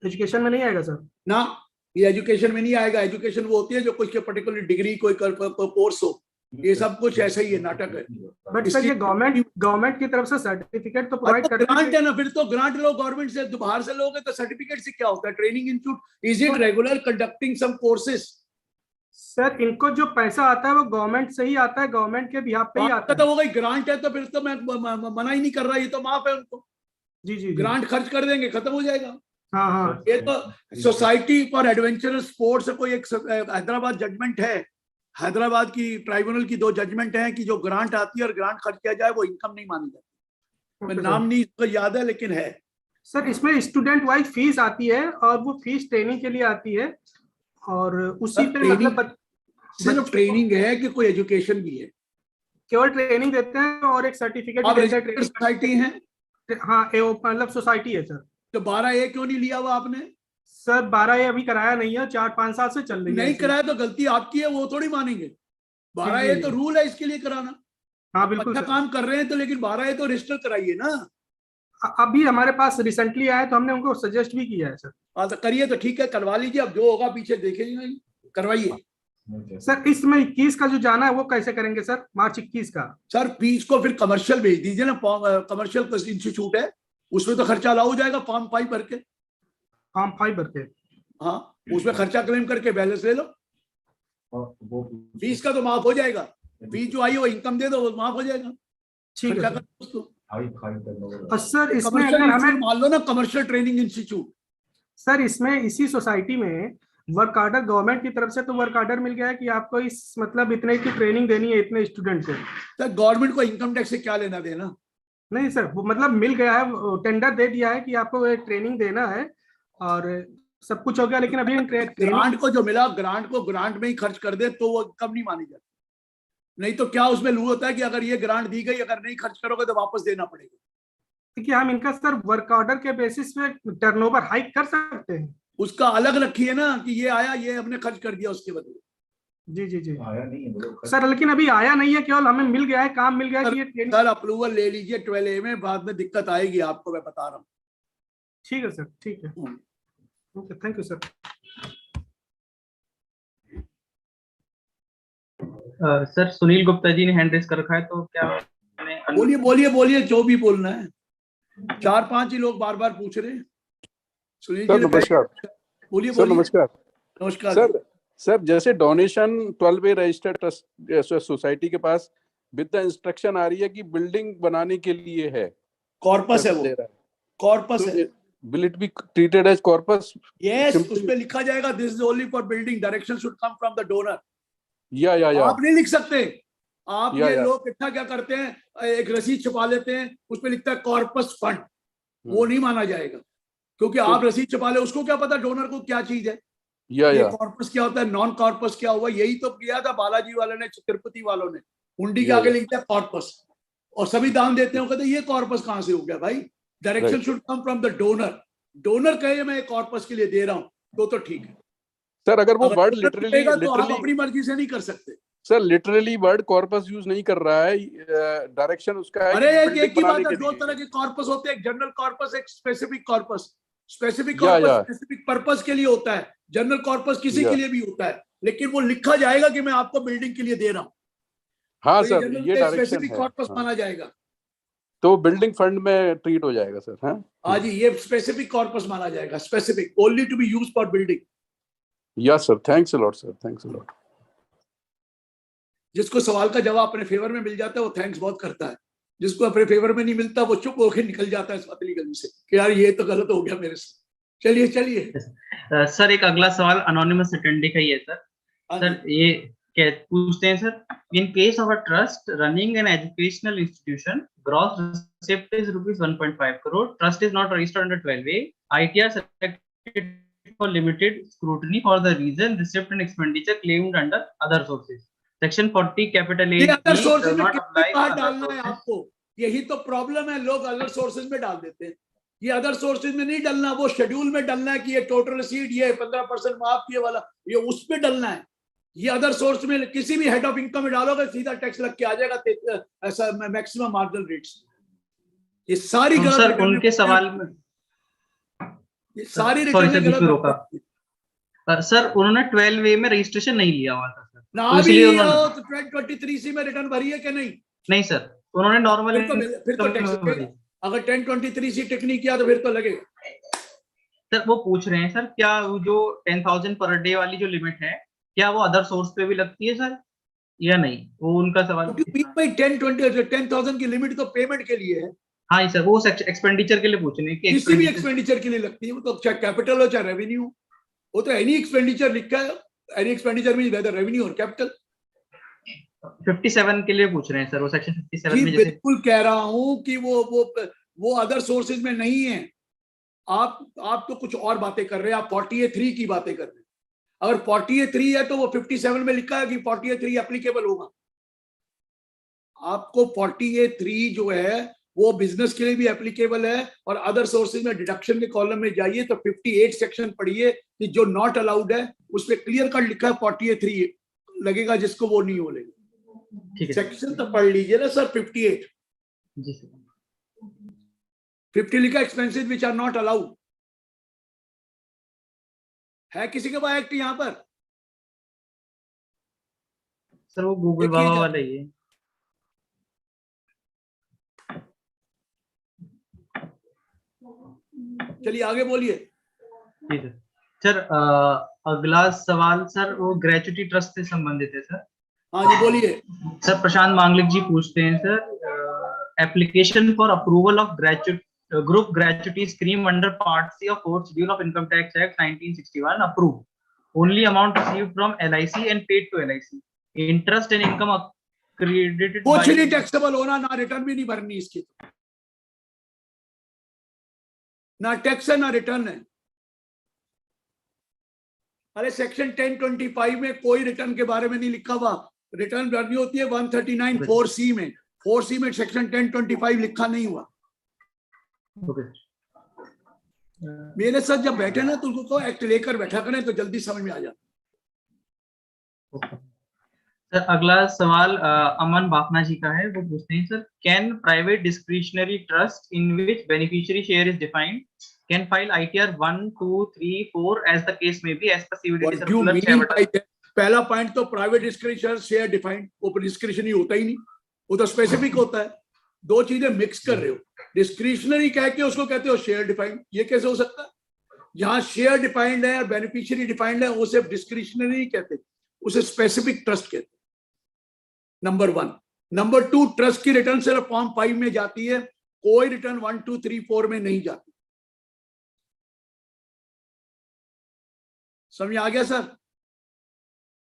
एजुकेशन में नहीं आएगा सर? ना, ये एजुकेशन में नहीं आएगा। एजुकेशन वो होती है जो कुछ पर्टिकुलर डिग्री, कोई कोर्स हो, ये सब कुछ ऐसा ही है, नाटक है। बट सर ये गवर्नमेंट की तरफ से सर्टिफिकेट तो प्रोवाइड करते हैं। ग्रांट है ना, फिर तो ग्रांट लो गवर्नमेंट से, बाहर से लोगे तो सर्टिफिकेट से क्या होता है? Training institute is it regular conducting some courses? Sir इनको जो पैसा आता है वो गवर्नमेंट से ही आता है, गवर्नमेंट के बिहाफ पे ही आता है। तो हो गई, ग्रांट है तो फिर तो मैं मना ही नहीं कर रहा, ये तो माफ है उनको। जी जी, ग्रांट खर्च कर देंगे, खत्म हो जाएगा। हाँ हाँ। ये तो सोसाइटी फॉर एडवेंचरस स्पोर्ट्स कोई एक हैदराबाद जजमेंट है, हैदराबाद की ट्राइब्यूनल की 2 जजमेंट हैं कि जो ग्रांट आती है और ग्रांट खर्च किया जाए वो इनकम नहीं मानी जाती। मैं नाम नहीं इसको याद है, लेकिन है। सर इसमें स्टूडेंट वाइज फीस आती है और वो फीस ट्रेनिंग के लिए आती है, और उसी पे मतलब सिर्फ ट्रेनिंग है कि कोई एजुकेशन भी है? केवल ट्रेनिंग देते हैं और एक सर्टिफिकेट भी देते हैं। सोसाइटी है? हाँ, मतलब सोसाइटी है सर। तो 12A क्यों नहीं लिया हुआ आपने? सर 12A अभी कराया नहीं है, 4-5 साल से चल रही है। नहीं कराया तो गलती आपकी है, वो थोड़ी मानेंगे। 12A तो रूल है इसके लिए कराना। हाँ बिल्कुल। अच्छा काम कर रहे हैं तो, लेकिन 12A तो रजिस्टर कराइए ना। अभी हमारे पास रिसेंटली आया तो हमने उनको सजेस्ट भी किया है सर। हाँ तो करिए, तो ठीक है, करवा लीजिए। अब जो होगा पीछे देखेंगे, करवाइए। सर इसमें 21 का जो जाना है वो कैसे करेंगे सर? मार्च 21 का। सर फीस को फिर कमर्शियल भेज दीजिए ना, कमर्शियल इंस्टीट्यूट है, उसमें तो खर्चा अलाउ हो जाएगा। फॉर्म 5 भर के। फॉर्म 5 भर के? हाँ, उसमें खर्चा क्लेम करके बैलेंस ले लो। फीस का तो माफ हो जाएगा। फीस जो आई वो इनकम दे दो, वो माफ हो जाएगा। ठीक है और सर इसमें अगर हमें मान लो ना कमर्शियल ट्रेनिंग इंस्टीट्यूट। सर इसमें इसी सोसाइटी में वर्क ऑर्डर गवर्नमेंट की तरफ से तो वर्क ऑर्डर मिल गया है कि आपको इस मतलब इतने की ट्रेनिंग देनी है इतने स्टूडेंट को। सर गवर्नमेंट को इनकम टैक्स से क्या लेना देना? नहीं सर, वो मतलब मिल गया है, टेंडर दे दिया है कि आपको एक ट्रेनिंग देना है और सब कुछ हो गया। लेकिन अभी ग्रांट को जो मिला, ग्रांट को ग्रांट में ही खर्च कर दे तो वो कम नहीं मानी जाती। नहीं तो क्या उसमें लूट होता है कि अगर ये ग्रांट दी गई, अगर नहीं खर्च करोगे तो वापस देना पड़ेगा। देखिए हम इनका सर वर्क ऑर्डर के बेसिस पे टर्नओवर हाइक कर सकते हैं। उसका अलग रखिए ना कि ये आया, ये हमने खर्च कर दिया उसके बदले। जी जी जी आया नहीं है सर, लेकिन अभी आया नहीं है, केवल हमें मिल गया है, काम मिल गया है कि ये ट्रेनिंग। सर अप्रूवल ले लीजिए 12A में, बाद में दिक्कत आएगी आपको, मैं बता रहा हूँ। ठीक है सर, ठीक है, okay, thank you sir. Sir Sunil Gupta ji ने हैंड रेज कर रखा है, तो क्या? बोलिए बोलिए बोलिए, जो भी बोलना है। 4-5 ही लोग बार बार पूछ रहे हैं। सुनील जी नमस्कार। बोलिए सर नमस्कार। नमस्कार सर जैसे donation 12A registered trust society के पास विद द इंस्ट्रक्शन आ रही है कि बिल्डिंग बनाने के लिए है, कॉर्पस है वो, कॉर्पस है। Will it be treated as corpus? Yes, उसमें लिखा जाएगा this is only for building, direction should come from the donor. या आप नहीं लिख सकते। आप ये लोग इतना क्या करते हैं, एक रसीद छपा लेते हैं, उसमें लिखता है कॉर्पस फंड, वो नहीं माना जाएगा, क्योंकि आप रसीद छपा ले, उसको क्या पता डोनर को क्या चीज है। ये कॉर्पस क्या होता है, नॉन कॉर्पस क्या हुआ, यही तो किया था बालाजी वालों ने, तिरुपति वालों ने। हुंडी के आगे लिखता है कॉर्पस, और सभी दान देते हैं, कहते हैं ये कॉर्पस कहाँ से हो गया भाई? Direction should come from the donor. Donor कहे मैं कॉर्पस के लिए दे रहा हूँ तो ठीक है सर। अगर वो वर्ड लिटरली तो आप अपनी मर्जी से नहीं कर सकते sir, literally word corpus use नहीं कर रहा है, डायरेक्शन उसका है। अरे एक ही बात है, दो तरह के कॉर्पस होते हैं, एक जनरल कॉर्पस, एक specific corpus. Specific corpus specific purpose के लिए होता है, जनरल कॉर्पस किसी के लिए भी होता है, लेकिन वो लिखा जाएगा कि मैं आपको बिल्डिंग के लिए दे रहा हूँ। हाँ तो सर, ये डायरेक्शन स्पेसिफिक है। कॉर्पस माना जाएगा, तो बिल्डिंग फंड में ट्रीट हो जाएगा सर। हाँ जी, ये स्पेसिफिक कॉर्पस माना जाएगा, specific, only to be used for building. Yes sir, thanks a lot sir, thanks a lot. जिसको सवाल का जवाब अपने फेवर में मिल जाता है वो थैंक्स बहुत करता है, जिसको अपने फेवर में नहीं मिलता वो चुप होकर निकल जाता है इस पतली गली से कि यार ये तो गलत हो गया मेरे से। चलिए चलिए सर, एक अगला सवाल अनोनिमस अटेंडी का ही है सर। सर ये क्या पूछते हैं sir, in case of a trust running an educational institution, gross receipt is ₹1.5 crore, trust is not registered under 12A, ITR selected for limited scrutiny for the reason receipt and expenditure claimed under other sources. Section 40 capital A other sources में not कितनी apply bar to डालना other है sources. आपको? यही तो problem है, लोग other sources में डाल देते हैं। ये अदर सोर्सेज में नहीं डालना, वो शेड्यूल में डालना है कि ये टोटल रिसीट, ये 15% माफ, ये वाला, ये उसमें डालना है। ये अदर सोर्स में किसी भी हेड ऑफ इनकम में डालोगे सीधा टैक्स लग के आ जाएगा, ऐसा मैक्सिमम मार्जिनल रेट्स। ये सारी गलत सर उनके सवाल में ये सारी सॉरी सर, गलत रोका सर, उन्होंने 12A में रजिस्ट्रेशन नहीं लिया हुआ था सर, ना तो भी इसलिए लिया उन्होंने हो तो 1023C में रिटर्न भरी है कि नहीं? नहीं सर, उन्होंने नॉर्मल फिर तो टैक्स लगेगा। अगर 1023C टिक नहीं किया तो फिर तो लगेगा। सर वो पूछ रहे हैं सर, क्या जो 10,000 पर डे वाली जो लिमिट है, क्या वो अदर सोर्स पे भी लगती है सर या नहीं? वो उनका सवाल। 10,000 की लिमिट तो पेमेंट के लिए है। हाँ सर, वो एक्सपेंडिचर के लिए पूछ रहे हैं कि किसी भी एक्सपेंडिचर के लिए लगती है, वो तो चाहे कैपिटल हो चाहे रेवेन्यू, वो तो एनी एक्सपेंडिचर लिखा है, any expenditure means whether revenue और कैपिटल। 57 के लिए पूछ रहे हैं सर, वो सेक्शन 57 में जैसे बिल्कुल कह रहा हूं कि वो अदर सोर्सेज में नहीं है। आप तो कुछ और बातें कर रहे हैं, आप 40A3 की बातें कर रहे हैं। अगर 40A3 है तो वो 57 में लिखा है कि 40A3 एप्लीकेबल होगा। आपको 40A3 जो है वो बिजनेस के लिए भी एप्लीकेबल है, और अदर सोर्सेज में डिडक्शन के कॉलम में जाइए तो 58 सेक्शन पढ़िए कि जो नॉट अलाउड है उस पर क्लियर कट लिखा है 40A3 लगेगा, जिसको वो नहीं बोलेगा। सेक्शन तो पढ़ लीजिए ना सर, 58 जी सर। 50 लिखा expenses which are not allowed है। किसी के पास एक्ट यहाँ पर? सर वो गूगल बाबा वाला ही है। चलिए आगे बोलिए। जी सर। सर अगला सवाल सर वो ग्रेचुटी ट्रस्ट से संबंधित है सर। हाँ जी बोलिए। सर प्रशांत मांगलिक जी पूछते हैं sir, application for approval of group gratuity scheme under part C of 4th schedule of income tax act 1961 approve, only amount received from LIC and paid to LIC, interest and income credited कुछ नहीं taxable होना, ना return भी नहीं भरनी इसकी, ना tax है ना रिटर्न है। अरे सेक्शन 1025 में कोई रिटर्न के बारे में नहीं लिखा हुआ, रिटर्न भरनी होती है 139 4C में, 4C में सेक्शन 1025 लिखा नहीं हुआ। मेरे साथ जब बैठे ना तो उनको एक्ट लेकर बैठा करें तो जल्दी समझ में आ जाता। सर अगला सवाल अमन बापना जी का है, वो पूछते हैं sir, can private discretionary trust in which beneficiary share is defined can file ITR 1, 2, 3, 4 as the case may be as per CVDT circular। पहला पॉइंट तो private discretionary share defined, open discretionary होता ही नहीं, वो तो स्पेसिफिक होता है। दो चीजें मिक्स कर रहे हो, डिस्क्रिशनरी कह के उसको कहते हो शेयर डिफाइंड, ये कैसे हो सकता है? जहां शेयर डिफाइंड है और बेनिफिशियरी डिफाइंड है उसे डिस्क्रिशनरी कहते, उसे स्पेसिफिक ट्रस्ट कहते, नंबर 1। नंबर 2, ट्रस्ट की रिटर्न सिर्फ फॉर्म 5 में जाती है, कोई रिटर्न 1, 2, 3, 4 में नहीं जाती। समझ आ गया सर?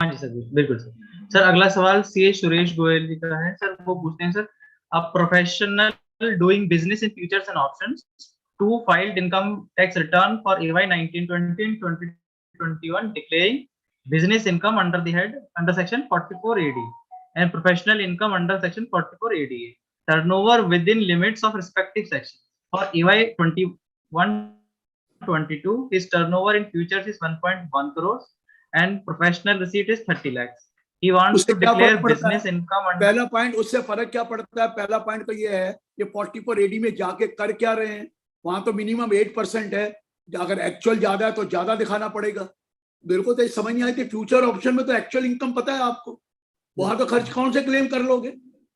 हाँ जी सर, बिल्कुल सर। सर अगला सवाल CA सुरेश गोयल जी का है सर, वो पूछते हैं sir, a professional doing business in futures and options to filed income tax return for AY 1920 and 2021 declaring business income under the head under section 44 AD and professional income under section 44 ADA. Turnover within limits of respective section. For EY 21-22, his turnover in futures is 1.1 crores and professional receipt is 30 lakhs. He wants to declare business income under... पहला point, उससे फर्क क्या पड़ता है? पहला point तो ये है, ये 44 AD में जाके कर क्या रहे हैं? वहां तो मिनिमम 8% है, अगर एक्चुअल ज्यादा है तो ज्यादा दिखाना पड़ेगा। मेरे को तो समझ नहीं आई थी, फ्यूचर ऑप्शन में तो एक्चुअल इनकम पता है आपको, वहां तो खर्च कौन से क्लेम कर लोगे?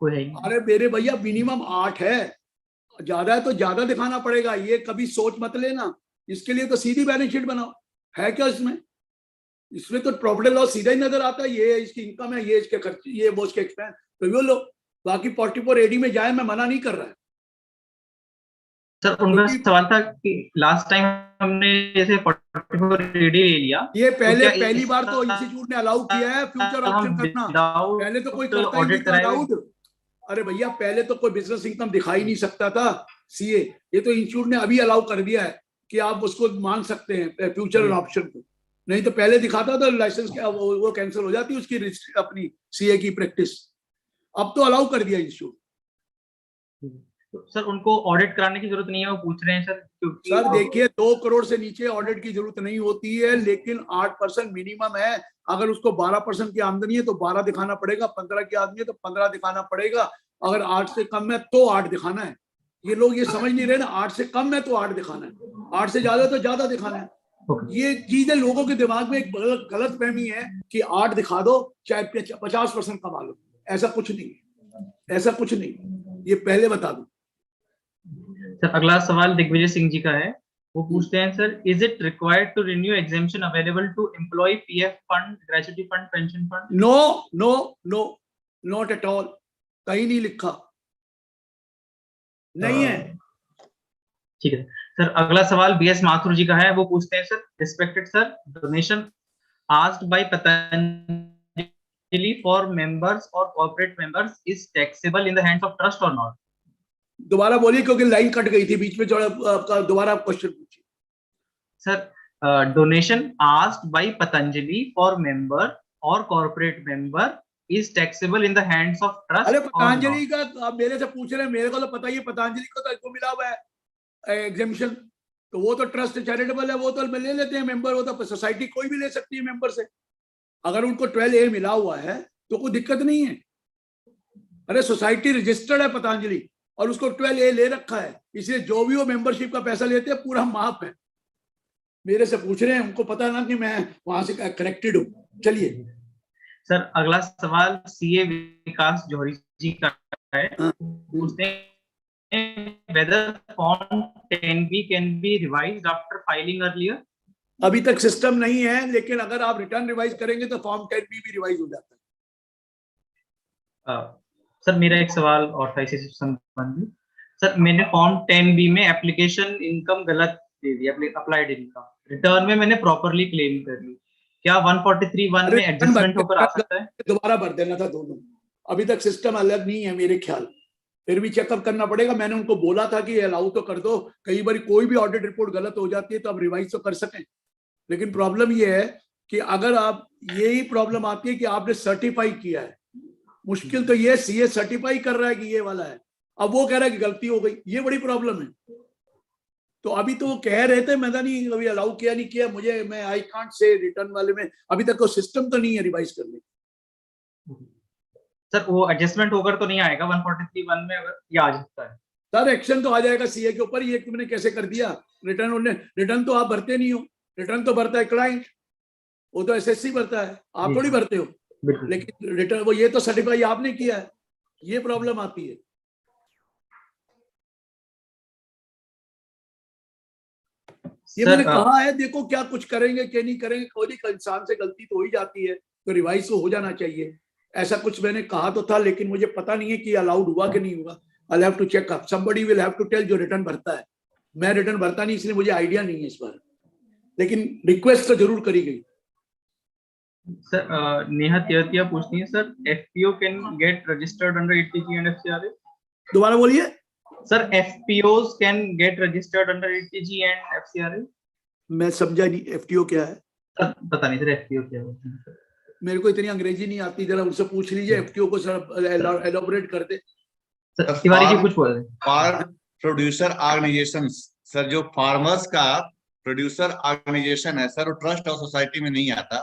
अरे मेरे भैया मिनिमम 8 है, ज्यादा है तो ज्यादा दिखाना पड़ेगा, ये कभी सोच मत लेना। इसके लिए तो सीधी बैलेंस शीट बनाओ, है क्या इसमें? इसमें तो प्रॉफिट एंड लॉस सीधा ही नजर आता है, ये इसकी इनकम है, ये इसके खर्च, ये वो इसके एक्सपेंस, तो वो लो। बाकी 44 AD में जाए, मैं मना नहीं कर रहा है। सर उनका सवाल था कि लास्ट टाइम हमने जैसे 44 AD ले लिया, ये पहली बार तो इंस्टीट्यूट ने अलाउ किया है फ्यूचर ऑप्शन करना, पहले तो कोई करता ही नहीं था अलाउड। अरे भैया पहले तो कोई बिजनेस इनकम दिखा ही नहीं सकता था सीए, ये तो इंस्टीट्यूट ने अभी अलाउ कर दिया है कि आप उसको मान सकते हैं फ्यूचर ऑप्शन को, नहीं तो पहले दिखाता था लाइसेंस वो कैंसिल हो जाती उसकी अपनी सीए की प्रैक्टिस, अब तो अलाउ कर दिया इंस्टीट्यूट। सर उनको ऑडिट कराने की जरूरत नहीं है, वो पूछ रहे हैं सर क्योंकि सर देखिए 2 करोड़ से नीचे ऑडिट की जरूरत नहीं होती है, लेकिन 8% मिनिमम है। अगर उसको 12% की आमदनी है तो 12 दिखाना पड़ेगा, 15 की आमदनी है तो 15 दिखाना पड़ेगा, अगर 8 से कम है तो 8 दिखाना है। ये लोग ये समझ नहीं रहे ना, 8 से कम है तो 8 दिखाना है, 8 से ज्यादा तो ज्यादा दिखाना है। ये चीजें लोगों के दिमाग में एक गलत फहमी है कि 8 दिखा दो चाहे 50% कमा लो, ऐसा कुछ नहीं, ऐसा कुछ नहीं, ये पहले बता दूं। सर अगला सवाल दिग्विजय सिंह जी का है, वो पूछते हैं sir, is it required to renew exemption available to employ PF fund, gratuity fund, pension fund? No no no, not at all, कहीं नहीं लिखा, नहीं है। ठीक है सर। अगला सवाल बीएस माथुर जी का है, वो पूछते हैं sir, respected sir, donation asked by Patanjali for members और corporate members is taxable in the hands of trust or not? दोबारा बोलिए क्योंकि लाइन कट गई थी बीच में, दोबारा क्वेश्चन पूछिए। Sir donation asked by Patanjali for member और corporate member is taxable in the hands of trust? अरे पतंजलि का आप मेरे से पूछ रहे हैं, मेरे को तो पता ही है, पतंजलि को तो मिला हुआ है एग्जेम्पशन, तो वो तो ट्रस्ट चैरिटेबल है, वो तो ले लेते हैं मेंबर, वो तो सोसाइटी कोई भी ले सकती है मेंबर से, अगर उनको 12A मिला हुआ है तो कोई दिक्कत नहीं है। अरे सोसाइटी रजिस्टर्ड है पतंजलि और उसको 12A ले रखा है, इसलिए जो भी वो मेंबरशिप का पैसा लेते हैं पूरा माफ है। मेरे से पूछ रहे हैं, उनको पता है ना कि मैं वहां से कनेक्टेड हूँ। चलिए सर अगला सवाल सीए विकास जौहरी जी का है, पूछते हैं whether form 10B can be revised after filing earlier? अभी तक सिस्टम नहीं है, लेकिन अगर आप रिटर्न रिवाइज करेंगे तो फॉर्म 10B भी रिवाइज हो जाता है। सर मेरा एक सवाल और था इसी से संबंधित। सर मैंने फॉर्म 10B में एप्लीकेशन इनकम गलत दे दिया, अप्लाइड इनकम, रिटर्न में मैंने प्रॉपर्ली क्लेम कर ली, क्या 143(1) में एडजस्टमेंट होकर आ सकता है? दोबारा भर देना था दोनों, अभी तक सिस्टम अलग नहीं है मेरे ख्याल, फिर भी चेकअप करना पड़ेगा। मैंने उनको बोला था कि अलाउ तो कर दो, कई बार कोई भी ऑडिट रिपोर्ट गलत हो जाती है तो आप रिवाइज तो कर सकें, लेकिन प्रॉब्लम ये है कि अगर आप, यही प्रॉब्लम आती है कि आपने सर्टिफाई किया है, मुश्किल तो ये सीए सर्टिफाई कर रहा है कि ये वाला है, अब वो कह रहा है कि गलती हो गई, ये बड़ी प्रॉब्लम है। तो अभी तो वो कह रहे थे, मैंने नहीं अभी अलाउ किया नहीं किया, मुझे, मैं आई कांट से रिटर्न वाले में अभी तक कोई सिस्टम तो नहीं है रिवाइज करने। सर वो एडजस्टमेंट होकर तो नहीं आएगा 143(1) में, अगर ये आ सकता है? सर एक्शन तो आ जाएगा सीए के ऊपर, ये तुमने कैसे कर दिया रिटर्न, उन्हें रिटर्न तो आप भरते नहीं हो, रिटर्न तो भरता है क्लाइंट, वो तो एसएससी भरता है, आप थोड़ी भरते हो, लेकिन रिटर्न वो, ये तो सर्टिफाई आपने किया है, ये प्रॉब्लम आती है। ये मैंने कहा है, देखो क्या कुछ करेंगे क्या नहीं करेंगे, कोई इंसान से गलती तो हो ही जाती है, तो रिवाइज तो हो जाना चाहिए, ऐसा कुछ मैंने कहा तो था, लेकिन मुझे पता नहीं है कि अलाउड हुआ कि नहीं हुआ। I'll have to check up. Somebody will have to tell जो रिटर्न भरता है, मैं रिटर्न भरता नहीं, इसलिए मुझे आइडिया नहीं है इस बार, लेकिन रिक्वेस्ट तो जरूर करी गई। सर नेहा तिरतिया पूछती है, sir FPO can get registered under ETG and FCRA? दोबारा बोलिए sir, FPOs can get registered under ETG and FCRA? मैं समझा नहीं, एफटीओ क्या है? पता नहीं सर एफपीओ क्या है। मेरे को इतनी अंग्रेजी नहीं आती, जरा उनसे पूछ लीजिए एफटीओ को सर एलोबरेट कर दे। तिवारी जी कुछ बोल रहे हैं। फार्म प्रोड्यूसर ऑर्गेनाइजेशन सर, जो फार्मर्स का प्रोड्यूसर ऑर्गेनाइजेशन है सर, वो ट्रस्ट और सोसाइटी में नहीं आता,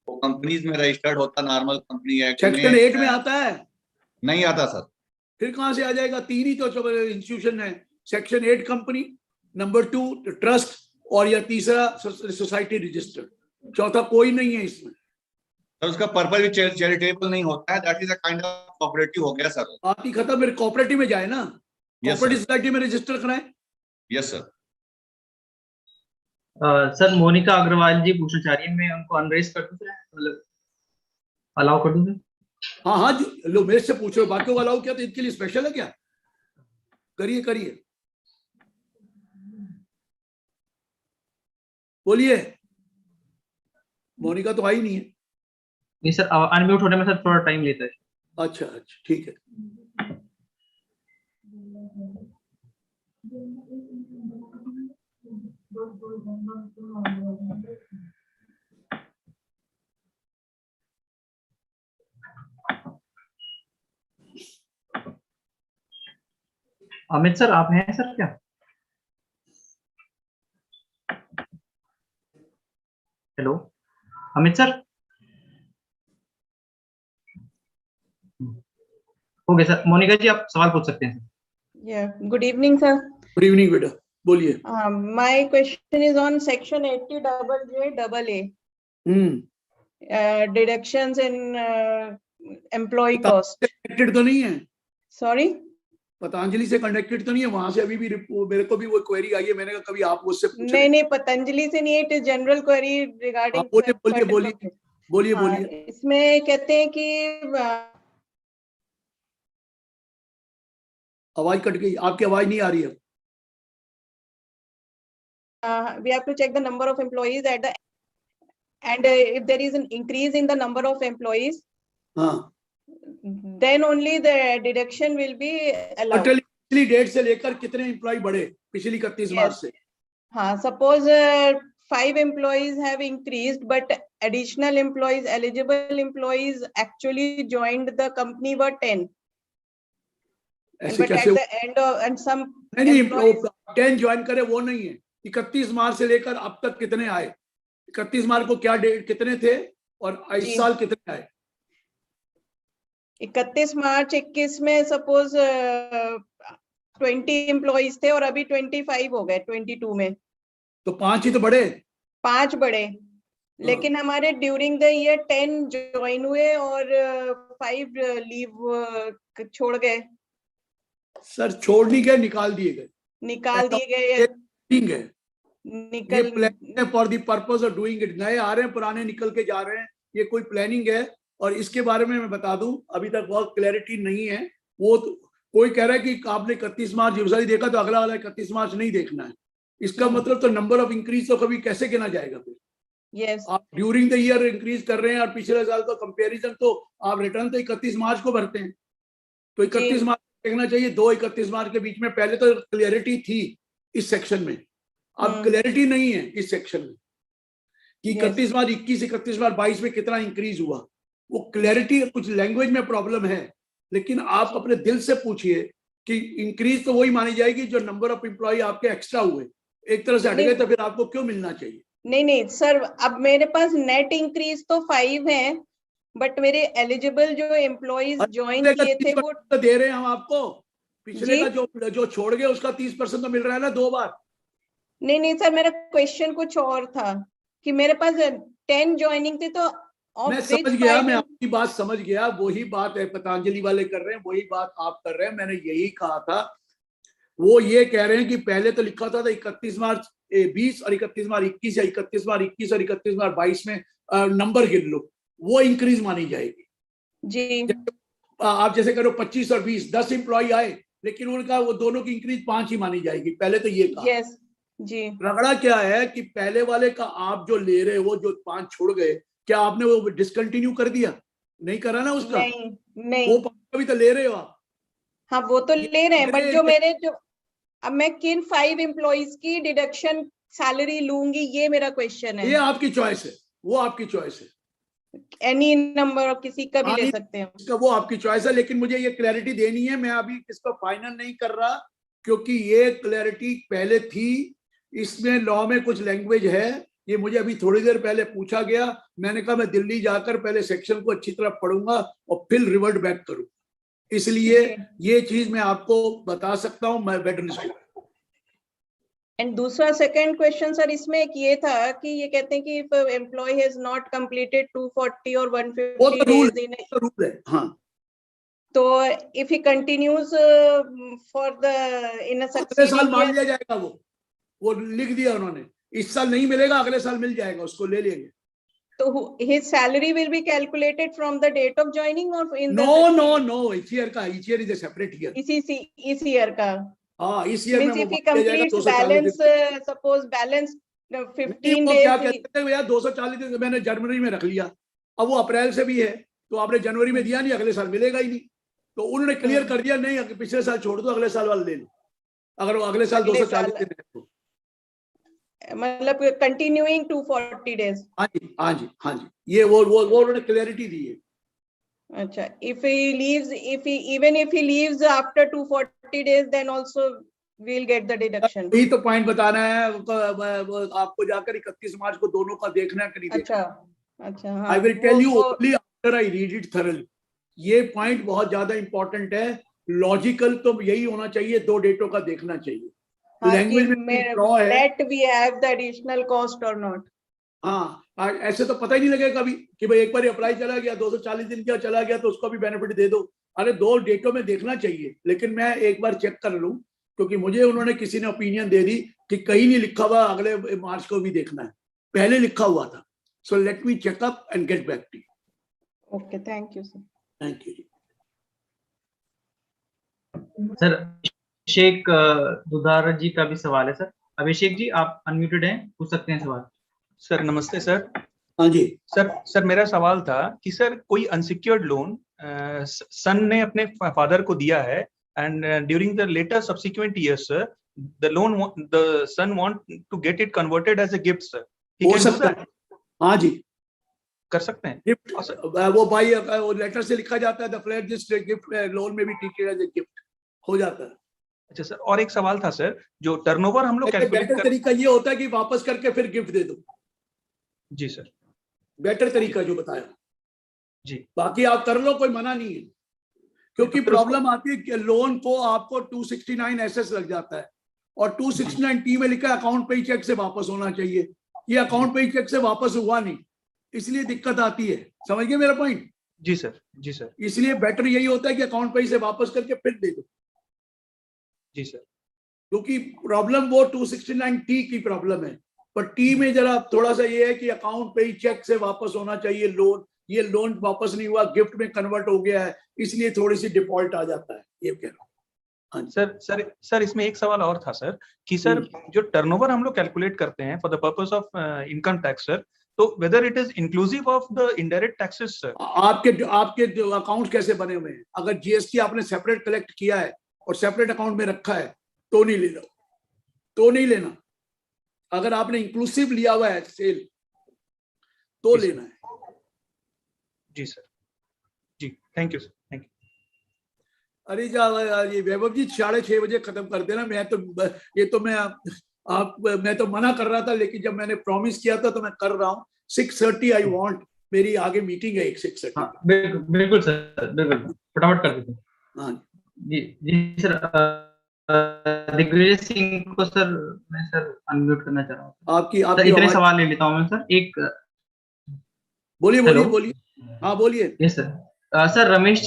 वो कंपनीज में रजिस्टर्ड होता, नॉर्मल कंपनी एक्ट में। सेक्शन 8 में आता है? नहीं आता सर। फिर कहां से आ जाएगा? 3 ही तो इंस्टीट्यूशन है, सेक्शन 8 कंपनी, नंबर 2 ट्रस्ट, और या तीसरा सोसाइटी रजिस्टर्ड, चौथा कोई नहीं है इसमें। सर उसका पर्पस भी चैरिटेबल नहीं होता है, that is a kind of cooperative हो गया सर। बात ही खत्म, मेरे कोऑपरेटिव में जाए ना, कोऑपरेटिव सोसाइटी में रजिस्टर कराएं। Yes sir. Sir Monika Agarwal ji पूछना चाह रही है, मैं उनको अनरेज कर दूं, मतलब अलाउ कर दूं? हाँ हाँ, लो मेरे से पूछ रहे हो, बाकी को अलाउ किया तो इनके लिए स्पेशल है क्या? करिए करिए, बोलिए। मोनिका तो आई नहीं है। नहीं सर, अनम्यूट होने में सर थोड़ा टाइम लेता है। अच्छा अच्छा, ठीक है। अमित सर आप हैं सर क्या? Hello Amit sir. Okay sir, Monika ji आप सवाल पूछ सकते हैं। Yeah, good evening, sir. Good evening बेटा, बोलिए। My question is on section 80JJAA. Deductions in employee cost. Connected तो नहीं है? Sorry? पतंजलि से कनेक्टेड तो नहीं है? वहां से अभी भी मेरे को भी वो क्वेरी आई है, मैंने कहा कभी आप उससे पूछ नहीं नहीं, पतंजलि से नहीं है, it is general query regarding. बोलिए बोलिए बोलिए बोलिए बोलिए। इसमें कहते हैं कि आवाज कट गई, आपकी आवाज नहीं आ रही है। We have to check the number of employees at the and if there is an increase in the number of employees, then only the deduction will be allowed. पिछली डेट से लेकर कितने एम्प्लॉय बढ़े पिछली 31 मार्च से? हाँ, suppose 5 employees have increased, but additional employees, eligible employees actually joined the company were 10. ऐसे But कैसे? at the end of and some नहीं, 10 ज्वाइन करे वो नहीं है। 31 मार्च से लेकर अब तक कितने आए? 31 मार्च को क्या डेट कितने थे और इस साल कितने आए? 31 मार्च 21 में सपोज 20 एम्प्लॉइज थे और अभी 25 हो गए 22 में। तो 5 ही तो बढ़े। 5 बढ़े, लेकिन हमारे ड्यूरिंग द ईयर 10 ज्वाइन हुए और 5 लीव छोड़ गए। सर छोड़ नहीं गए, निकाल दिए गए। निकाल दिए गए। ठीक है, निकल planning for the purpose of doing it. नए आ रहे हैं, पुराने निकल के जा रहे हैं, ये कोई प्लानिंग है। और इसके बारे में मैं बता दूं, अभी तक बहुत क्लैरिटी नहीं है। वो तो, कोई कह रहा है कि आपने 31 मार्च यूजली देखा तो अगला वाला 31 मार्च नहीं देखना है। इसका मतलब तो नंबर ऑफ इंक्रीज तो कभी कैसे गिना जाएगा फिर? Yes. आप ड्यूरिंग द ईयर इंक्रीज कर रहे हैं और पिछले साल का कंपैरिजन तो आप रिटर्न तो 31 मार्च को भरते हैं, तो 31 मार्च देखना चाहिए। 2-31 मार्च के बीच में पहले तो क्लियरिटी थी इस सेक्शन में, अब क्लियरिटी नहीं है इस सेक्शन में कि 31 मार्च 21 31 मार्च 22 में कितना इंक्रीज हुआ। वो क्लियरिटी, कुछ लैंग्वेज में प्रॉब्लम है, लेकिन आप अपने दिल से पूछिए कि इंक्रीज तो वही मानी जाएगी जो नंबर ऑफ एम्प्लॉय आपके एक्स्ट्रा हुए। एक तरह से हट गए तो फिर आपको क्यों मिलना चाहिए? नहीं नहीं सर, अब मेरे पास नेट इंक्रीज तो 5 है, बट मेरे एलिजिबल जो एम्प्लॉइज ज्वाइन किए थे वो तो दे रहे हैं हम आपको। पिछले का जो छोड़ गए उसका 30% तो मिल रहा है ना 2 बार। नहीं नहीं सर, मेरा क्वेश्चन कुछ और था कि मेरे पास 10 ज्वाइनिंग थे, तो मैं समझ गया, मैं आपकी बात समझ गया। वही बात है पतंजलि वाले कर रहे हैं, वही बात आप कर रहे हैं। मैंने यही कहा था। वो ये कह रहे हैं कि पहले तो लिखा था 31 मार्च 20 और 31 मार्च 21 या 31 मार्च 21 और 31 मार्च 22 में नंबर गिन लो, वो इंक्रीज मानी जाएगी जी। आप जैसे करो 25 और 20, 10 एम्प्लॉय आए, लेकिन उनका वो दोनों की इंक्रीज 5 ही मानी जाएगी। पहले तो ये कहा। यस जी। रगड़ा क्या है कि पहले वाले का आप जो ले रहे हो, जो 5 छोड़ गए, क्या आपने वो डिसकंटिन्यू कर दिया? नहीं करा ना उसका। नहीं वो 5 भी तो ले रहे हो आप। हाँ वो तो ले रहे हैं, बट जो मेरे जो अब मैं किन 5 एम्प्लॉइज की डिडक्शन सैलरी लूंगी, ये मेरा क्वेश्चन है। ये आपकी चॉइस है, वो आपकी चॉइस है। एनी नंबर और किसी का भी ले सकते हैं। इसका वो आपकी चॉइस है, लेकिन मुझे ये क्लैरिटी देनी है। मैं अभी इसको फाइनल नहीं कर रहा क्योंकि ये क्लैरिटी पहले थी, इसमें लॉ में कुछ लैंग्वेज है, ये मुझे अभी थोड़ी देर पहले पूछा गया। मैंने कहा मैं दिल्ली जाकर पहले सेक्शन को अच्छी तरह पढ़ूंगा और फिर रिवर्ट बैक करूंगा, इसलिए ये चीज मैं आपको बता सकता हूं। मैं वेटरनरी एंड दूसरा सेकंड क्वेश्चन सर इसमें एक ये था कि ये कहते हैं कि if employ has not completed 240 और 150 डेज इन रूल है। हाँ, तो if he continues for the in a अगले साल मान लिया जाएगा। वो लिख दिया उन्होंने, इस साल नहीं मिलेगा, अगले साल मिल जाएगा, उसको ले लेंगे। तो his salary will be calculated from the date of joining or in the no each year का, each year is a separate year। इस year का। हाँ, इस year में if he completes balance suppose balance 15 वो days क्या कहते हैं भैया 240 दिन मैंने जनवरी में रख लिया, अब वो अप्रैल से भी है तो आपने जनवरी में दिया नहीं, अगले साल मिलेगा ही नहीं। तो उन्होंने क्लियर कर दिया नहीं, पिछले साल छोड़ दो, अगले साल वाला ले लो, अगर वो अगले साल 240 दिन है तो। मतलब कंटिन्यूइंग 240 डेज। हाँ जी हाँ जी हाँ जी, ये वो उन्होंने क्लैरिटी दी है। अच्छा, if he leaves after 240 days then also we'll get the deduction। यही तो पॉइंट बताना है आपको, जाकर 31 मार्च को दोनों का देखना है कि नहीं देखना। अच्छा हाँ, I will tell you only after I read it thoroughly. ये पॉइंट बहुत ज्यादा इंपॉर्टेंट है। लॉजिकल तो यही होना चाहिए, 2 डेटों का देखना चाहिए। लैंग्वेज में लॉ है let we have the additional cost or not। हाँ, ऐसे तो पता ही नहीं लगेगा कभी कि भाई एक बार अप्लाई चला गया 240 दिन का चला गया तो उसको भी बेनिफिट दे दो। अरे 2 डेटों में देखना चाहिए, लेकिन मैं एक बार चेक कर लूं क्योंकि मुझे उन्होंने किसी ने ओपिनियन दे दी कि कहीं नहीं लिखा हुआ अगले मार्च को भी देखना है, पहले लिखा हुआ था। So let me check up and get back to you. Okay, thank you sir. Thank you sir Abhishek Dudhara ji का भी सवाल है सर। अभिषेक जी आप अनम्यूटेड हैं, पूछ सकते हैं सवाल। सर नमस्ते सर। हाँ जी सर मेरा सवाल था कि सर कोई अनसिक्योर्ड लोन सन ने अपने फादर को दिया है and during the later subsequent years sir the son want to get it converted as a gift sir, हो सकता है। हाँ जी कर सकते हैं। गिफ्ट वो भाई वो लेटर से लिखा जाता है the flat this gift, loan में भी ट्रीटेड एज अ गिफ्ट हो जाता है। अच्छा सर, और एक सवाल था सर, जो टर्नओवर हम लोग बेटर तरीका ये होता है कि वापस करके फिर गिफ्ट दे दो। जी सर, बेटर तरीका जो बताया जी। बाकी आप कर लो, कोई मना नहीं है, क्योंकि प्रॉब्लम आती है कि लोन को आपको 269 एसएस लग जाता है और 269 टी में लिखा अकाउंट पे ही चेक से वापस होना चाहिए। ये अकाउंट पे ही चेक से वापस हुआ नहीं, इसलिए दिक्कत आती है। समझ गए मेरा पॉइंट? जी सर, जी सर। इसलिए बेटर यही होता है कि अकाउंट पे ही से वापस करके फिर दे दो। जी सर, क्योंकि प्रॉब्लम वो 269 टी की प्रॉब्लम है, पर टी में जरा थोड़ा सा ये है कि अकाउंट पे ही चेक से वापस होना चाहिए लोन। ये लोन वापस नहीं हुआ, गिफ्ट में कन्वर्ट हो गया है, इसलिए थोड़ी सी डिफॉल्ट आ जाता है, ये कह रहा हूँ। सर इसमें एक सवाल और था सर कि सर जो टर्नओवर हम लोग कैलकुलेट करते हैं for the purpose of income tax sir, तो whether it is inclusive of the indirect taxes sir? आपके अकाउंट कैसे बने हुए हैं? अगर जीएसटी आपने सेपरेट कलेक्ट किया है और सेपरेट अकाउंट में रखा है तो नहीं लेना, तो नहीं लेना। अगर आपने इंक्लूसिव लिया हुआ है सेल तो लेना है। जी सर, जी, thank you sir, thank you. अरे ये वैभव जी 6:30 बजे खत्म कर देना। मैं तो ये तो मैं तो मना कर रहा था, लेकिन जब मैंने प्रॉमिस किया था तो मैं कर रहा हूँ। 6:30 आई वांट, मेरी आगे मीटिंग है 6:30। बिल्कुल सर, बिल्कुल फटाफट कर देते हैं। हाँ जी जी सर। दिग्विजय सिंह को सर मैं सर अनम्यूट करना चाह रहा हूँ। आपकी इतने सवाल ले लेता हूँ मैं सर। एक बोलिए। हाँ बोलिए। Yes sir. Sir Ramesh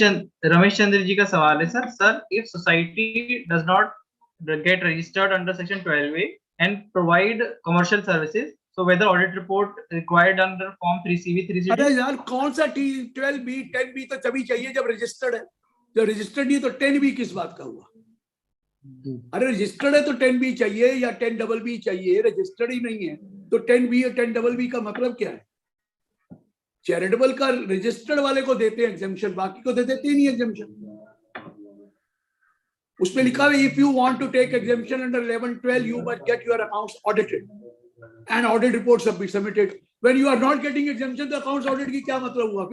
Chandra ji का सवाल है sir if society does not get registered under section 12A and provide commercial services, so whether audit report required under form 3CV 3CD? अरे यार कौन सा 12B 10B तो तभी चाहिए जब रजिस्टर्ड है। जब रजिस्टर्ड नहीं तो 10B किस बात का हुआ? अरे रजिस्टर्ड है तो 10B चाहिए या 10BB चाहिए, रजिस्टर्ड ही नहीं है तो 10B और 10BB का मतलब क्या है? चैरिटेबल का रजिस्टर्ड वाले को देते हैं एग्जेम्पशन, बाकी को देते नहीं एग्जेम्पशन। उसमें लिखा है if you want to take exemption under 11-12 you must get your accounts audited and audit report submitted. When you are not getting exemption, तो अकाउंट्स ऑडिट की क्या मतलब हुआ?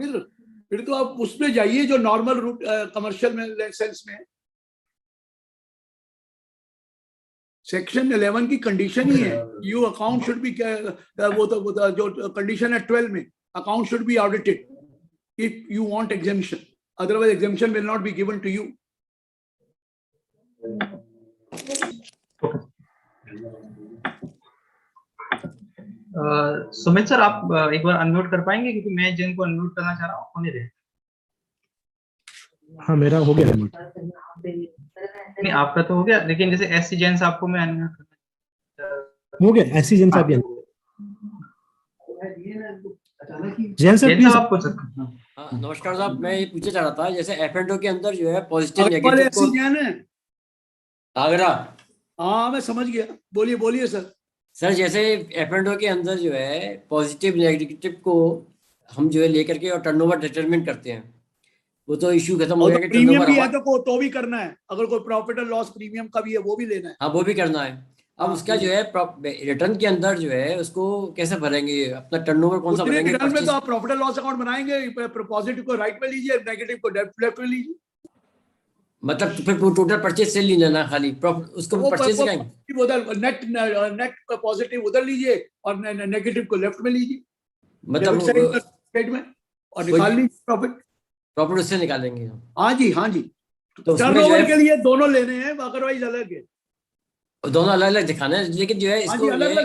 फिर तो आप उसमें जाइए जो नॉर्मल रूट कमर्शियल में सेंस में है। सेक्शन 11 की कंडीशन ही है, यू अकाउंट शुड बी, वो तो जो कंडीशन है 12 में, account should be audited if you want exemption, otherwise exemption will not be given to you. Sumit sir, आप एक बार अनम्यूट कर पाएंगे, क्योंकि मैं जिनको अनम्यूट करना चाह रहा हूँ होने दे। हाँ, मेरा हो गया अनम्यूट। नहीं, आपका तो हो गया, लेकिन जैसे एससी जैन साहब को मैं अनम्यूट हो गया, एससी जैन साहब भी। जैन साहब आप पूछ सकते हैं। हाँ, नमस्कार साहब, मैं ये पूछना चाह रहा था, जैसे F&O के अंदर जो है positive negative negative SC Jain है आगरा। हाँ, मैं समझ गया, बोलिए बोलिए सर। सर, जैसे F&O के अंदर जो है पॉजिटिव नेगेटिव को हम जो है लेकर के और टर्नओवर डिटरमिन करते हैं, वो तो इशू खत्म हो गया कि प्रीमियम टर्नओवर भी है तो भी करना है, अगर कोई प्रॉफिट और लॉस प्रीमियम का भी है वो भी लेना है। हाँ, वो भी करना है। अब उसका जो है रिटर्न के अंदर जो है उसको कैसे भरेंगे, अपना टर्नओवर कौन सा भरेंगे? रिटर्न में तो आप प्रॉफिट और लॉस अकाउंट बनाएंगे, पॉजिटिव को राइट में लीजिए, नेगेटिव को लेफ्ट में लीजिए। मतलब फिर टोटल परचेज से लेना ना, खाली उसको परचेज करेंगे, उधर नेट पॉजिटिव उधर लीजिए और नेगेटिव को लेफ्ट में लीजिए, मतलब साइड में, और निकाल लीजिए प्रॉफिट उससे निकालेंगे। हाँ जी, हाँ जी। तो टर्नओवर के लिए दोनों लेने हैं, अदरवाइज अलग है, दोनों अलग अलग दिखाना है, लेकिन जो है इसको अलग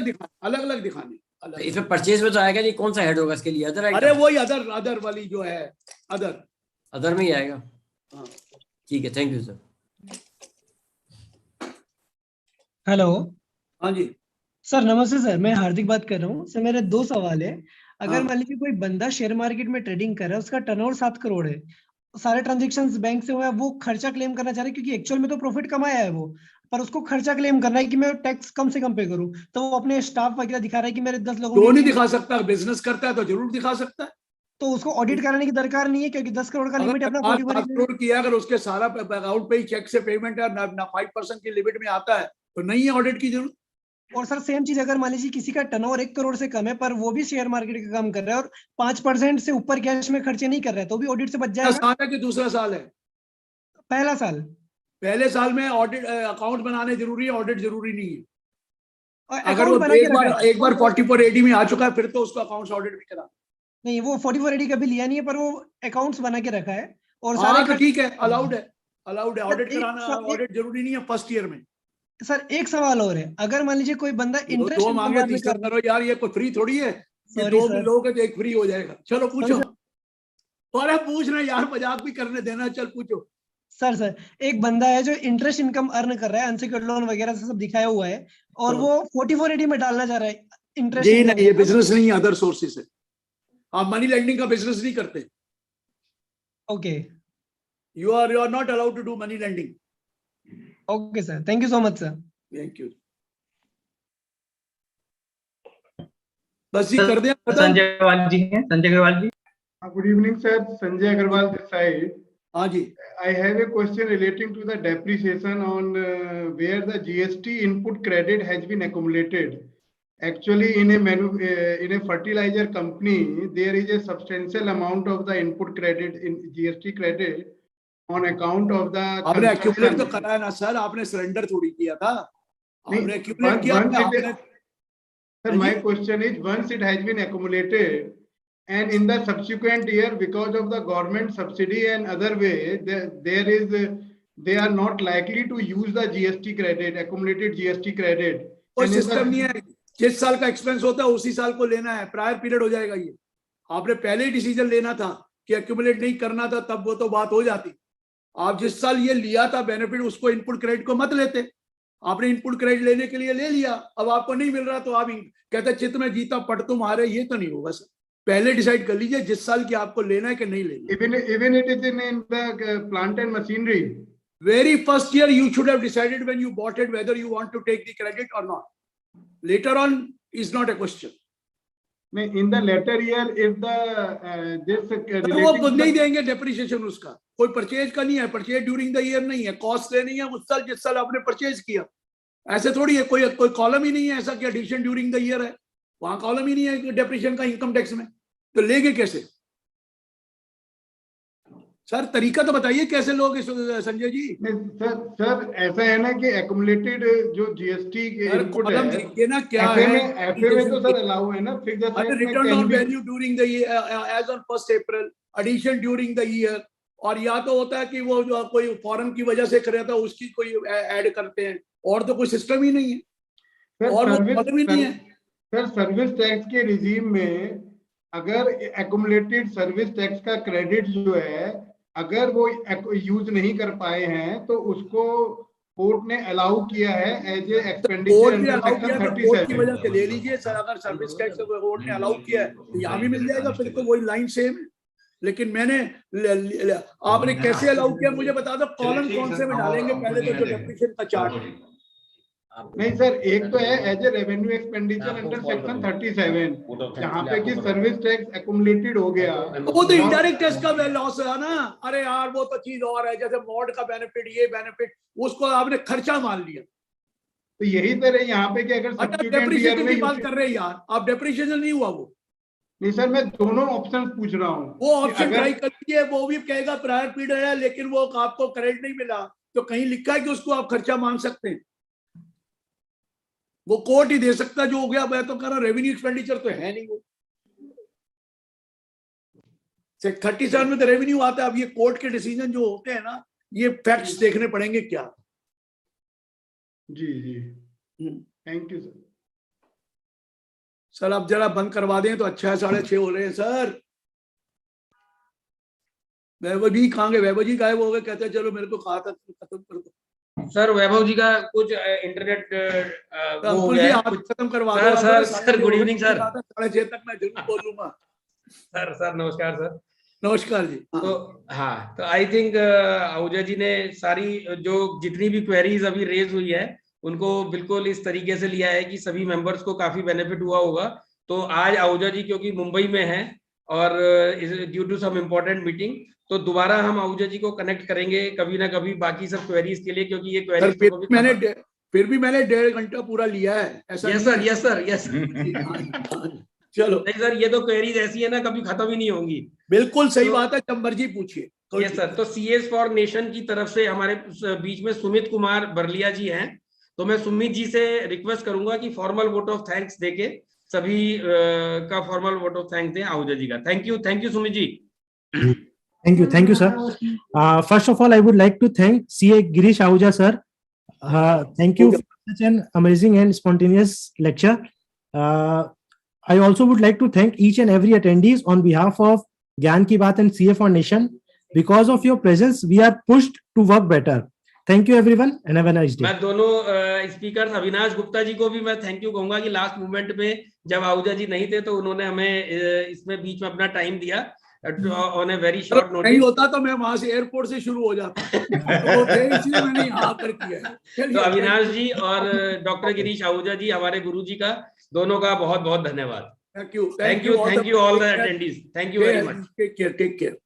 अलग दिखाने। इसमें परचेज में तो आएगा नहीं, कौन सा हेड होगा इसके लिए? अदर? अरे वही अदर वाली जो है, अदर में ही आएगा। हाँ, ठीक है, थैंक यू सर। हेलो। हाँ जी सर, नमस्ते सर, मैं हार्दिक बात कर रहा हूँ सर। मेरे 2 सवाल है। अगर हाँ। मान लीजिए कोई बंदा शेयर मार्केट में ट्रेडिंग कर रहा है, उसका टर्नओवर 7 करोड़ है, सारे ट्रांजेक्शंस बैंक से हुआ है, वो खर्चा क्लेम करना चाह रहे हैं, क्योंकि एक्चुअल में तो प्रॉफिट कमाया है वो, पर उसको खर्चा क्लेम करना है कि मैं टैक्स कम से कम पे करूं, तो वो अपने स्टाफ वगैरह दिखा रहा है कि मेरे 10 लोगों क्यों नहीं दिखा सकता? बिजनेस करता है तो जरूर दिखा सकता है। तो उसको ऑडिट कराने की दरकार नहीं है, क्योंकि 10 करोड़ का लिमिट अपना 7 करोड़ किया, अगर उसके सारा अकाउंट पे ही चेक से पेमेंट है, ना 5% की लिमिट में आता है, तो नहीं है ऑडिट की जरूरत। और सर सेम चीज, अगर मान लीजिए किसी का टर्नओवर 1 करोड़ से कम है, पर वो भी शेयर मार्केट का काम कर रहा है और 5% से ऊपर कैश में खर्चे नहीं कर रहा है, तो भी ऑडिट से बच जाएगा। साल है कि दूसरा साल है? पहला साल। पहले साल में ऑडिट अकाउंट बनाने जरूरी है, ऑडिट जरूरी नहीं है। अगर वो एक बार 4480 में आ चुका है, फिर तो उसको अकाउंट्स ऑडिट भी करा। नहीं, वो 4480 कभी लिया नहीं है, पर वो अकाउंट्स बना के रखा है और सारे तो ठीक है, अलाउड है ऑडिट कराना, ऑडिट जरूरी नहीं है फर्स्ट ईयर में। सर एक सवाल और है, अगर मान लीजिए कोई बंदा इंटरेस्ट दो मांगे तीसरा करो यार, ये कोई फ्री थोड़ी है, दो लोग हैं तो एक फ्री हो जाएगा। चलो पूछो। अरे पूछना यार, मजाक भी करने देना, चल पूछो। सर एक बंदा है जो इंटरेस्ट इनकम अर्न कर रहा है, अनसिक्योर्ड लोन वगैरह से सब दिखाया हुआ है, और वो 4480 में डालना चाह रहा है इंटरेस्ट। जी नहीं, ये बिजनेस नहीं है, अदर सोर्सेस है। आप मनी लेंडिंग का बिजनेस नहीं करते। Okay, you are not allowed to do money lending. Okay sir, thank you so much sir. Thank you. बस ये कर दिया। संजय अग्रवाल जी हैं, Sanjay Agrawal ji. Good evening sir, Sanjay Agrawal this side. हाँ जी। I have a question relating to the depreciation on where the GST input credit has been accumulated. Actually, in a fertilizer company, there is a substantial amount of the input credit in GST credit on account of the. आपने accumulate तो कराया ना sir, आपने surrender थोड़ी किया था। आपने accumulate किया था। Sir, my question is, once it has been accumulated, and in the subsequent year, because of the government subsidy and other way, they are not likely to use the GST credit, accumulated GST credit. कोई system नहीं है, जिस साल का expense होता है उसी साल को लेना है, प्रायर पीरियड हो जाएगा। ये आपने पहले ही डिसीजन लेना था कि एक्यूमुलेट नहीं करना था, तब वो तो बात हो जाती। आप जिस साल ये लिया था बेनिफिट, उसको इनपुट क्रेडिट को मत लेते। आपने इनपुट क्रेडिट लेने के लिए ले लिया, अब आपको नहीं मिल रहा तो आप कहते चित्त में जीता पट तुम हारे, ये तो नहीं होगा सर। पहले डिसाइड कर लीजिए जिस साल की आपको लेना है कि नहीं लेना। Even it is in the plant and machinery. Very first year you should have decided when you bought it whether you want to take the credit or not. Later on is not a question. In the later year, if the this वो नहीं देंगे depreciation, उसका कोई purchase का नहीं है, purchase during the year नहीं है, कॉस्ट लेनी है उस साल जिस साल आपने परचेज किया। ऐसे थोड़ी है, कोई कॉलम ही नहीं है ऐसा कि एडिशन ड्यूरिंग द ईयर है। वहां कॉलम ही नहीं है डेप्रिसिएशन का इनकम टैक्स में, तो लेंगे कैसे? सर तरीका तो बताइए कैसे लोग संजय जी। सर ऐसा है ना कि एक्युमुलेटेड जो जीएसटी के इनपुट कॉलम है देखिए ना क्या है, एफए में तो सर अलाउ है ना, fix return on value during the as on 1 April, addition during the year, और या तो होता है कि वो जो कोई फॉरेन की वजह से करे था उसकी कोई ऐड करते हैं, और तो कोई सिस्टम ही नहीं है, और वो कॉलम ही नहीं है। सर सर्विस टैक्स के रिजीम में अगर एक्युमुलेटेड सर्विस टैक्स का क्रेडिट जो है अगर वो यूज नहीं कर पाए हैं तो उसको कोर्ट ने अलाउ किया है as a expenditure under section 37 की वजह से ले लीजिए सर, अगर सर्विस टैक्स कोर्ट ने अलाउ किया है तो यहाँ भी मिल जाएगा, फिर तो वही लाइन सेम है। लेकिन मैंने आपने कैसे अलाउ किया मुझे बता दो, कॉलम कौन से में डालेंगे? पहले तो जो डेप्रिसिएशन का चार्ट नहीं सर, एक तो है as a revenue expenditure under section 37 जहाँ पे कि सर्विस टैक्स एक्युमुलेटेड हो गया, वो तो इनडायरेक्ट टैक्स का लॉस है ना। अरे यार वो तो चीज और है, जैसे मॉड का बेनिफिट, ये बेनिफिट, उसको आपने खर्चा मान लिया। तो यही तरह यहाँ पे कि अगर डेप्रिसिएशन की बात कर रहे हैं यार आप, डेप्रिसिएशन नहीं हुआ वो। नहीं सर, मैं दोनों ऑप्शन पूछ रहा हूँ। वो ऑप्शन ट्राई कर लीजिए, वो भी कहेगा प्रायर पीरियड है लेकिन वो आपको क्रेडिट नहीं मिला, तो कहीं लिखा है कि उसको आप खर्चा मान सकते हैं? वो कोर्ट ही दे सकता जो हो गया। मैं तो कह रहा रेवेन्यू एक्सपेंडिचर तो है नहीं वो, 37 में तो रेवेन्यू आता है। अब ये कोर्ट के डिसीजन जो होते हैं ना, ये फैक्ट्स देखने पड़ेंगे क्या। जी जी, थैंक यू सर। सर आप जरा बंद करवा दें तो अच्छा है, 6:30 हो रहे हैं सर। वैभव जी कहाँ गए? वैभव जी गायब हो गए, कहते हैं चलो मेरे को कहा था खत्म कर दो। सर वैभव जी का कुछ इंटरनेट वो हो गया है, खत्म करवा दो। Sir good evening sir. 6:30 तक मैं जरूर बोलूंगा। सर नमस्कार सर। नमस्कार जी। तो हाँ, तो आई थिंक आहूजा जी ने सारी जो जितनी भी क्वेरीज अभी रेज हुई है उनको बिल्कुल इस तरीके से लिया है कि सभी मेंबर्स को काफी बेनिफिट हुआ होगा। तो आज आहूजा जी क्योंकि मुंबई में हैं और due to some important meeting, तो दोबारा हम आहूजा जी को कनेक्ट करेंगे कभी ना कभी बाकी सब क्वेरीज के लिए, क्योंकि ये क्वेरीज फिर भी मैंने 1.5 घंटा पूरा लिया है ऐसा। Yes sir. चलो नहीं सर, ये तो क्वेरीज ऐसी है ना, कभी खत्म ही नहीं होंगी। बिल्कुल सही बात है, जब मर्जी पूछिए। Yes sir. तो सीएस फॉर नेशन की तरफ से हमारे बीच में सुमित कुमार बरलिया जी हैं, तो मैं सुमित जी से रिक्वेस्ट करूंगा कि फॉर्मल वोट ऑफ थैंक्स देके सभी का फॉर्मल वोट ऑफ थैंक्स दें आहूजा जी का। Thank you Sumit ji. Thank you, sir. First of all, I would like to thank CA Girish Ahuja, sir. Thank you for such an amazing and spontaneous lecture. I also would like to thank each and every attendees on behalf of Gyan Ki Baat and CA for Nation. Because of your presence, we are pushed to work better. Thank you everyone and have a nice day. मैं दोनों speaker Avinash Gupta जी को भी मैं thank you कहूंगा कि last moment में जब आहूजा जी नहीं थे तो उन्होंने हमें इसमें बीच में अपना टाइम दिया on a very short notice. नहीं होता तो मैं वहां से एयरपोर्ट से शुरू हो जाता, तो इसलिए मैंने यहाँ आकर किया है। तो अविनाश जी और डॉक्टर गिरीश आहूजा जी, हमारे गुरु जी का, दोनों का बहुत बहुत धन्यवाद। Thank you all the attendees. Thank you very much. Take care.